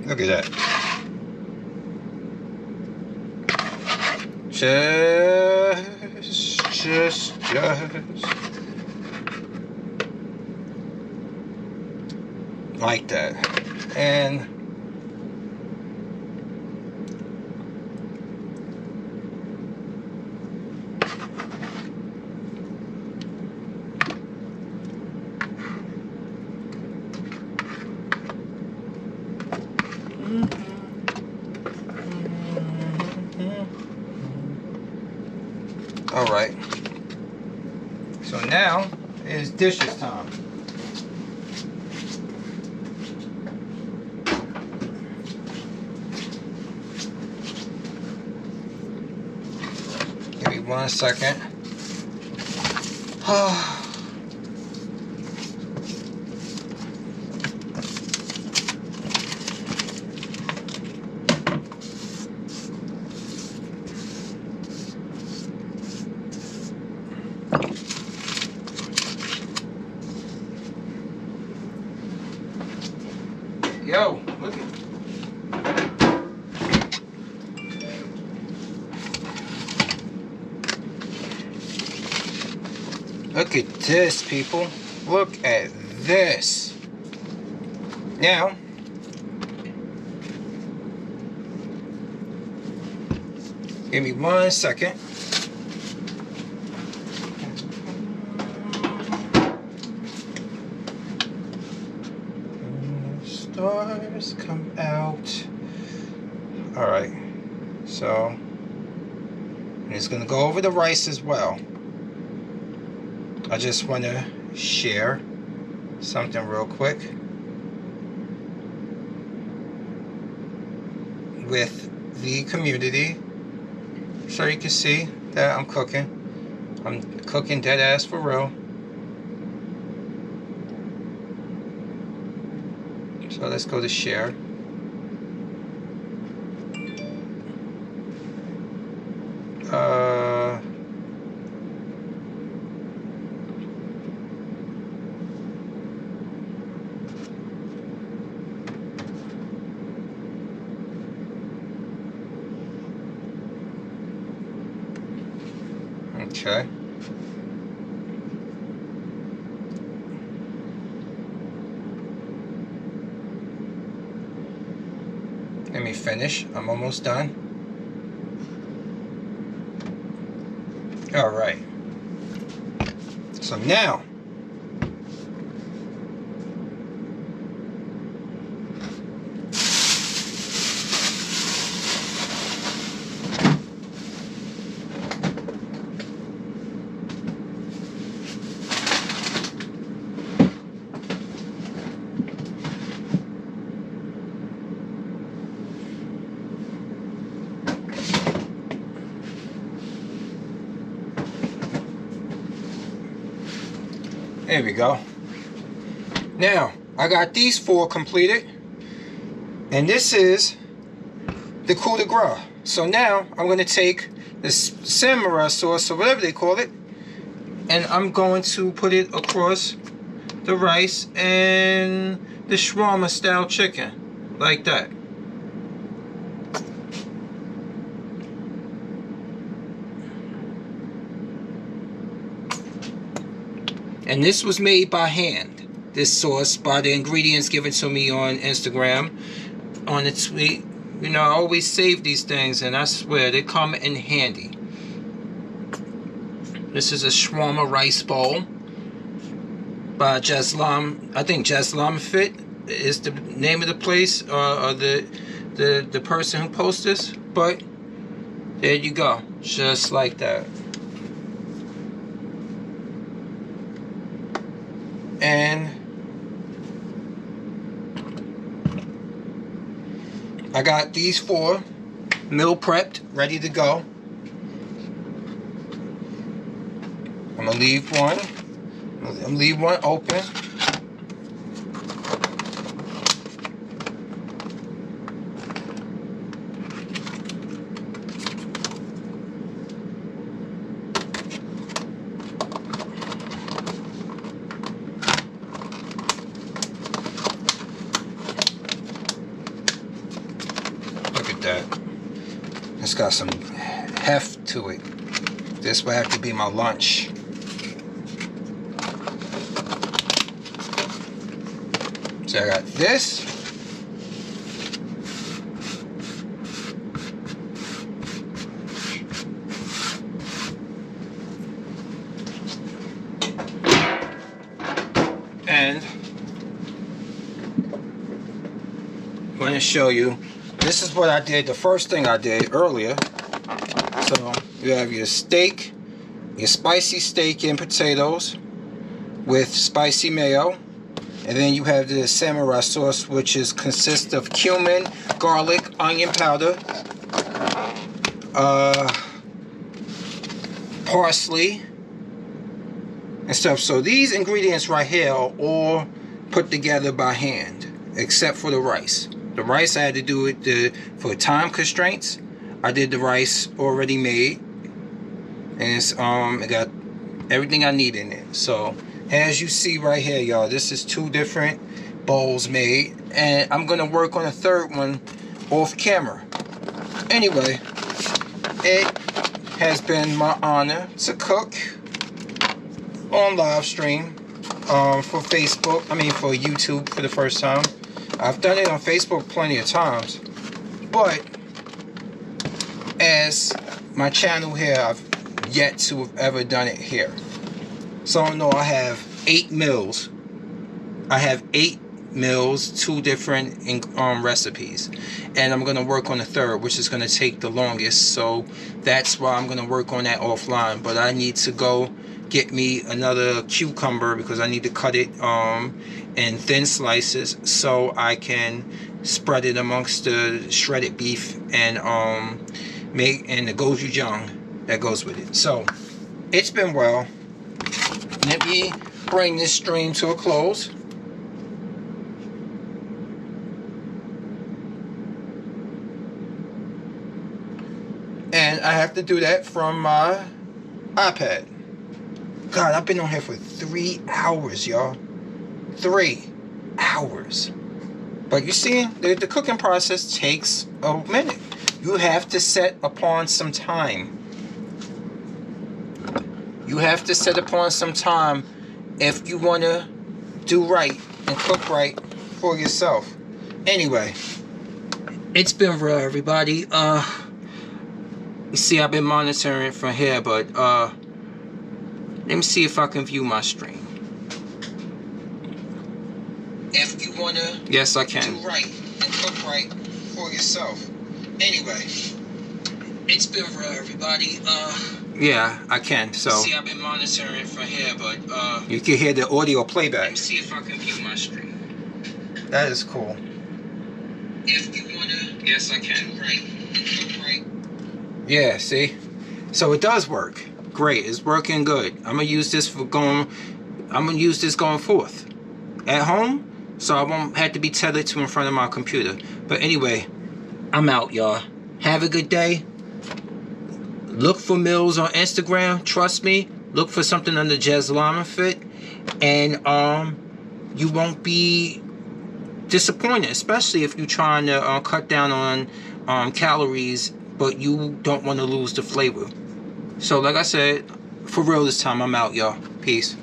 look at that. Just like that. And all right, so now is dishes time. Give me 1 second. Yo, look at this, people. Look at this. Now, give me 1 second. Stars come out. All right, so it's gonna go over the rice as well. I just want to share something real quick with the community so you can see that I'm cooking. I'm cooking dead ass for real. So let's go to share. Okay. Let me finish. I'm almost done. All right. So now, there we go. Now, I got these 4 completed. And this is the coup de grace. So now, I'm going to take this samurai sauce, or whatever they call it, and I'm going to put it across the rice and the shawarma style chicken. Like that. And this was made by hand. This sauce, by the ingredients given to me on Instagram, on the tweet. You know, I always save these things, and I swear they come in handy. This is a shawarma rice bowl by Jaslam. I think Jaslam Fit is the name of the place, or the person who posts this. But there you go, just like that. And I got these 4 meal prepped, ready to go. I'm gonna leave one. I'm gonna leave one open. Look at that. It's got some heft to it. This will have to be my lunch. So I got this. And I'm going to show you. This is what I did, the first thing I did earlier. So you have your steak, your spicy steak and potatoes with spicy mayo. And then you have the samurai sauce, which consists of cumin, garlic, onion powder, parsley, and stuff. So these ingredients right here are all put together by hand, except for the rice. The rice I had to do it for time constraints. I did the rice already made, and it's it got everything I need in it. So as you see right here, y'all, this is 2 different bowls made, and I'm gonna work on a third one off camera. Anyway, it has been my honor to cook on live stream for Facebook. I mean, for YouTube for the first time. I've done it on Facebook plenty of times, but as my channel here, I've yet to have ever done it here. So no, I have 8 meals. I have 8 meals, 2 different recipes, and I'm gonna work on the third, which is gonna take the longest. So that's why I'm gonna work on that offline. But I need to go get me another cucumber because I need to cut it in thin slices so I can spread it amongst the shredded beef and the gochujang that goes with it. So it's been well. Let me bring this stream to a close. And I have to do that from my iPad. God, I've been on here for 3 hours, y'all. 3 hours. But you see, the cooking process takes a minute. You have to set upon some time. You have to set upon some time if you want to do right and cook right for yourself. Anyway, it's been real, everybody. You see, I've been monitoring it from here, but let me see if I can view my stream. If you want to, yes, I can. Do right and cook right for yourself. Anyway, it's been real, everybody. Yeah, I can. So see, I've been monitoring it from here, but you can hear the audio playback. Let me see if I can view my stream. That is cool. If you wanna, yes, I can. Do right and cook right. Yeah, see, so it does work. Great, it's working good. I'm gonna use this going forth at home, so I won't have to be tethered to in front of my computer. But anyway, I'm out, y'all. Have a good day. Look for meals on Instagram. Trust me. Look for something under KazamaFury, and you won't be disappointed, especially if you're trying to cut down on calories, but you don't want to lose the flavor. So like I said, for real this time, I'm out, y'all. Peace.